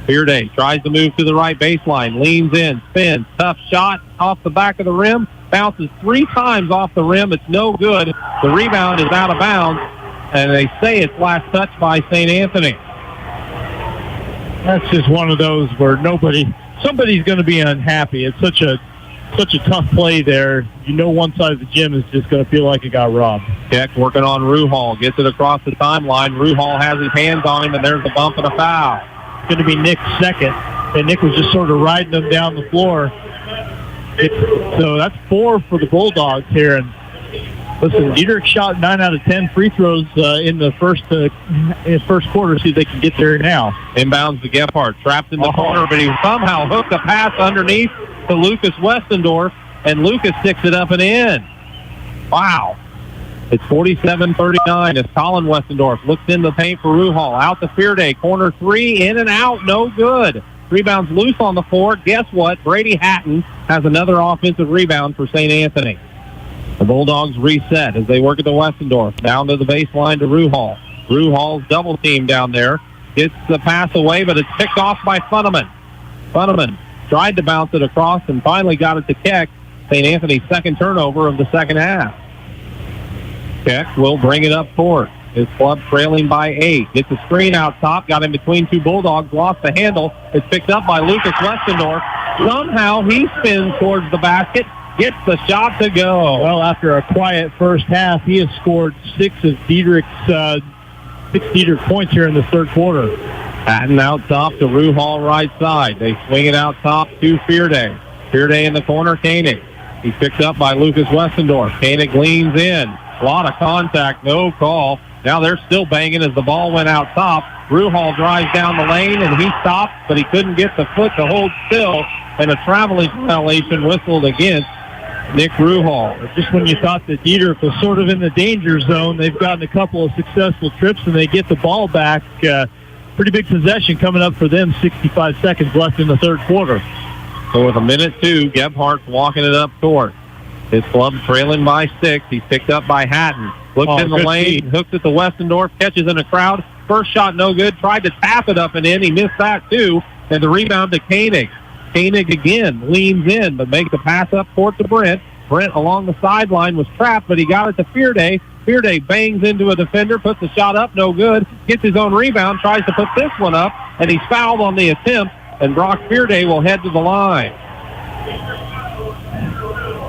Fearday tries to move to the right baseline, leans in, spins, tough shot off the back of the rim, bounces 3 times off the rim. It's no good. The rebound is out of bounds, and they say it's last touched by St. Anthony. That's just one of those where somebody's going to be unhappy. It's such a tough play there. One side of the gym is just going to feel like it got robbed. Keck working on Ruhal, gets it across the timeline. Ruhal has his hands on him, and there's a bump and a foul. It's going to be Nick's second, and Nick was just sort of riding them down the floor. So that's 4 for the Bulldogs here. And listen, Dieterich shot 9 out of 10 free throws in the first quarter. See if they can get there now. Inbounds to Gebhardt, trapped in the corner, but he somehow hooked a pass underneath to Lucas Westendorf, and Lucas sticks it up and in. Wow. It's 47-39 as Colin Westendorf looks in the paint for Ruhal. Out to Fearday, corner 3, in and out, no good. Rebounds loose on the floor. Guess what? Brady Hatton has another offensive rebound for St. Anthony. The Bulldogs reset as they work at the Westendorf. Down to the baseline to Ruhal. Ruhal's double team down there. Gets the pass away, but it's picked off by Funneman. Funneman tried to bounce it across and finally got it to Keck. St. Anthony's second turnover of the second half. Keck will bring it up court. His club trailing by 8. Gets a screen out top. Got in between 2 Bulldogs. Lost the handle. It's picked up by Lucas Westendorf. Somehow he spins towards the basket. Gets the shot to go. Well, after a quiet first half, he has scored 6 of Dieterich points here in the third quarter. Hatton out top to Ruhal right side. They swing it out top to Fearday. Fearday in the corner, Koenig. He's picked up by Lucas Westendorf. Koenig leans in. A lot of contact, no call. Now they're still banging as the ball went out top. Ruhal drives down the lane, and he stopped, but he couldn't get the foot to hold still, and a traveling violation whistled against Nick Ruhal. Just when you thought that Dieterich was sort of in the danger zone, they've gotten a couple of successful trips, and they get the ball back. Pretty big possession coming up for them, 65 seconds left in the third quarter. So with a minute 2, Gebhardt's walking it up court. His club trailing by 6. He's picked up by Hatton. Looks in the lane, hooks it to Westendorf, catches in a crowd. First shot no good, tried to tap it up and in. He missed that too. And the rebound to Koenig. Koenig again leans in, but makes the pass up court to Brent. Brent along the sideline was trapped, but he got it to Fearday. Fearday bangs into a defender, puts the shot up, no good. Gets his own rebound, tries to put this one up, and he's fouled on the attempt, and Brock Fearday will head to the line.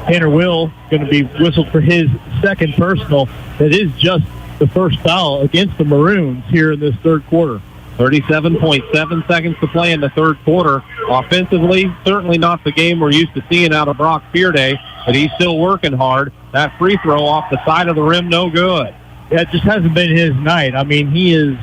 Tanner Will going to be whistled for his second personal. That is just the first foul against the Maroons here in this third quarter. 37.7 seconds to play in the third quarter. Offensively, certainly not the game we're used to seeing out of Brock Fearday, but he's still working hard. That free throw off the side of the rim, no good. Yeah, it just hasn't been his night. I mean, he is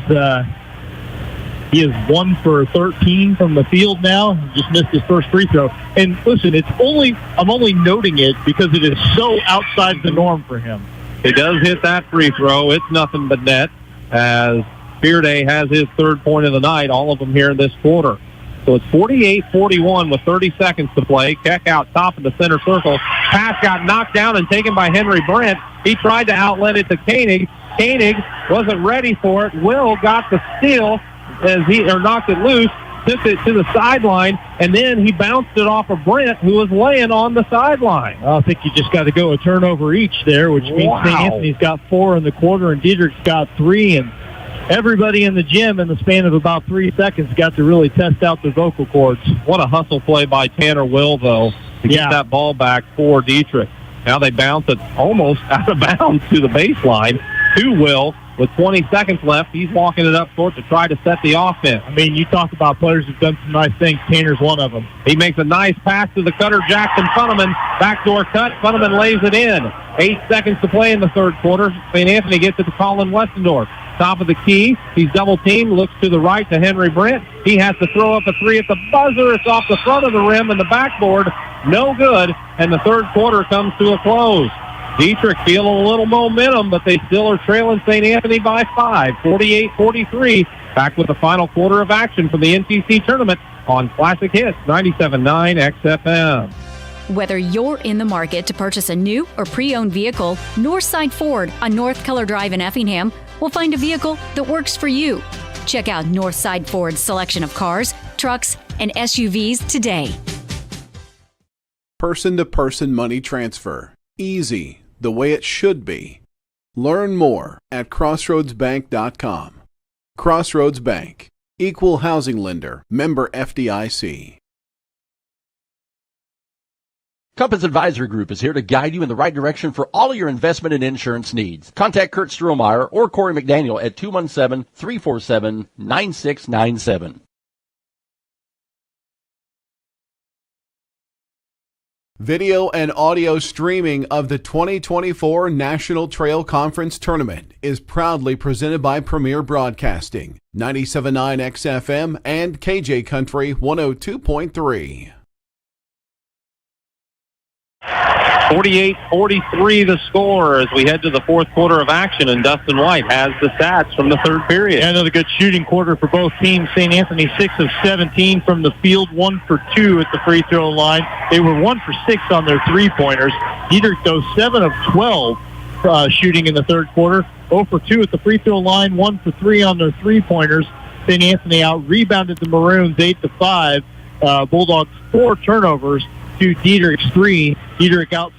1 for 13 from the field now. Just missed his first free throw. And listen, I'm only noting it because it is so outside the norm for him. He does hit that free throw. It's nothing but net as Fearday has his third point of the night, all of them here in this quarter. So it's 48-41 with 30 seconds to play. Keck out top of the center circle. Pass got knocked down and taken by Henry Brent. He tried to outlet it to Koenig. Koenig wasn't ready for it. Will got the steal as he knocked it loose. Took it to the sideline, and then he bounced it off of Brent, who was laying on the sideline. I think you just got to go a turnover each there, which means St. Anthony's got 4 in the quarter, and Dieterich's got 3, and everybody in the gym in the span of about 3 seconds got to really test out their vocal cords. What a hustle play by Tanner Will, though, to get that ball back for Dieterich. Now they bounce it almost out of bounds to the baseline to Will. With 20 seconds left, he's walking it up court to try to set the offense. I mean, you talk about players who've done some nice things. Tanner's one of them. He makes a nice pass to the cutter, Jackson Funneman. Backdoor cut. Funneman lays it in. 8 seconds to play in the third quarter. St. Anthony gets it to Colin Westendorf. Top of the key. He's double-teamed. Looks to the right to Henry Brent. He has to throw up a three at the buzzer. It's off the front of the rim and the backboard. No good. And the third quarter comes to a close. Dieterich feeling a little momentum, but they still are trailing St. Anthony by 5, 48-43. Back with the final quarter of action for the NCC tournament on Classic Hits 97.9 XFM. Whether you're in the market to purchase a new or pre-owned vehicle, Northside Ford on North Keller Drive in Effingham will find a vehicle that works for you. Check out Northside Ford's selection of cars, trucks, and SUVs today. Person-to-person money transfer. Easy, the way it should be. Learn more at crossroadsbank.com. Crossroads Bank. Equal housing lender. Member FDIC. Compass Advisory Group is here to guide you in the right direction for all of your investment and insurance needs. Contact Kurt Strohmeyer or Corey McDaniel at 217-347-9697. Video and audio streaming of the 2024 National Trail Conference Tournament is proudly presented by Premier Broadcasting, 97.9 XFM and KJ Country 102.3. 48-43 the score as we head to the fourth quarter of action, and Dustin White has the stats from the third period. Yeah, another good shooting quarter for both teams. St. Anthony 6 of 17 from the field, 1 for 2 at the free throw line. They were 1 for 6 on their three-pointers. Dieterich, though, 7 of 12 shooting in the third quarter, 0 for 2 at the free throw line, 1 for 3 on their three-pointers. St. Anthony out-rebounded the Maroons 8-5. Bulldogs 4 turnovers to Dieterich's 3. Dieterich outscores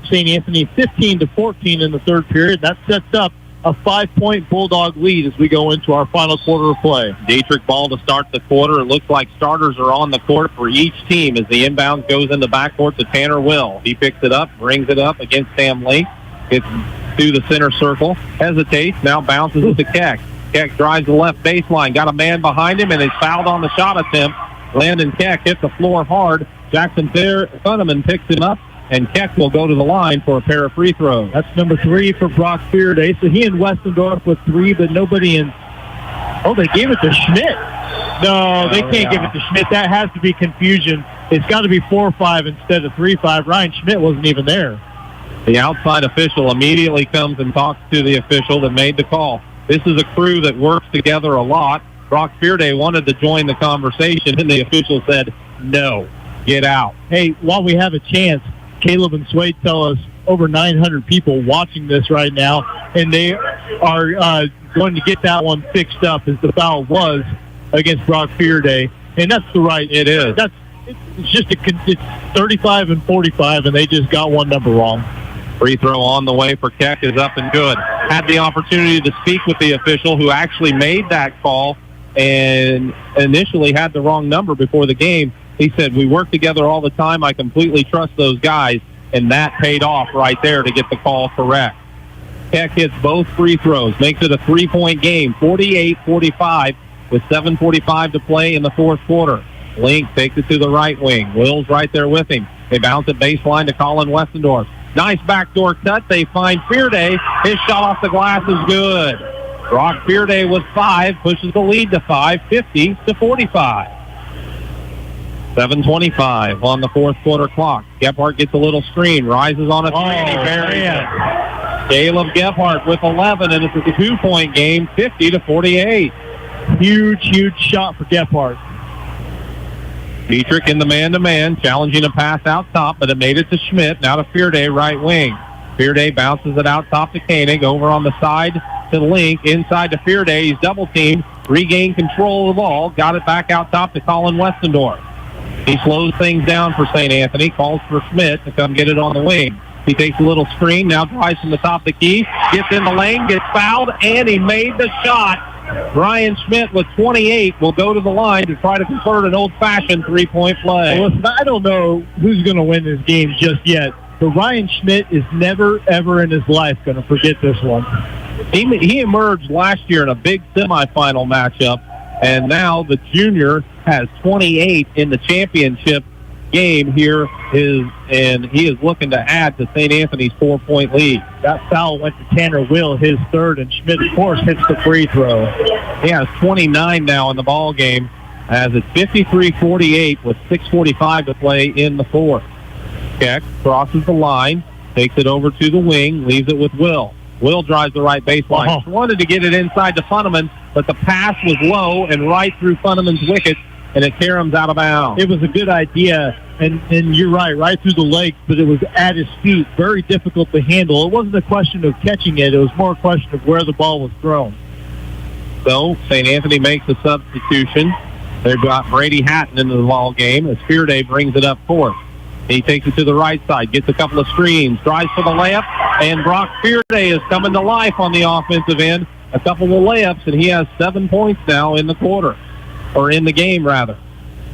St. Anthony 15-14 in the third period. That sets up a 5-point Bulldog lead as we go into our final quarter of play. Dieterich ball to start the quarter. It looks like starters are on the court for each team as the inbound goes in the backcourt to Tanner Will. He picks it up, brings it up against Sam Lake. Gets through the center circle, hesitates, now bounces it to Keck. Keck drives the left baseline, got a man behind him, and is fouled on the shot attempt. Landon Keck hit the floor hard. Jackson Funneman picks him up, and Keck will go to the line for a pair of free throws. That's number 3 for Brock Fearday. So he and Westendorf with 3, but nobody in. Oh, they gave it to Schmidt. No, they can't give it to Schmidt. That has to be confusion. It's got to be 4-5 instead of 3-5. Ryan Schmidt wasn't even there. The outside official immediately comes and talks to the official that made the call. This is a crew that works together a lot. Brock Fearday wanted to join the conversation, and the official said, no, get out. Hey, while we have a chance, Caleb and Swade tell us over 900 people watching this right now, and they are going to get that one fixed up as the foul was against Brock Fearday, and that's the right. It is. It's just it's 35 and 45, and they just got one number wrong. Free throw on the way for Keck is up and good. Had the opportunity to speak with the official who actually made that call and initially had the wrong number before the game. He said, we work together all the time. I completely trust those guys, and that paid off right there to get the call correct. Keck hits both free throws, makes it a 3-point game, 48-45 with 7:45 to play in the fourth quarter. Link takes it to the right wing. Will's right there with him. They bounce it baseline to Colin Westendorf. Nice backdoor cut. They find Fearday. His shot off the glass is good. Brock Fearday with 5, pushes the lead to 5, 50-45. 7:25 on the fourth quarter clock. Gephardt gets a little screen, rises on a three, and he buries it. Caleb Gephardt with 11, and it's a 2-point game, 50-48. Huge shot for Gephardt. Dieterich in the man-to-man, challenging a pass out top, but it made it to Schmidt. Now to Fearday, right wing. Fearday bounces it out top to Koenig, over on the side to Link, inside to Fearday. He's double-teamed, regained control of the ball, got it back out top to Colin Westendorf. He slows things down for St. Anthony, calls for Schmidt to come get it on the wing. He takes a little screen, now drives from the top of the key, gets in the lane, gets fouled, and he made the shot. Brian Schmidt with 28 will go to the line to try to convert an old-fashioned three-point play. Well, listen, I don't know who's going to win this game just yet, but Ryan Schmidt is never, ever in his life going to forget this one. He emerged last year in a big semifinal matchup, and now the junior has 28 in the championship game here, and he is looking to add to St. Anthony's 4-point lead. That foul went to Tanner Will, his third, and Schmidt, of course, hits the free throw. He has 29 now in the ball game, as it's 53-48 with 6:45 to play in the fourth. Keck crosses the line, takes it over to the wing, leaves it with Will. Will drives the right baseline. Wanted to get it inside to Funneman, but the pass was low and right through Funneman's wicket, and it caroms out of bounds. It was a good idea, and you're right through the legs, but it was at his feet, very difficult to handle. It wasn't a question of catching it. It was more a question of where the ball was thrown. So St. Anthony makes a substitution. They've got Brady Hatton into the ball game as Fearday brings it up fourth. He takes it to the right side, gets a couple of screens, drives for the layup, and Brock Fearday is coming to life on the offensive end. A couple of layups, and he has 7 points now in the quarter, or in the game, rather.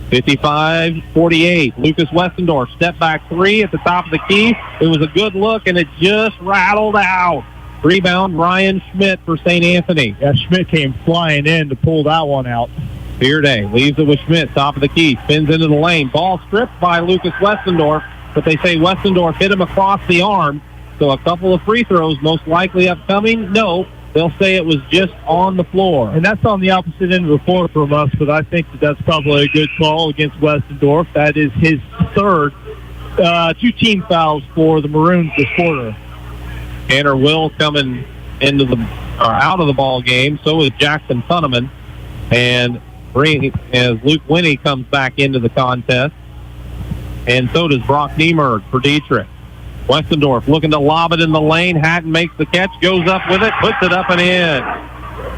55-48. Lucas Westendorf, step back three at the top of the key. It was a good look, and it just rattled out. Rebound, Ryan Schmidt for St. Anthony. Yeah, Schmidt came flying in to pull that one out. Fearday leaves it with Schmidt, top of the key, spins into the lane. Ball stripped by Lucas Westendorf, but they say Westendorf hit him across the arm. So a couple of free throws most likely upcoming. No, they'll say it was just on the floor. And that's on the opposite end of the floor from us, but I think that's probably a good call against Westendorf. That is his third. 2 team fouls for the Maroons this quarter. Tanner Will coming out of the ball game. So is Jackson Funneman. And as Luke Winnie comes back into the contest. And so does Brock Niemerg for Dieterich. Westendorf looking to lob it in the lane. Hatton makes the catch, goes up with it, puts it up and in.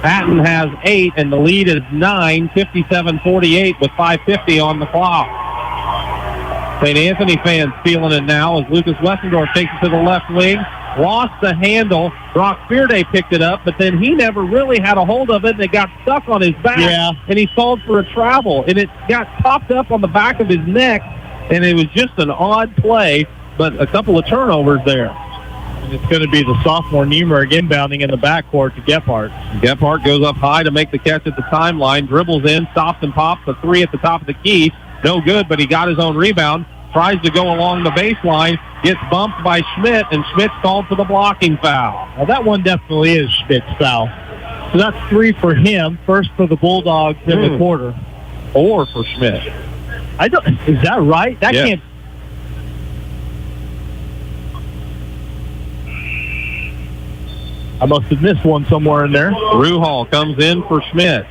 Hatton has 8, and the lead is 9, 57-48 with 5:50 on the clock. St. Anthony fans feeling it now as Lucas Westendorf takes it to the left wing. Lost the handle. Brock Fearday picked it up, but then he never really had a hold of it, and it got stuck on his back. Yeah. And he called for a travel, and it got popped up on the back of his neck, and it was just an odd play, but a couple of turnovers there. And it's going to be the sophomore Niemerg inbounding in the backcourt to Gephardt. Gephardt goes up high to make the catch at the timeline, dribbles in, stops and pops a three at the top of the key. No good, but he got his own rebound. Tries to go along the baseline, gets bumped by Schmidt, and Schmidt's called for the blocking foul. Now that one definitely is Schmidt's foul. So that's 3 for him, first for the Bulldogs in the quarter. 4 for Schmidt. Is that right? That can't. I must have missed one somewhere in there. Ruhal comes in for Schmidt.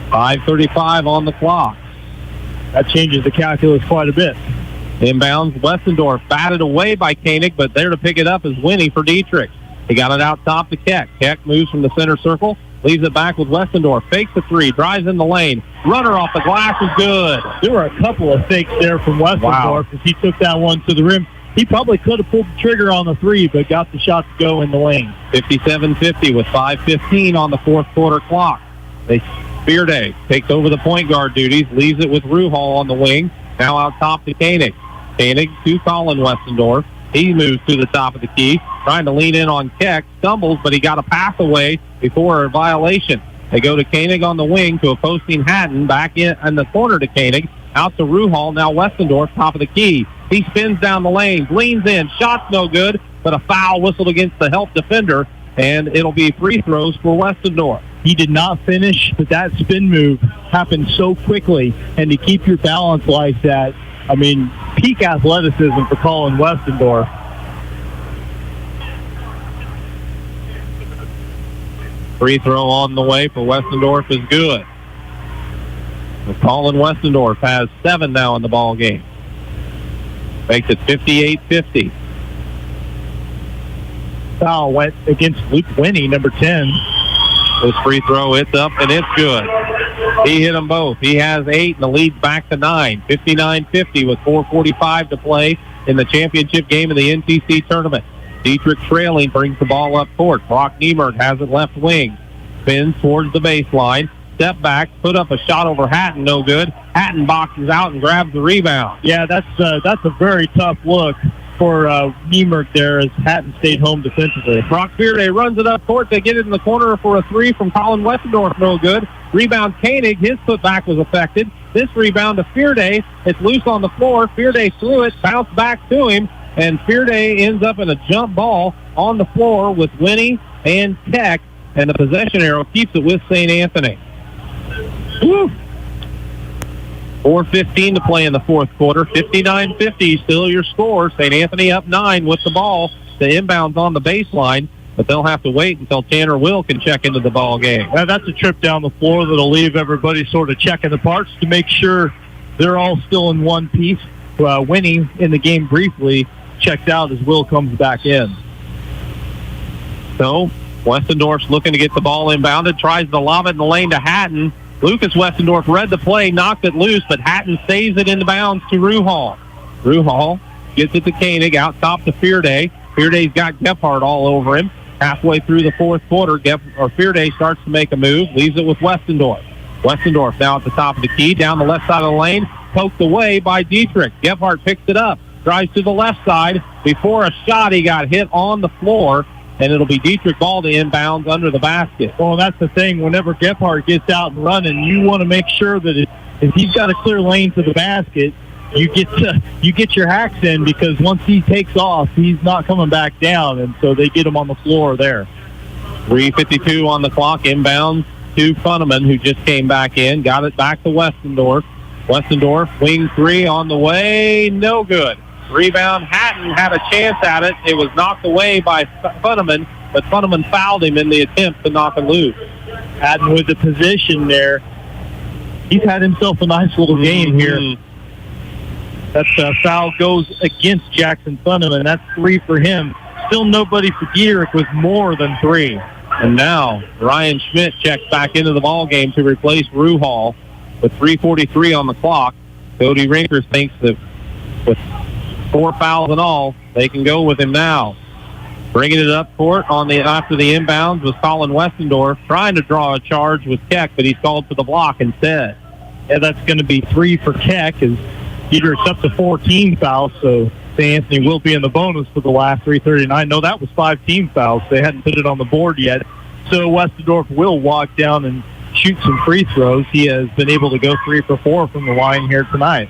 5:35 on the clock. That changes the calculus quite a bit. Inbounds, Westendorf batted away by Koenig, but there to pick it up is Winnie for Dieterich. He got it out top to Keck. Keck moves from the center circle, leaves it back with Westendorf. Fakes the three, drives in the lane. Runner off the glass is good. There were a couple of fakes there from Westendorf as he took that one to the rim. He probably could have pulled the trigger on the three, but got the shot to go in the lane. 57-50 with 5:15 on the fourth quarter clock. Fearday takes over the point guard duties, leaves it with Ruhal on the wing. Now out top to Koenig. Koenig to Colin Westendorf. He moves to the top of the key, trying to lean in on Keck. Stumbles, but he got a pass away before a violation. They go to Koenig on the wing to a posting Hatton. Back in the corner to Koenig. Out to Ruhal. Now Westendorf, top of the key. He spins down the lane, leans in. Shot's no good, but a foul whistled against the help defender, and it'll be free throws for Westendorf. He did not finish, but that spin move happened so quickly, and to keep your balance like that, I mean, peak athleticism for Colin Westendorf. Free throw on the way for Westendorf is good. Colin Westendorf has 7 now in the ball game. Makes it 58-50. Foul went against Luke Winnie, number 10. This free throw, it's up, and it's good. He hit them both. He has 8, and the lead's back to 9. 59-50 with 4:45 to play in the championship game of the NTC tournament. Dieterich trailing, brings the ball up court. Brock Niemert has it left wing. Spins towards the baseline. Step back, put up a shot over Hatton, no good. Hatton boxes out and grabs the rebound. Yeah, that's a very tough look for Niemert there as Hatton stayed home defensively. Brock Fearday runs it up court. They get it in the corner for a 3 from Colin Westendorf, no good. Rebound Koenig, his putback was affected. This rebound to Fearday. It's loose on the floor. Fearday threw it, bounced back to him, and Fearday ends up in a jump ball on the floor with Winnie and Keck, and the possession arrow keeps it with St. Anthony. Woo. 4:15 to play in the fourth quarter. 59-50, still your score. St. Anthony up 9 with the ball. The inbounds on the baseline, but they'll have to wait until Tanner Will can check into the ball game. That's a trip down the floor that'll leave everybody sort of checking the parts to make sure they're all still in one piece. Winnie in the game briefly checked out as Will comes back in. So Westendorf's looking to get the ball inbounded, tries to lob it in the lane to Hatton. Lucas Westendorf read the play, knocked it loose, but Hatton saves it into bounds to Ruhal. Ruhal gets it to Koenig, out top to Fearday. Fearday's got Gephardt all over him. Halfway through the fourth quarter, Fearday starts to make a move, leaves it with Westendorf. Westendorf now at the top of the key, down the left side of the lane, poked away by Dieterich. Gephardt picks it up, drives to the left side. Before a shot, he got hit on the floor, and it'll be Dietrich ball to inbounds under the basket. Well, that's the thing. Whenever Gephardt gets out and running, you want to make sure that if he's got a clear lane to the basket, you get your hacks in, because once he takes off, he's not coming back down, and so they get him on the floor there. 3:52 on the clock. Inbounds to Funneman, who just came back in. Got it back to Westendorf. Westendorf, wing 3 on the way. No good. Rebound, Hatton had a chance at it. It was knocked away by Funneman, but Funneman fouled him in the attempt to knock it loose. Hatton with the position there. He's had himself a nice little game here. That foul goes against Jackson Funneman. That's 3 for him. Still nobody for Dieterich with more than 3. And now Ryan Schmidt checks back into the ball game to replace Ruhal with 3:43 on the clock. Cody Rinkers thinks that with 4 fouls and all, they can go with him now. Bringing it up court after the inbounds was Colin Westendorf, trying to draw a charge with Keck, but he's called for the block instead. Yeah, that's going to be 3 for Keck, as Dieterich's up to 14 fouls, so St. Anthony will be in the bonus for the last 3:39. No, that was 5 team fouls. They hadn't put it on the board yet. So Westendorf will walk down and shoot some free throws. He has been able to go 3 for 4 from the line here tonight.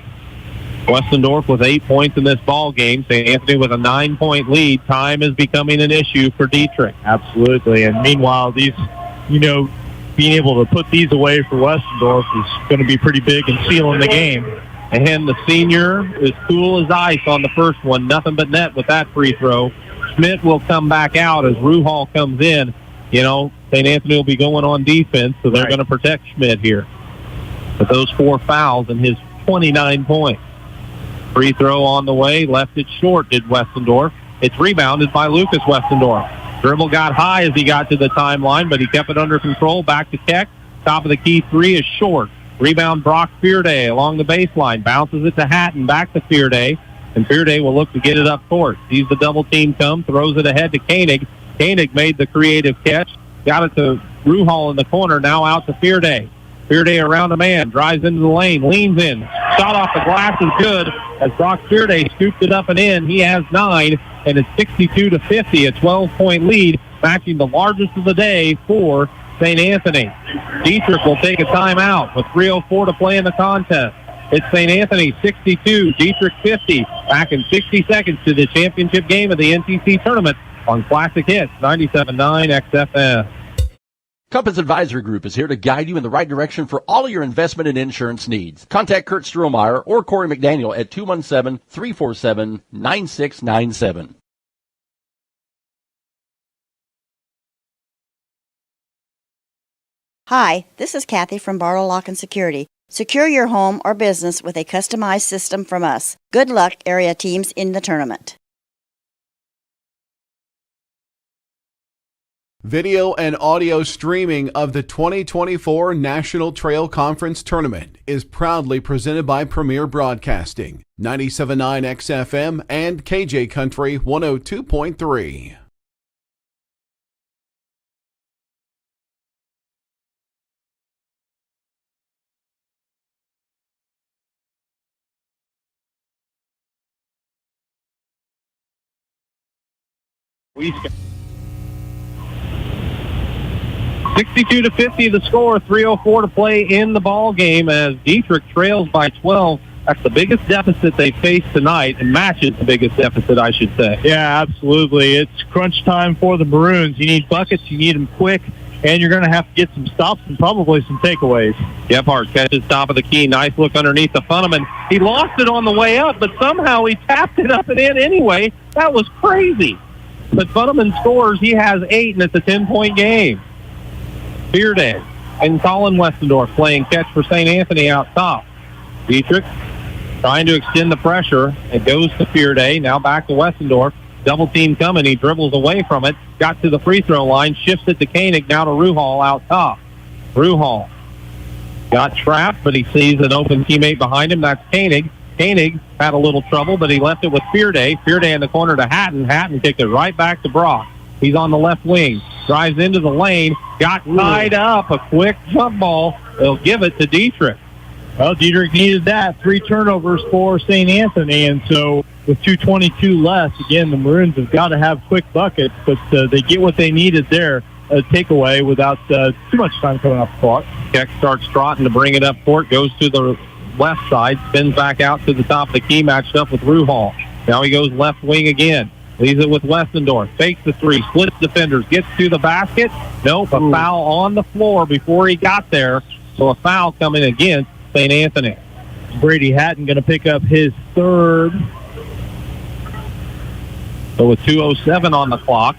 Westendorf with 8 points in this ball game. St. Anthony with a 9-point lead. Time is becoming an issue for Dieterich. Absolutely. And meanwhile, these, being able to put these away for Westendorf is going to be pretty big in sealing the game. And the senior is cool as ice on the first one. Nothing but net with that free throw. Schmidt will come back out as Ruhal comes in. St. Anthony will be going on defense, so they're going to protect Schmidt here. With those 4 fouls and his 29 points. Free throw on the way, left it short, did Westendorf. It's rebounded by Lucas Westendorf. Dribble got high as he got to the timeline, but he kept it under control. Back to Keck. Top of the key 3 is short. Rebound Brock Fearday along the baseline. Bounces it to Hatton, back to Fearday. And Fearday will look to get it up court. Sees the double team come, throws it ahead to Koenig. Koenig made the creative catch. Got it to Ruhal in the corner, now out to Fearday. Fearday around a man, drives into the lane, leans in. Shot off the glass is good as Brock Fearday scooped it up and in. He has 9, and it's 62-50, a 12-point lead, matching the largest of the day for St. Anthony. Dieterich will take a timeout with 3:04 to play in the contest. It's St. Anthony 62, Dieterich 50. Back in 60 seconds to the championship game of the NTC tournament on Classic Hits 97.9 XFM. Compass Advisory Group is here to guide you in the right direction for all of your investment and insurance needs. Contact Kurt Strohmeyer or Corey McDaniel at 217-347-9697. Hi, this is Kathy from Bartle Lock and Security. Secure your home or business with a customized system from us. Good luck, area teams in the tournament. Video and audio streaming of the 2024 National Trail Conference Tournament is proudly presented by Premier Broadcasting, 97.9 XFM and KJ Country 102.3. We 62-50 the score, 3:04 to play in the ball game as Dieterich trails by 12. That's the biggest deficit they face tonight, and matches the biggest deficit, I should say. Yeah, absolutely. It's crunch time for the Maroons. You need buckets, you need them quick, and you're going to have to get some stops and probably some takeaways. Gephardt catches top of the key. Nice look underneath the Funneman. He lost it on the way up, but somehow he tapped it up and in anyway. That was crazy. But Funneman scores. He has 8, and it's a 10-point game. Fearday and Colin Westendorf playing catch for St. Anthony out top. Dieterich trying to extend the pressure. It goes to Fearday. Now back to Westendorf. Double team coming. He dribbles away from it. Got to the free throw line. Shifts it to Koenig. Now to Ruhal out top. Ruhal got trapped, but he sees an open teammate behind him. That's Koenig. Koenig had a little trouble, but he left it with Fearday. Fearday in the corner to Hatton. Hatton kicked it right back to Brock. He's on the left wing. Drives into the lane. Got tied up. A quick jump ball. They'll give it to Dieterich. Well, Dieterich needed that. 3 turnovers for St. Anthony, and so with 2:22 left, again, the Maroons have got to have quick buckets, but they get what they needed there, a takeaway without too much time coming off the clock. Keck starts trotting to bring it up court, goes to the left side, spins back out to the top of the key, matched up with Ruhal. Now he goes left wing again. Leaves it with Westendorf. Fakes the 3, splits defenders, gets to the basket. Nope, a foul on the floor before he got there. So a foul coming against St. Anthony. Brady Hatton going to pick up his 3rd. So with 2:07 on the clock,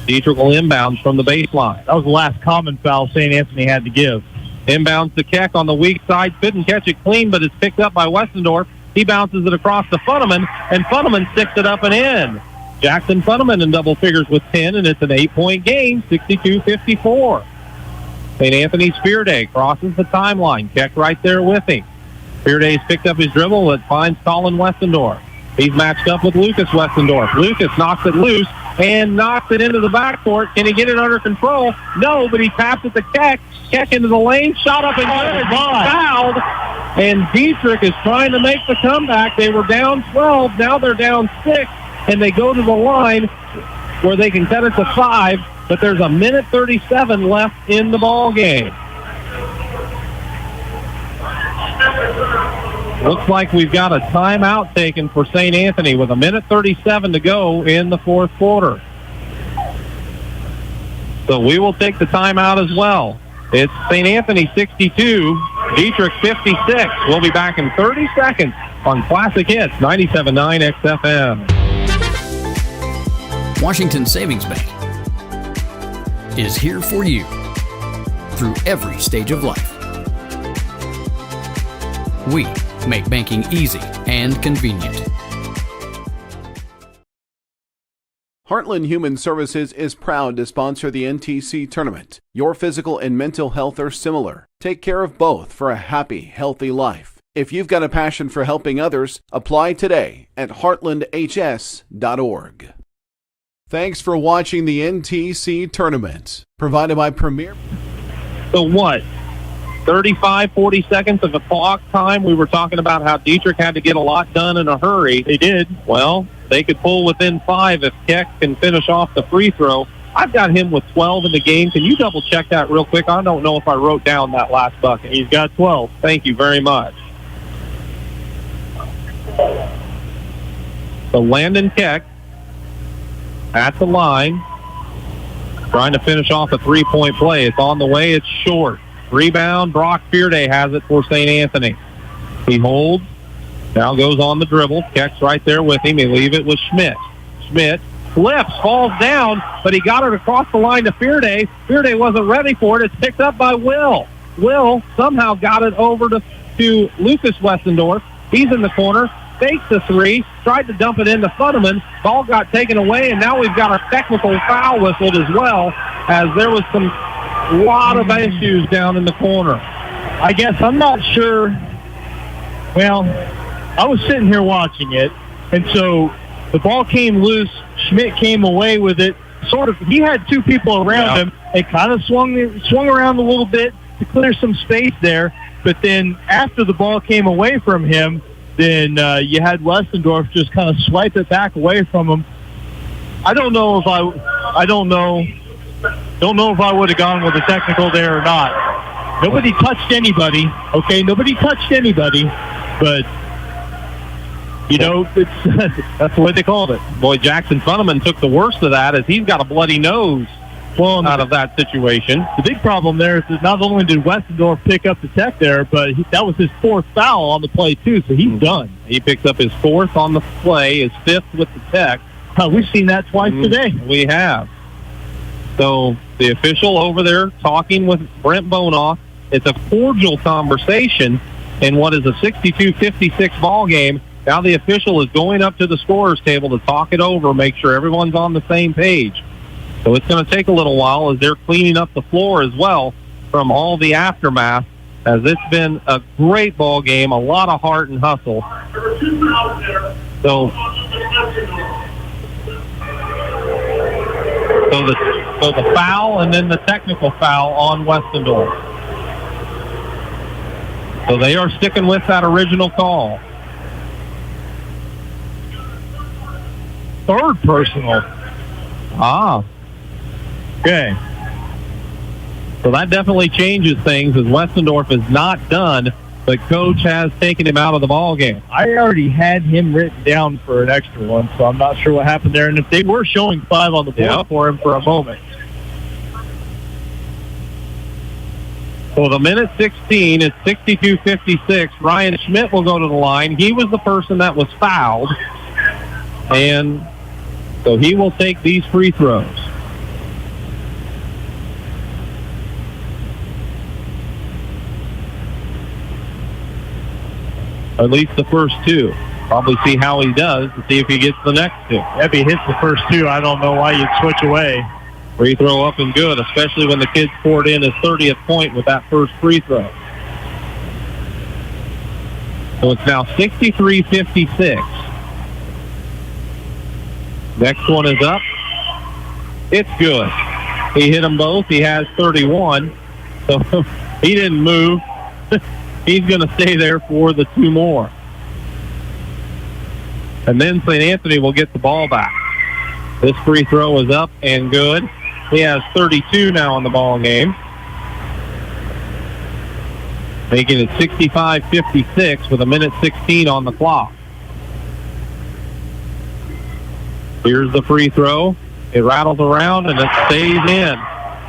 Dieterich will inbounds from the baseline. That was the last common foul St. Anthony had to give. Inbounds to Keck on the weak side. Couldn't catch it clean, but it's picked up by Westendorf. He bounces it across to Funneman, and Funneman sticks it up and in. Jackson Funneman in double figures with 10, and it's an 8-point game, 62-54. St. Anthony's Fearday crosses the timeline. Keck right there with him. Fearday's picked up his dribble, but finds Colin Westendorf. He's matched up with Lucas Westendorf. Lucas knocks it loose and knocks it into the backcourt. Can he get it under control? No, but he taps it to Keck. Keck into the lane, shot up and good. Fouled. And Dieterich is trying to make the comeback. They were down 12. Now they're down 6. And they go to the line where they can cut it to 5. But there's a minute 37 left in the ball game. Looks like we've got a timeout taken for St. Anthony with a minute 37 to go in the 4th quarter. So we will take the timeout as well. It's St. Anthony 62, Dieterich 56. We'll be back in 30 seconds on Classic Hits 97.9 XFM. Washington Savings Bank is here for you through every stage of life. We make banking easy and convenient. Heartland Human Services is proud to sponsor the NTC tournament. Your physical and mental health are similar. Take care of both for a happy, healthy life. If you've got a passion for helping others, apply today at heartlandhs.org. Thanks for watching the NTC tournament, provided by Premier. So what? 35, 40 seconds of a clock time. We were talking about how Dieterich had to get a lot done in a hurry. They did. Well, they could pull within 5 if Keck can finish off the free throw. I've got him with 12 in the game. Can you double check that real quick? I don't know if I wrote down that last bucket. He's got 12. Thank you very much. So Landon Keck at the line, trying to finish off a 3-point play. It's on the way. It's short. Rebound. Brock Fearday has it for St. Anthony. He holds. Now goes on the dribble. Keck's right there with him. They leave it with Schmidt. Schmidt slips, falls down, but he got it across the line to Fearday. Fearday wasn't ready for it. It's picked up by Will. Will somehow got it over to Lucas Westendorf. He's in the corner, fakes the three, tried to dump it into Futterman. Ball got taken away, and now we've got a technical foul whistled as well, as there was some lot of issues down in the corner. I guess I'm not sure. Well, I was sitting here watching it, and so the ball came loose. Schmidt came away with it. Sort of, he had two people around him. It kind of swung around a little bit to clear some space there. But then after the ball came away from him, then you had Westendorf just kind of swipe it back away from him. I don't know if I would have gone with a technical there or not. Nobody touched anybody. Okay, nobody touched anybody, but you know, that's the way they called it. Boy, Jackson Funneman took the worst of that, as he's got a bloody nose out of that situation. The big problem there is that not only did Westendorf pick up the tech there, but that was his fourth foul on the play too, so he's done. He picks up his fourth on the play, his fifth with the tech. We've seen that twice today. We have. So the official over there talking with Brent Bonoff. It's a cordial conversation in what is a 62-56 ball game. Now the official is going up to the scorer's table to talk it over, make sure everyone's on the same page. So it's going to take a little while as they're cleaning up the floor as well from all the aftermath, as it's been a great ball game, a lot of heart and hustle. So the foul and then the technical foul on Westendorf. So they are sticking with that original call. Third personal. Okay. So that definitely changes things, as Westendorf is not done, but Coach has taken him out of the ball game. I already had him written down for an extra one, so I'm not sure what happened there. And if they were showing 5 on the board for him for a moment. So the minute 16, it's 62-56. Ryan Schmidt will go to the line. He was the person that was fouled, and so he will take these free throws. At least the first two. Probably see how he does to see if he gets the next two. If he hits the first two, I don't know why you'd switch away. Free throw up and good, especially when the kid scored in his 30th point with that first free throw. So it's now 63-56. Next one is up. It's good. He hit them both. He has 31. So he didn't move. He's going to stay there for the two more. And then St. Anthony will get the ball back. This free throw is up and good. He has 32 now in the ball game, making it 65-56 with a minute 16 on the clock. Here's the free throw. It rattles around and it stays in.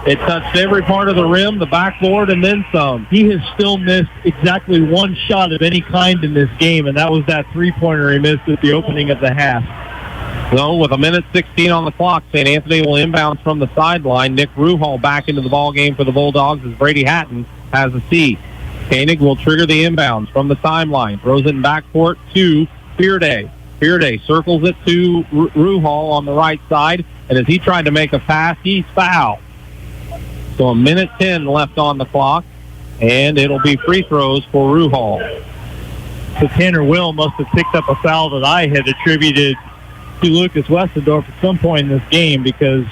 It touched every part of the rim, the backboard, and then some. He has still missed exactly one shot of any kind in this game, and that was that three-pointer he missed at the opening of the half. So with a minute 16 on the clock, St. Anthony will inbound from the sideline. Nick Ruhal back into the ball game for the Bulldogs as Brady Hatton has a seat. Koenig will trigger the inbounds from the timeline. Throws it in backcourt to Fearday. Fearday circles it to Ruhal on the right side, and as he tried to make a pass, he's fouled. So a minute 10 left on the clock, and it'll be free throws for Ruhal. So Tanner Will must have picked up a foul that I had attributed to Lucas Westendorf at some point in this game, because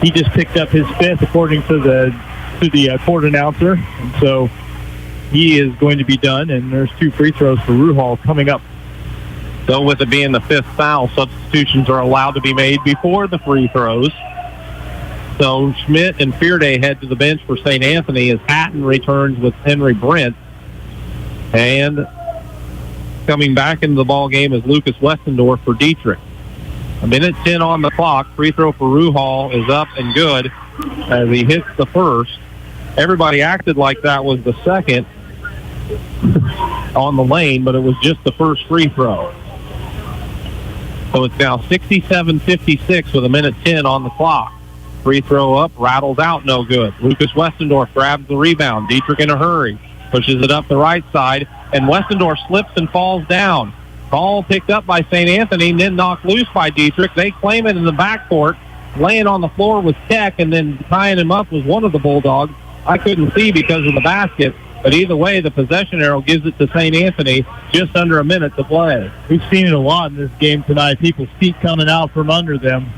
he just picked up his fifth according to the court announcer, and so he is going to be done, and there's two free throws for Ruhal coming up. So with it being the fifth foul, substitutions are allowed to be made before the free throws. So Schmidt and Fearday head to the bench for St. Anthony as Hatton returns with Henry Brent. And coming back into the ball game is Lucas Westendorf for Dieterich. A minute 10 on the clock. Free throw for Ruhal is up and good as he hits the first. Everybody acted like that was the second on the lane, but it was just the first free throw. So it's now 67-56 with 1:10 on the clock. Free throw up, rattles out, no good. Lucas Westendorf grabs the rebound. Dieterich in a hurry, pushes it up the right side, and Westendorf slips and falls down. Ball picked up by St. Anthony and then knocked loose by Dieterich. They claim it in the backcourt. Laying on the floor was Keck, and then tying him up was one of the Bulldogs. I couldn't see because of the basket, but either way, the possession arrow gives it to St. Anthony, just under a minute to play. We've seen it a lot in this game tonight, people's feet coming out from under them.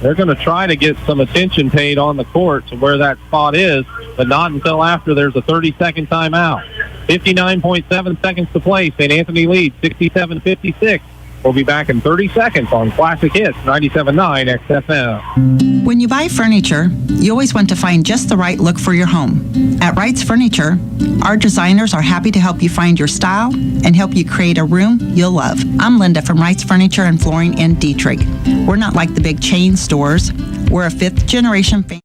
They're going to try to get some attention paid on the court to where that spot is, but not until after there's a 30-second timeout. 59.7 seconds to play. St. Anthony leads 67-56. We'll be back in 30 seconds on Classic Hits 97.9 XFM. When you buy furniture, you always want to find just the right look for your home. At Wright's Furniture, our designers are happy to help you find your style and help you create a room you'll love. I'm Linda from Wright's Furniture and Flooring in Dieterich. We're not like the big chain stores. We're a fifth-generation family.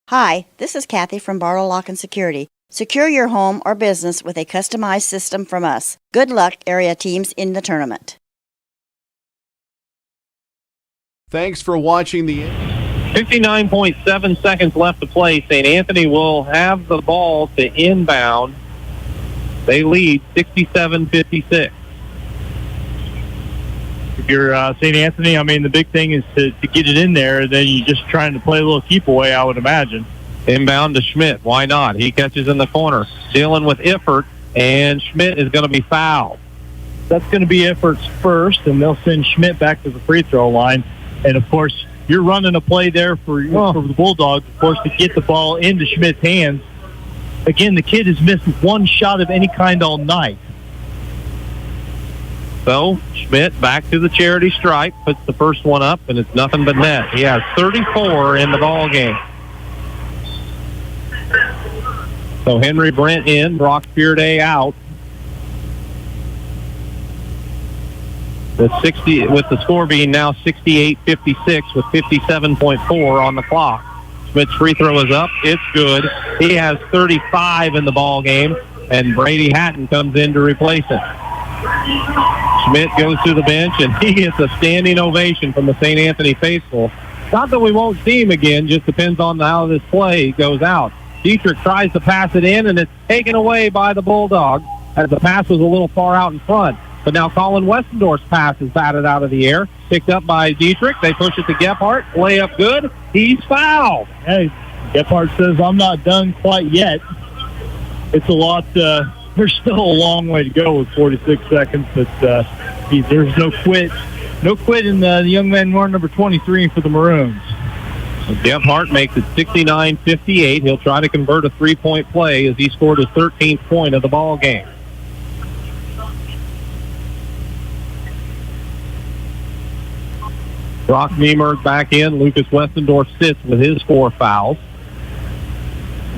Hi, this is Kathy from Barlow Lock and Security. Secure your home or business with a customized system from us. Good luck, area teams in the tournament. Thanks for watching the... 59.7 seconds left to play. St. Anthony will have the ball to inbound. They lead 67-56. If you're St. Anthony, I mean, the big thing is to get it in there, then you're just trying to play a little keep away, I would imagine. Inbound to Schmidt. Why not? He catches in the corner. Dealing with Iffert, and Schmidt is going to be fouled. That's going to be Iffert's first, and they'll send Schmidt back to the free throw line. And, of course, you're running a play there for the Bulldogs, of course, to get the ball into Schmidt's hands. Again, the kid has missed one shot of any kind all night. So, Schmidt back to the charity stripe, puts the first one up, and it's nothing but net. He has 34 in the ball game. So Henry Brent in, Brock Fearday out. With the score being now 68-56 with 57.4 on the clock. Schmidt's free throw is up. It's good. He has 35 in the ball game, and Brady Hatton comes in to replace him. Schmidt goes to the bench, and he gets a standing ovation from the St. Anthony faithful. Not that we won't see him again, just depends on how this play goes out. Dieterich tries to pass it in, and it's taken away by the Bulldogs as the pass was a little far out in front. But now Colin Westendorf's pass is batted out of the air, picked up by Dieterich. They push it to Gephardt. Layup good. He's fouled. Hey, Gephardt says, I'm not done quite yet. It's a lot. There's still a long way to go with 46 seconds, but there's no quit. No quit in the young man wearing number 23 for the Maroons. Gephardt makes it 69-58. He'll try to convert a three-point play as he scored his 13th point of the ball game. Brock Niemerg back in. Lucas Westendorf sits with his 4 fouls.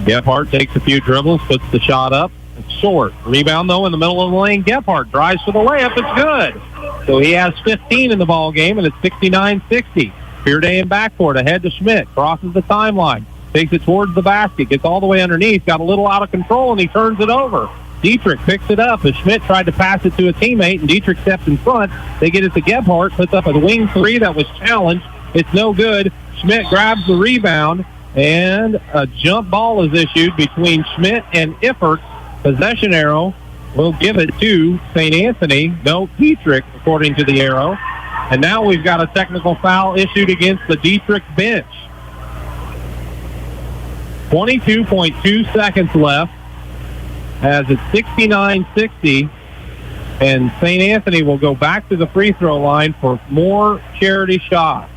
Gephardt takes a few dribbles, puts the shot up. It's short. Rebound, though, in the middle of the lane. Gephardt drives for the layup. It's good. So he has 15 in the ball game, and it's 69-60. Fearday in backcourt, ahead to Schmidt, crosses the timeline, takes it towards the basket, gets all the way underneath, got a little out of control, and he turns it over. Dieterich picks it up as Schmidt tried to pass it to a teammate, and Dieterich steps in front. They get it to Gephardt, puts up a wing three that was challenged. It's no good. Schmidt grabs the rebound, and a jump ball is issued between Schmidt and Iffert. Possession arrow will give it to St. Anthony. No, Dieterich, according to the arrow. And now we've got a technical foul issued against the Dieterich bench. 22.2 seconds left as it's 69-60, and St. Anthony will go back to the free throw line for more charity shots.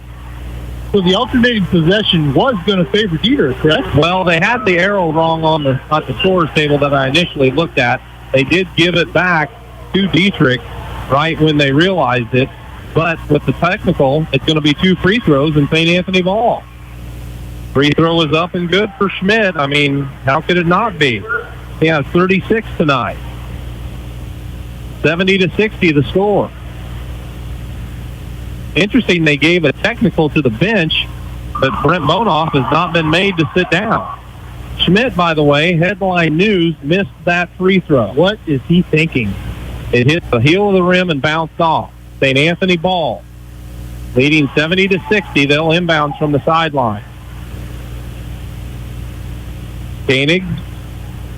So the alternating possession was going to favor Dieterich, correct? Well, they had the arrow wrong on the scorer's table that I initially looked at. They did give it back to Dieterich right when they realized it. But with the technical, it's going to be 2 free throws in St. Anthony ball. Free throw is up and good for Schmidt. I mean, how could it not be? He has 36 tonight. 70-60 the score. Interesting, they gave a technical to the bench, but Brent Bonoff has not been made to sit down. Schmidt, by the way, headline news, missed that free throw. What is he thinking? It hit the heel of the rim and bounced off. St. Anthony ball. Leading 70-60. They'll inbound from the sideline. Koenig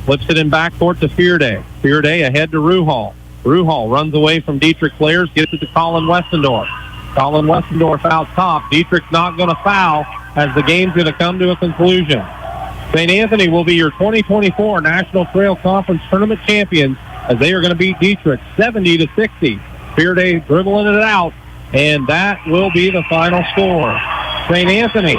flips it in backcourt to Fearday. Fearday ahead to Ruhal. Ruhal runs away from Dieterich players, gets it to Colin Westendorf. Colin Westendorf out top. Dietrich's not going to foul as the game's going to come to a conclusion. St. Anthony will be your 2024 National Trail Conference Tournament champions as they are going to beat Dieterich 70-60. Fearday dribbling it out, and that will be the final score. St. Anthony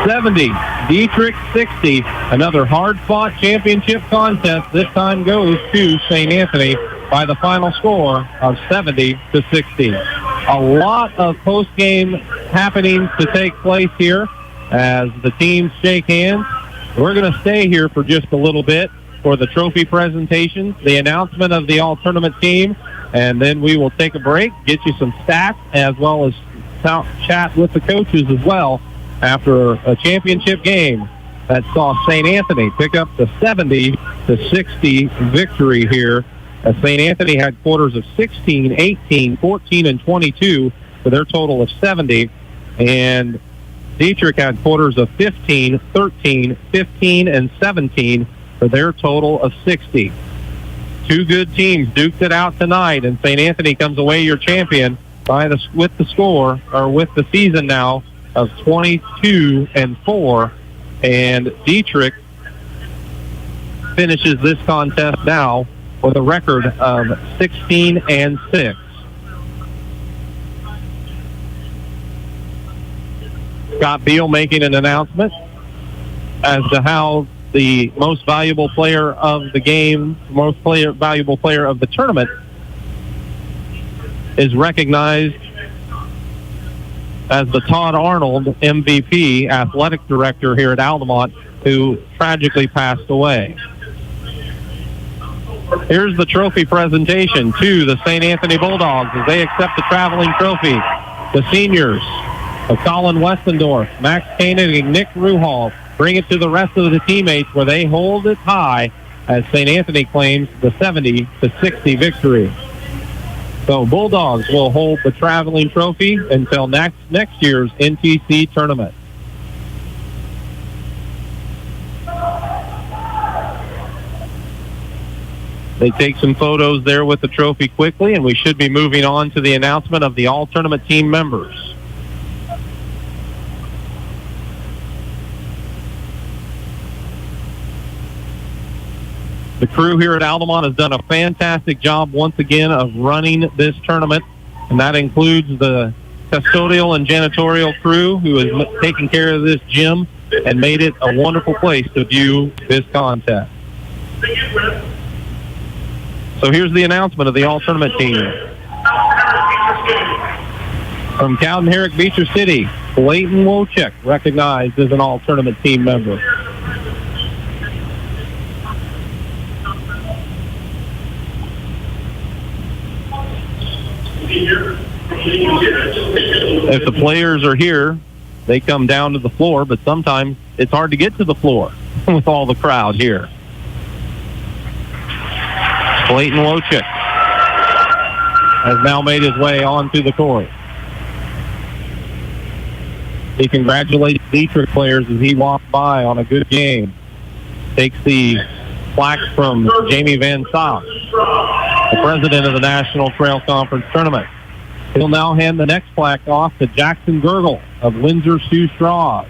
70, Dieterich 60. Another hard-fought championship contest. This time goes to St. Anthony by the final score of 70-60. A lot of post-game happenings to take place here as the teams shake hands. We're going to stay here for just a little bit for the trophy presentation, the announcement of the all-tournament team, and then we will take a break, get you some stats, as well as chat with the coaches as well after a championship game that saw St. Anthony pick up the 70-60 victory here, as St. Anthony had quarters of 16, 18, 14, and 22 for their total of 70, and Dieterich had quarters of 15, 13, 15, and 17 for their total of 60. Two good teams duked it out tonight, and St. Anthony comes away your champion with the season now of 22-4, and Dieterich finishes this contest now with a record of 16-6. Scott Beal making an announcement as to how the most valuable player of the game, valuable player of the tournament is recognized as the Todd Arnold MVP, athletic director here at Altamont, who tragically passed away. Here's the trophy presentation to the St. Anthony Bulldogs as they accept the traveling trophy. The seniors of Colin Westendorf, Max Koenig, and Nick Ruhal bring it to the rest of the teammates where they hold it high as St. Anthony claims the 70-60 victory. So Bulldogs will hold the traveling trophy until next year's NTC tournament. They take some photos there with the trophy quickly, and we should be moving on to the announcement of the all-tournament team members. The crew here at Altamont has done a fantastic job once again of running this tournament, and that includes the custodial and janitorial crew who has taken care of this gym and made it a wonderful place to view this contest. So here's the announcement of the all-tournament team. From Cowden Herrick Beecher City, Clayton Wojcik recognized as an all-tournament team member. If the players are here, they come down to the floor, but sometimes it's hard to get to the floor with all the crowd here. Clayton Wojcik has now made his way onto the court. He congratulates Dieterich players as he walks by on a good game. Takes the plaque from Jamie Van Sock, the president of the National Trail Conference Tournament. He'll now hand the next plaque off to Jackson Gergel of Windsor Sioux Straws.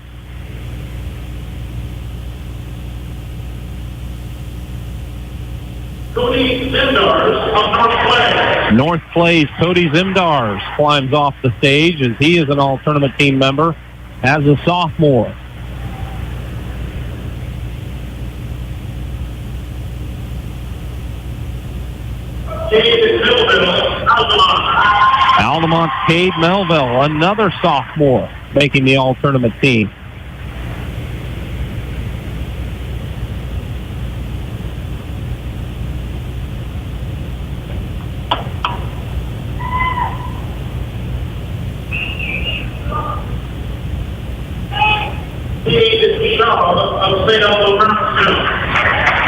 Cody Zimdars of North Clay. North Clay's Cody Zimdars climbs off the stage as he is an all-tournament team member as a sophomore. Altamont's Cade Melville, another sophomore, making the all-tournament team.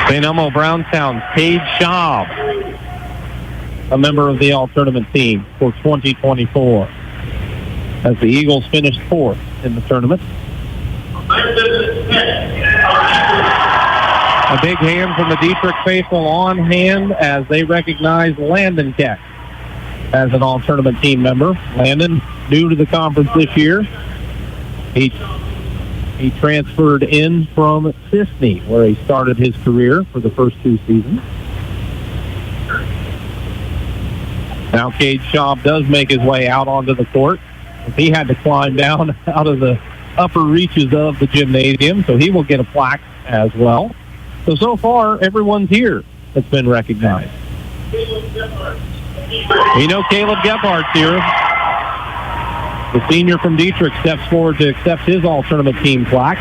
St. Elmo Brownstown, Cade Schaub, a member of the all-tournament team for 2024. As the Eagles finished fourth in the tournament. A big hand from the Dieterich faithful on hand as they recognize Landon Keck as an all-tournament team member. Landon, new to the conference this year. He transferred in from Sisney, where he started his career for the first 2 seasons. Now Cade Schaub does make his way out onto the court. He had to climb down out of the upper reaches of the gymnasium, so he will get a plaque as well. So far, everyone's here that's been recognized. We know Caleb Gephardt's here. The senior from Dieterich steps forward to accept his all-tournament team plaque.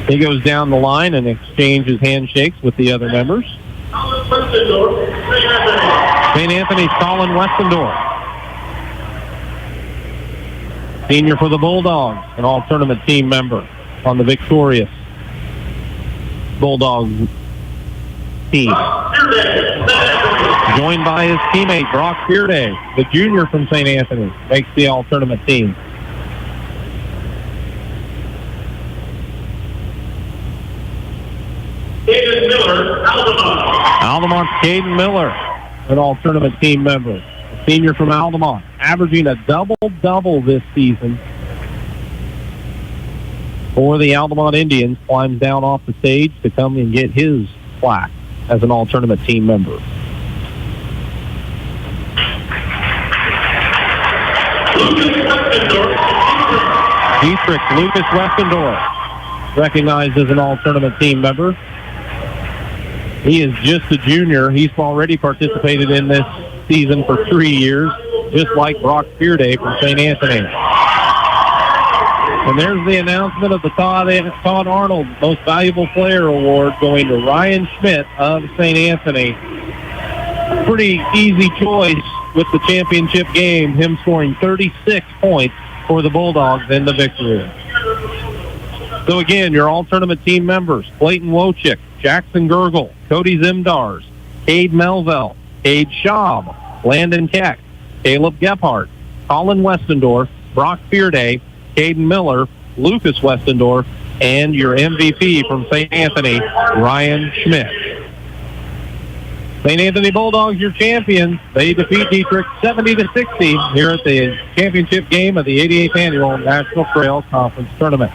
He goes down the line and exchanges handshakes with the other members. St. Anthony's Colin Westendorf. Senior for the Bulldogs, an all-tournament team member on the victorious Bulldogs team. Joined by his teammate, Brock Fearday, the junior from St. Anthony, makes the all-tournament team. Caden Miller, Altamont. Altamont's Caden Miller, an all-tournament team member. A senior from Altamont, averaging a double-double this season for the Altamont Indians, climbs down off the stage to come and get his plaque as an all-tournament team member. Dieterich Lucas Westendorf, recognized as an all-tournament team member. He is just a junior. He's already participated in this season for 3 years, just like Brock Fearday from St. Anthony. And there's the announcement of the Todd Arnold Most Valuable Player Award going to Ryan Schmidt of St. Anthony. Pretty easy choice with the championship game, him scoring 36 points for the Bulldogs in the victory. So again, your all-tournament team members, Clayton Wojcik, Jackson Gergel, Cody Zimdars, Cade Melville, Cade Schaub, Landon Keck, Caleb Gephardt, Colin Westendorf, Brock Fearday, Caden Miller, Lucas Westendorf, and your MVP from St. Anthony, Ryan Schmidt. St. Anthony Bulldogs, your champions. They defeat Dieterich 70-60 here at the championship game of the 88th Annual National Trail Conference Tournament.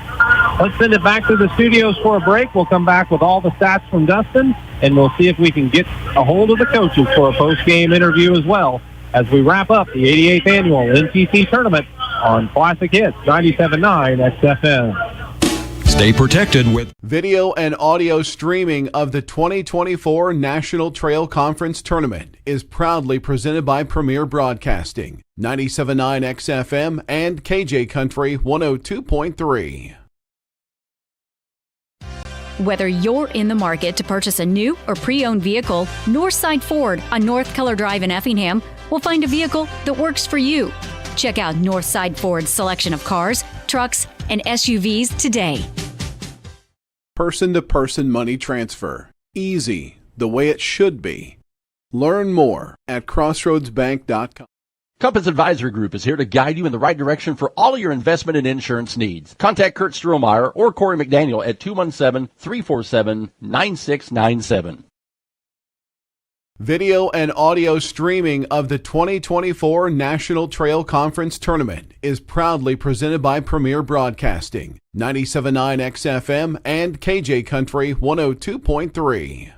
Let's send it back to the studios for a break. We'll come back with all the stats from Dustin, and we'll see if we can get a hold of the coaches for a post-game interview as well as we wrap up the 88th Annual NTC Tournament on Classic Hits 97.9 XFM. Stay protected with video and audio streaming of the 2024 National Trail Conference Tournament is proudly presented by Premier Broadcasting, 97.9 XFM and KJ Country 102.3. Whether you're in the market to purchase a new or pre-owned vehicle, Northside Ford on North Keller Drive in Effingham will find a vehicle that works for you. Check out Northside Ford's selection of cars, trucks, and SUVs today. Person-to-person money transfer. Easy, the way it should be. Learn more at crossroadsbank.com. Compass Advisory Group is here to guide you in the right direction for all of your investment and insurance needs. Contact Kurt Strohmeyer or Corey McDaniel at 217-347-9697. Video and audio streaming of the 2024 National Trail Conference Tournament is proudly presented by Premier Broadcasting, 97.9 XFM and KJ Country 102.3.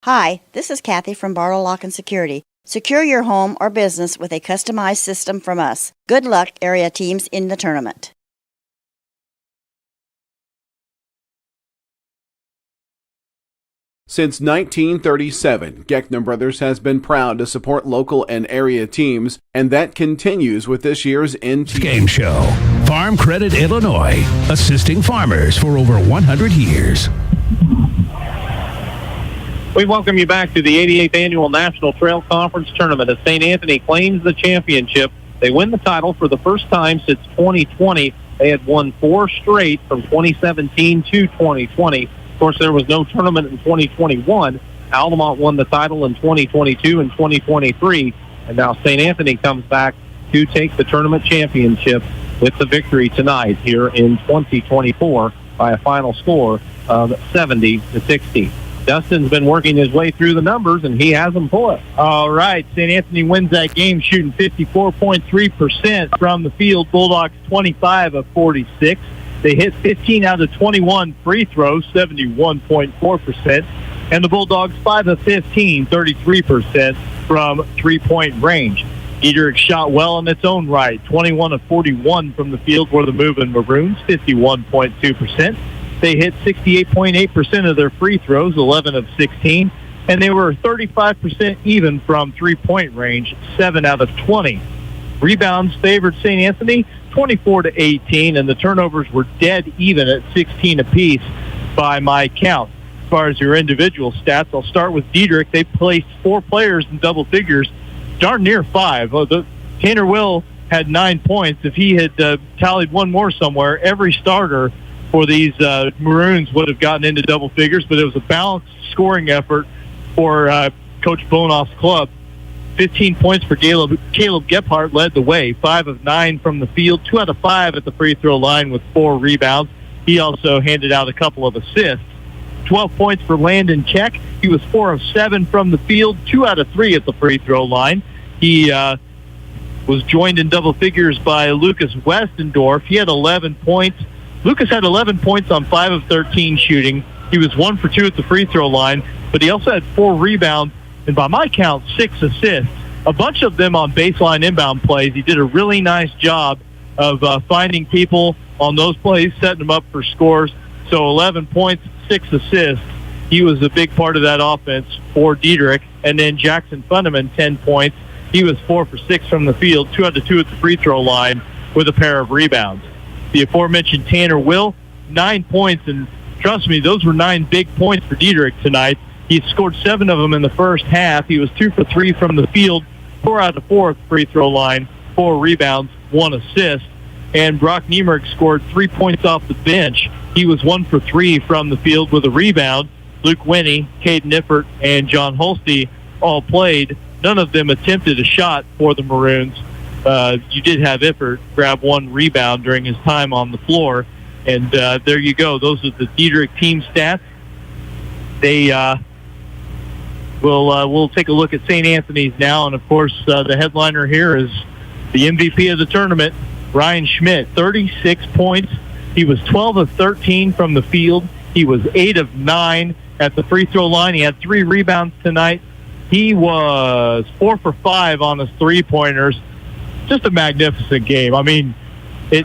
Hi, this is Kathy from Barlow Lock and Security. Secure your home or business with a customized system from us. Good luck, area teams in the tournament. Since 1937, Geckner Brothers has been proud to support local and area teams, and that continues with this year's Postgame show. Farm Credit Illinois, assisting farmers for over 100 years. We welcome you back to the 88th Annual National Trail Conference Tournament as St. Anthony claims the championship. They win the title for the first time since 2020. They had won 4 straight from 2017 to 2020. course, there was no tournament in 2021. Altamont won the title in 2022 and 2023, and now St. Anthony comes back to take the tournament championship with the victory tonight here in 2024 by a final score of 70-60. Dustin's been working his way through the numbers, and he has them pull it. All right, St. Anthony wins that game shooting 54.3% from the field. Bulldogs 25 of 46. They hit 15 out of 21 free throws, 71.4%. And the Bulldogs 5 of 15, 33% from three-point range. Dieterich shot well in its own right, 21 of 41 from the field for the Moving Maroons, 51.2%. They hit 68.8% of their free throws, 11 of 16, and they were 35% even from three-point range, 7 out of 20. Rebounds favored St. Anthony, 24-18, and the turnovers were dead even at 16 apiece by my count. As far as your individual stats, I'll start with Dieterich. They placed 4 players in double figures, darn near 5. Tanner Will had 9 points. If he had tallied one more somewhere, every starter for these Maroons would have gotten into double figures, but it was a balanced scoring effort for Coach Bonoff's club. 15 points for Caleb Gephardt led the way, 5 of 9 from the field, 2 out of 5 at the free throw line with 4 rebounds. He also handed out a couple of assists. 12 points for Landon Keck. He was 4 of 7 from the field, 2 out of 3 at the free throw line. He was joined in double figures by Lucas Westendorf. He had 11 points. Lucas had 11 points on 5 of 13 shooting. He was 1 for 2 at the free throw line, but he also had 4 rebounds, and by my count, 6 assists. A bunch of them on baseline inbound plays. He did a really nice job of finding people on those plays, setting them up for scores. So 11 points, 6 assists. He was a big part of that offense for Dieterich. And then Jackson Funneman, 10 points. He was 4 for 6 from the field, 2 out of 2 at the free throw line with a pair of rebounds. The aforementioned Tanner Will, 9 points, and trust me, those were 9 big points for Dieterich tonight. He scored 7 of them in the first half. He was 2 for 3 from the field, 4 out of 4 at the free throw line, 4 rebounds, 1 assist. And Brock Niemerk scored 3 points off the bench. He was 1 for 3 from the field with a rebound. Luke Winnie, Caden Iffert, and John Holste all played. None of them attempted a shot for the Maroons. You did have Iffert grab 1 rebound during his time on the floor. And there you go. Those are the Dieterich team stats. They we'll take a look at St. Anthony's now. And, of course, the headliner here is the MVP of the tournament, Ryan Schmidt, 36 points. He was 12 of 13 from the field. He was 8 of 9 at the free throw line. He had 3 rebounds tonight. He was 4 for 5 on his three-pointers. Just a magnificent game. I mean, I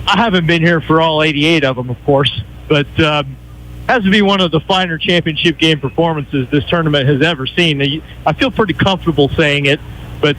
haven't been here for all 88 of them, of course, but has to be one of the finer championship game performances this tournament has ever seen. I feel pretty comfortable saying it, but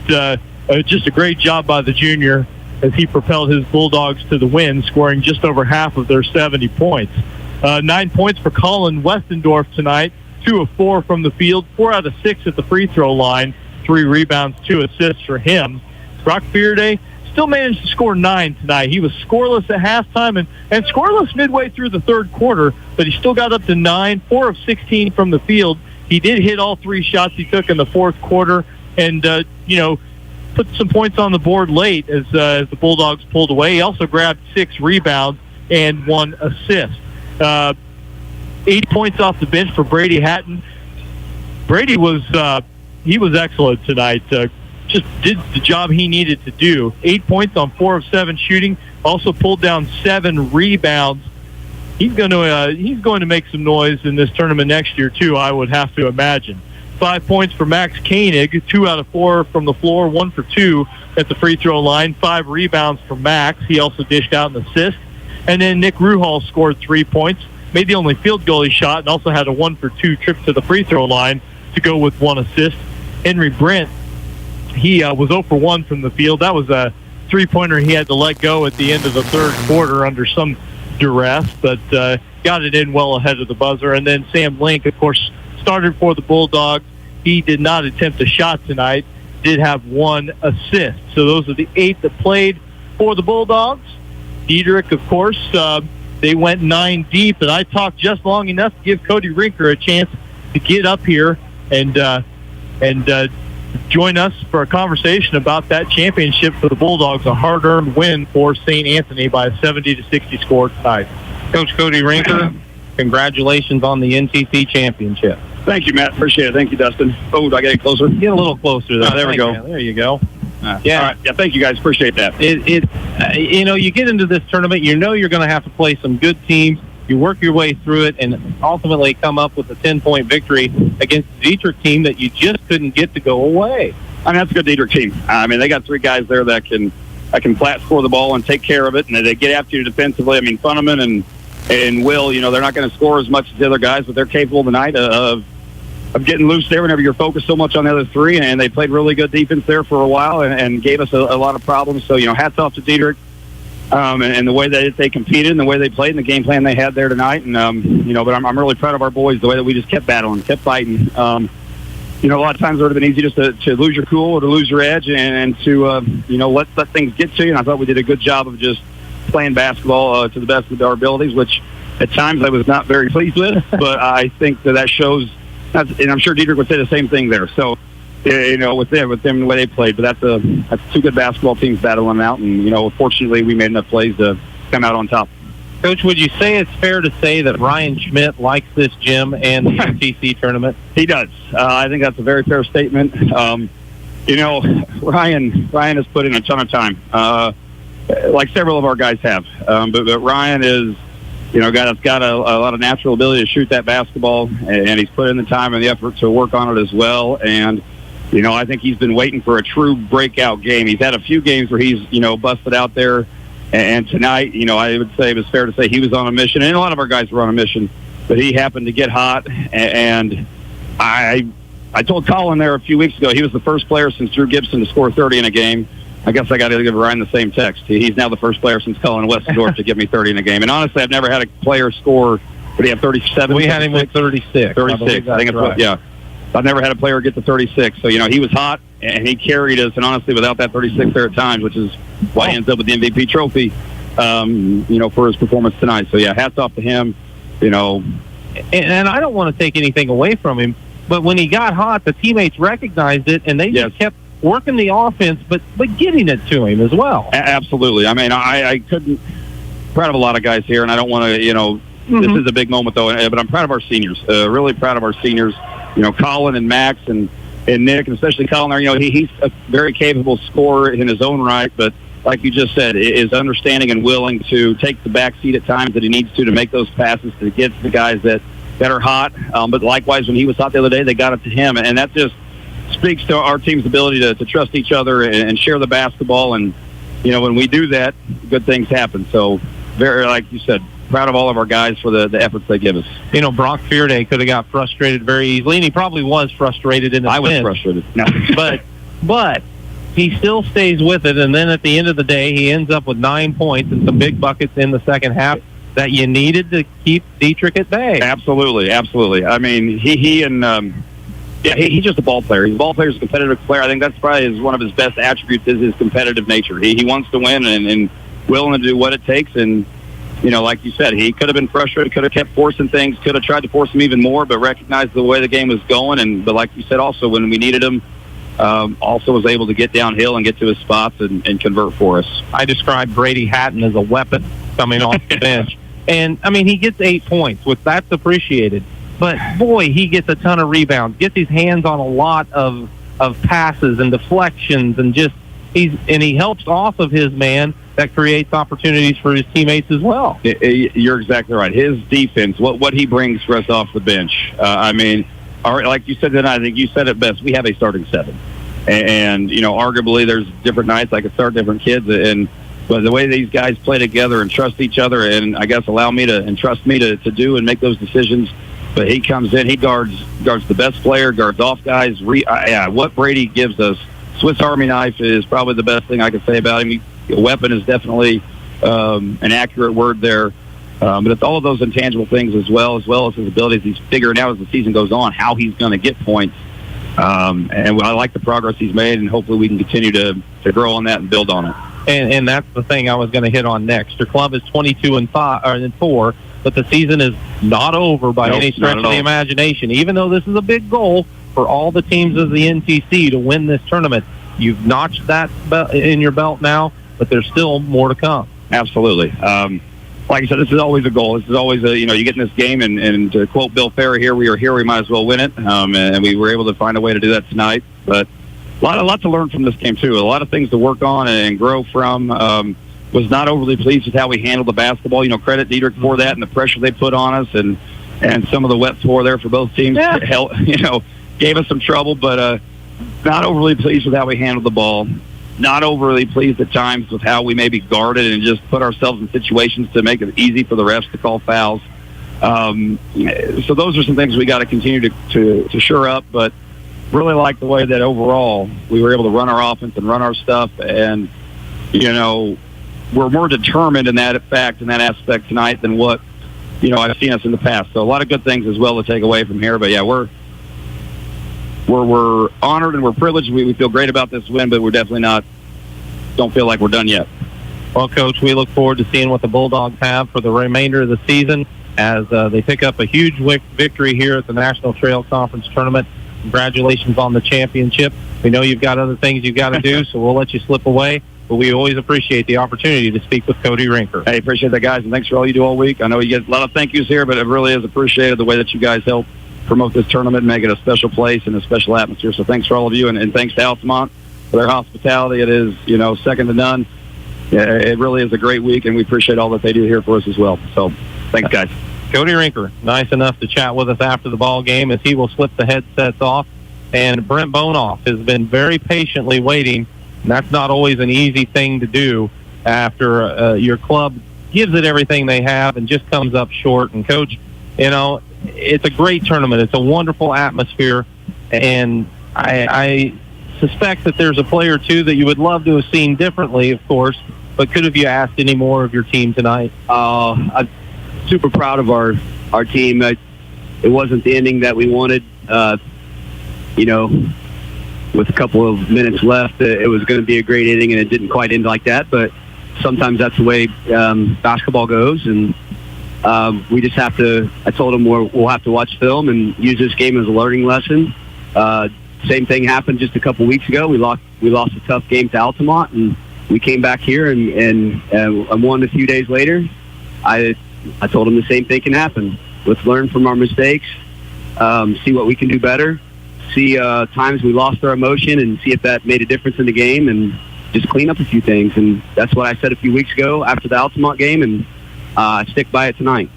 just a great job by the junior as he propelled his Bulldogs to the win, scoring just over half of their 70 points. 9 points for Colin Westendorf tonight, 2 of 4 from the field, 4 out of 6 at the free throw line, 3 rebounds, 2 assists for him. Brock Fearday still managed to score 9 tonight. He was scoreless at halftime and scoreless midway through the third quarter, but he still got up to 9, 4 of 16 from the field. He did hit all 3 shots he took in the fourth quarter and, put some points on the board late as the Bulldogs pulled away. He also grabbed 6 rebounds and 1 assist. 8 points off the bench for Brady Hatton. Brady was excellent tonight. Just did the job he needed to do. 8 points on 4 of 7 shooting. Also pulled down 7 rebounds. He's going to make some noise in this tournament next year too, I would have to imagine. 5 points for Max Koenig, 2 out of 4 from the floor, 1 for 2 at the free throw line. 5 rebounds for Max. He also dished out an assist. And then Nick Ruhal scored 3 points, made the only field goal he shot, and also had a 1 for 2 trip to the free throw line to go with 1 assist. Henry Brent, he was 0 for 1 from the field. That was a three-pointer he had to let go at the end of the third quarter under some duress, but got it in well ahead of the buzzer. And then Sam Link, of course, started for the Bulldogs. He did not attempt a shot tonight, did have 1 assist. So those are the 8 that played for the Bulldogs. Dieterich, of course, they went 9 deep, and I talked just long enough to give Cody Rinker a chance to get up here and join us for a conversation about that championship for the Bulldogs, a hard-earned win for St. Anthony by a 70-60 score tonight. Coach Cody Rinker, congratulations on the NTC championship. Thank you, Matt. Appreciate it. Thank you, Dustin. Oh, do I get it closer? Get a little closer. There we go. There you go. Yeah. All right. Yeah, thank you, guys. Appreciate that. You get into this tournament, you know you're going to have to play some good teams. You work your way through it and ultimately come up with a 10-point victory against the Dieterich team that you just couldn't get to go away. I mean, that's a good Dieterich team. I mean, they got 3 guys there that can flat score the ball and take care of it, and they get after you defensively. I mean, Funneman and Will, they're not going to score as much as the other guys, but they're capable tonight of getting loose there whenever you're focused so much on the other 3, and they played really good defense there for a while and gave us a lot of problems. So, hats off to Dieterich and the way that they competed and the way they played and the game plan they had there tonight. And, but I'm really proud of our boys, the way that we just kept battling, kept fighting. A lot of times it would have been easy just to lose your cool or to lose your edge and to, let things get to you. And I thought we did a good job of just playing basketball to the best of our abilities, which at times I was not very pleased with. But I think that shows, and I'm sure Dieterich would say the same thing there. So, with them the way they played. But that's 2 good basketball teams battling out. And, fortunately, we made enough plays to come out on top. Coach, would you say it's fair to say that Ryan Schmidt likes this gym and the NTC tournament? He does. I think that's a very fair statement. Ryan has put in a ton of time, like several of our guys have. But Ryan is, a guy that's got a lot of natural ability to shoot that basketball, and he's put in the time and the effort to work on it as well. And, I think he's been waiting for a true breakout game. He's had a few games where he's, busted out there. And tonight, I would say it was fair to say he was on a mission, and a lot of our guys were on a mission, but he happened to get hot. And I told Colin there a few weeks ago, he was the first player since Drew Gibson to score 30 in a game. I guess I got to give Ryan the same text. He's now the first player since Colin Westendorf to give me 30 in a game. And honestly, I've never had a player score, would he have 37? We had him with 36. 36. I think it's right. Yeah. I've never had a player get to 36. So, he was hot, and he carried us. And honestly, without that 36 there at times, which is why he ends up with the MVP trophy, for his performance tonight. So, yeah, hats off to him, And I don't want to take anything away from him, but when he got hot, the teammates recognized it, and they just kept working the offense, but getting it to him as well. Absolutely. I mean, I couldn't – proud of a lot of guys here, and I don't want to, this is a big moment, though, but I'm proud of our seniors, really proud of our seniors. Colin and Max and Nick, and especially Colin there, he's a very capable scorer in his own right, but like you just said, is understanding and willing to take the back seat at times that he needs to make those passes to get to the guys that are hot. But likewise, when he was hot the other day, they got it to him. And that just speaks to our team's ability to trust each other and share the basketball. And, when we do that, good things happen. So, very, like you said, proud of all of our guys for the efforts they give us. Brock Fearday could have got frustrated very easily, and he probably was frustrated in the I was frustrated. No. But he still stays with it, and then at the end of the day, he ends up with 9 points and some big buckets in the second half that you needed to keep Dieterich at bay. Absolutely. I mean, he's just a ball player. He's a ball player, he's a competitive player. I think that's probably one of his best attributes is his competitive nature. He wants to win and willing to do what it takes, and like you said, he could have been frustrated, could have kept forcing things, could have tried to force him even more, but recognized the way the game was going. But like you said, also when we needed him, also was able to get downhill and get to his spots and convert for us. I described Brady Hatton as a weapon coming off the bench. And, I mean, he gets 8 points, which that's appreciated. But, boy, he gets a ton of rebounds, gets his hands on a lot of passes and deflections, and he helps off of his man. That creates opportunities for his teammates as well. You're exactly right. His defense, what he brings for us off the bench. I mean, like you said tonight, I think you said it best. We have a starting 7. And arguably there's different nights I could start different kids. But the way these guys play together and trust each other and I guess allow me to and trust me to do and make those decisions. But he comes in, he guards the best player, guards off guys. What Brady gives us, Swiss Army knife is probably the best thing I could say about him. A weapon is definitely an accurate word there. But it's all of those intangible things as well as his abilities. He's figuring out as the season goes on how he's going to get points. And I like the progress he's made, and hopefully we can continue to grow on that and build on it. And that's the thing I was going to hit on next. Your club is 22-4, but the season is not over by any stretch of the imagination. Even though this is a big goal for all the teams of the NTC to win this tournament, you've notched that in your belt now, but there's still more to come. Absolutely. Like I said, this is always a goal. This is always you get in this game, and to quote Bill Ferrer, here we are here, we might as well win it. And we were able to find a way to do that tonight. But a lot to learn from this game, too. A lot of things to work on and grow from. Was not overly pleased with how we handled the basketball. Credit Dieterich for that and the pressure they put on us, and some of the wet floor there for both teams. Gave us some trouble, but not overly pleased with how we handled the ball. Not overly pleased at times with how we maybe guarded and just put ourselves in situations to make it easy for the refs to call fouls. So those are some things we got to continue to shore up, but really like the way that overall we were able to run our offense and run our stuff, and we're more determined in that aspect tonight than what I've seen us in the past. So a lot of good things as well to take away from here. But yeah, we're honored and we're privileged. We feel great about this win, but we're definitely don't feel like we're done yet. Well, Coach, we look forward to seeing what the Bulldogs have for the remainder of the season as they pick up a huge victory here at the National Trail Conference Tournament. Congratulations on the championship. We know you've got other things you've got to do, so we'll let you slip away. But we always appreciate the opportunity to speak with Cody Rinker. Hey, appreciate that, guys, and thanks for all you do all week. I know you get a lot of thank yous here, but it really is appreciated the way that you guys help promote this tournament and make it a special place and a special atmosphere. So thanks for all of you, and thanks to Altamont for their hospitality. It is, second to none. It really is a great week, and we appreciate all that they do here for us as well. So thanks, guys. Cody Rinker, nice enough to chat with us after the ball game as he will slip the headsets off. And Brent Bonoff has been very patiently waiting. And that's not always an easy thing to do after your club gives it everything they have and just comes up short. And, Coach, it's a great tournament. It's a wonderful atmosphere. And I suspect that there's a player or two that you would love to have seen differently, of course. But could have you asked any more of your team tonight? I'm super proud of our team. It wasn't the ending that we wanted. With a couple of minutes left, it was going to be a great inning, and it didn't quite end like that. But sometimes that's the way basketball goes, and we just have to. I told them we'll have to watch film and use this game as a learning lesson. Same thing happened just a couple weeks ago. We lost a tough game to Altamont, and we came back here and won a few days later. I told them the same thing can happen. Let's learn from our mistakes, see what we can do better. See times we lost our emotion and see if that made a difference in the game, and just clean up a few things. And that's what I said a few weeks ago after the Altamont game, and I stick by it tonight.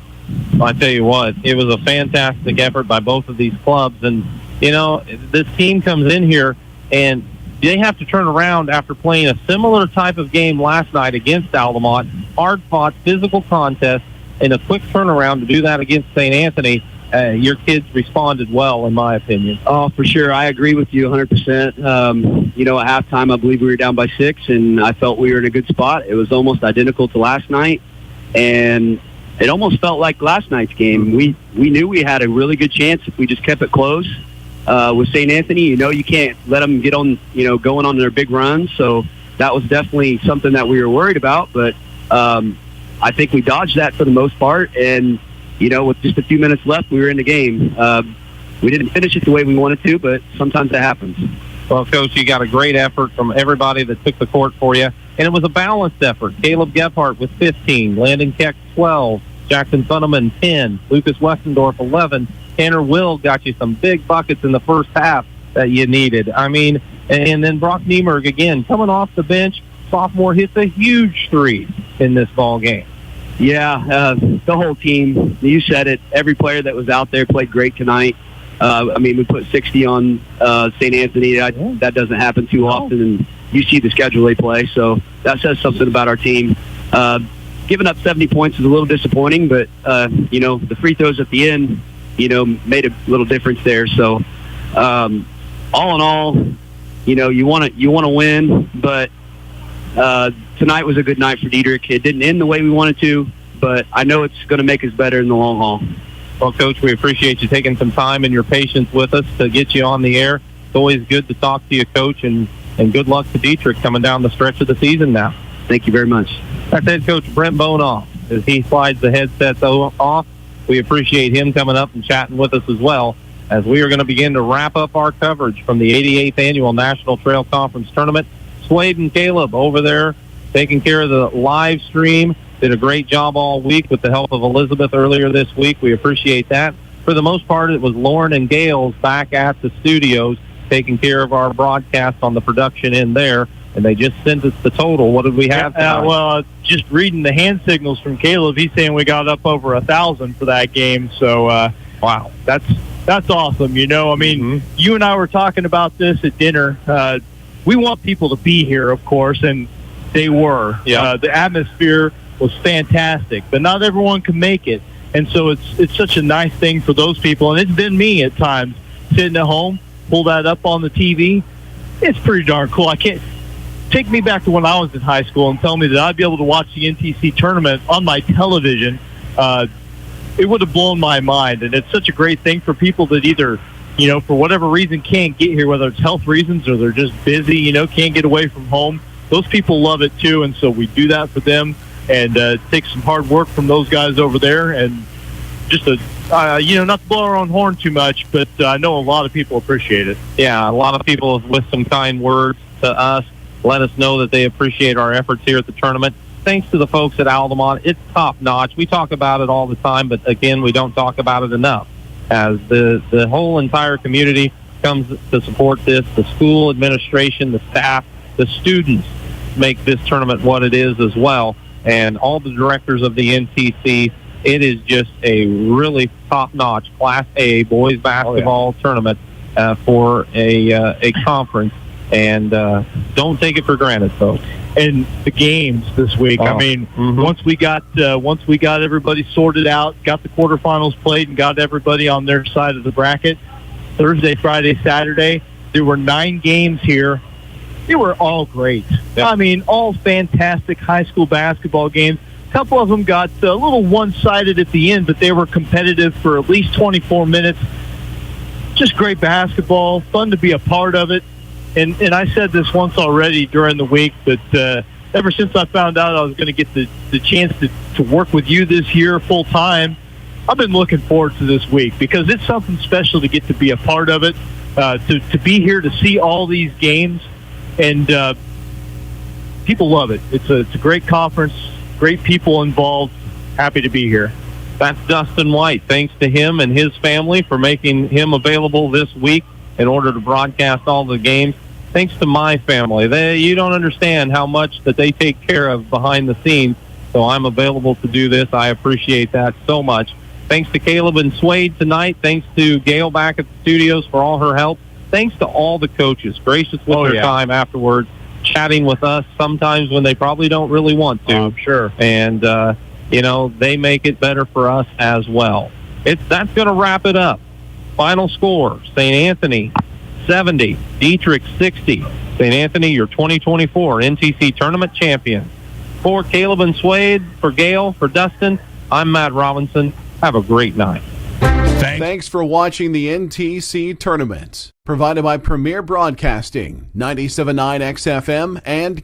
Well, I tell you what, it was a fantastic effort by both of these clubs. And, this team comes in here, and they have to turn around after playing a similar type of game last night against Altamont. Hard-fought, physical contest, and a quick turnaround to do that against St. Anthony. Your kids responded well, in my opinion. Oh, for sure. I agree with you 100%. At halftime, I believe we were down by 6, and I felt we were in a good spot. It was almost identical to last night, and it almost felt like last night's game. We knew we had a really good chance if we just kept it close. With St. Anthony, you can't let them get on, going on their big runs. So that was definitely something that we were worried about. But I think we dodged that for the most part, and with just a few minutes left, we were in the game. We didn't finish it the way we wanted to, but sometimes that happens. Well, Coach, you got a great effort from everybody that took the court for you, and it was a balanced effort. Caleb Gephardt with 15, Landon Keck 12, Jackson Thunneman 10, Lucas Westendorf 11. Tanner Will got you some big buckets in the first half that you needed. And then Brock Niemerg, again, coming off the bench, sophomore, hits a huge three in this ball game. Yeah, the whole team. You said it. Every player that was out there played great tonight. We put 60 on St. Anthony. That doesn't happen too often, and you see the schedule they play, so that says something about our team. Giving up 70 points is a little disappointing, but, the free throws at the end, made a little difference there. So, all in all, you want to win, but tonight was a good night for Dieterich. It didn't end the way we wanted to, but I know it's going to make us better in the long haul. Well, Coach, we appreciate you taking some time and your patience with us to get you on the air. It's always good to talk to you, Coach, and good luck to Dieterich coming down the stretch of the season now. Thank you very much. That's head coach Brent Bonoff as he slides the headsets off. We appreciate him coming up and chatting with us as well, as we are going to begin to wrap up our coverage from the 88th Annual National Trail Conference Tournament. Swade and Caleb over there taking care of the live stream. Did a great job all week with the help of Elizabeth earlier this week. We appreciate that. For the most part, it was Lauren and Gales back at the studios taking care of our broadcast on the production end there, and they just sent us the total. What did we have? Just reading the hand signals from Caleb, he's saying we got up over 1,000 for that game. So, wow, that's awesome. You know, I mean, you and I were talking about this at dinner. We want people to be here, of course, and they were. Yeah. The atmosphere was fantastic, but not everyone can make it. And so it's such a nice thing for those people. And it's been me at times sitting at home, pull that up on the TV. It's pretty darn cool. I can't take me back to when I was in high school and tell me that I'd be able to watch the NTC tournament on my television. It would have blown my mind. And it's such a great thing for people that either, you know, for whatever reason can't get here, whether it's health reasons or they're just busy, you know, can't get away from home. Those people love it too. And so we do that for them. And take some hard work from those guys over there, and just not to blow our own horn too much, but I know a lot of people appreciate it. Yeah, a lot of people with some kind words to us let us know that they appreciate our efforts here at the tournament. Thanks to the folks at Altamont, it's top notch. We talk about it all the time, but again, we don't talk about it enough. As the whole entire community comes to support this, the school administration, the staff, the students make this tournament what it is as well. And all the directors of the NTC, it is just a really top-notch Class A boys basketball tournament for a conference. And don't take it for granted, folks. And the games this week. I mean, once we got everybody sorted out, got the quarterfinals played, and got everybody on their side of the bracket, Thursday, Friday, Saturday, there were 9 games here. They were all great. I mean, all fantastic high school basketball games. A couple of them got a little one-sided at the end, but they were competitive for at least 24 minutes. Just great basketball, fun to be a part of it. And I said this once already during the week, but ever since I found out I was going to get the chance to work with you this year full-time, I've been looking forward to this week because it's something special to get to be a part of it, to be here to see all these games. And people love it. It's a great conference, great people involved. Happy to be here. That's Dustin White. Thanks to him and his family for making him available this week in order to broadcast all the games. Thanks to my family. You don't understand how much that they take care of behind the scenes, so I'm available to do this. I appreciate that so much. Thanks to Caleb and Swade tonight. Thanks to Gail back at the studios for all her help. Thanks to all the coaches, gracious with their time afterwards, chatting with us sometimes when they probably don't really want to. I'm sure. And, they make it better for us as well. That's going to wrap it up. Final score, St. Anthony 70, Dieterich 60. St. Anthony, your 2024 NTC Tournament champion. For Caleb and Swade, for Gail, for Dustin, I'm Matt Robinson. Have a great night. Thanks for watching the NTC Tournament, provided by Premier Broadcasting, 97.9 XFM and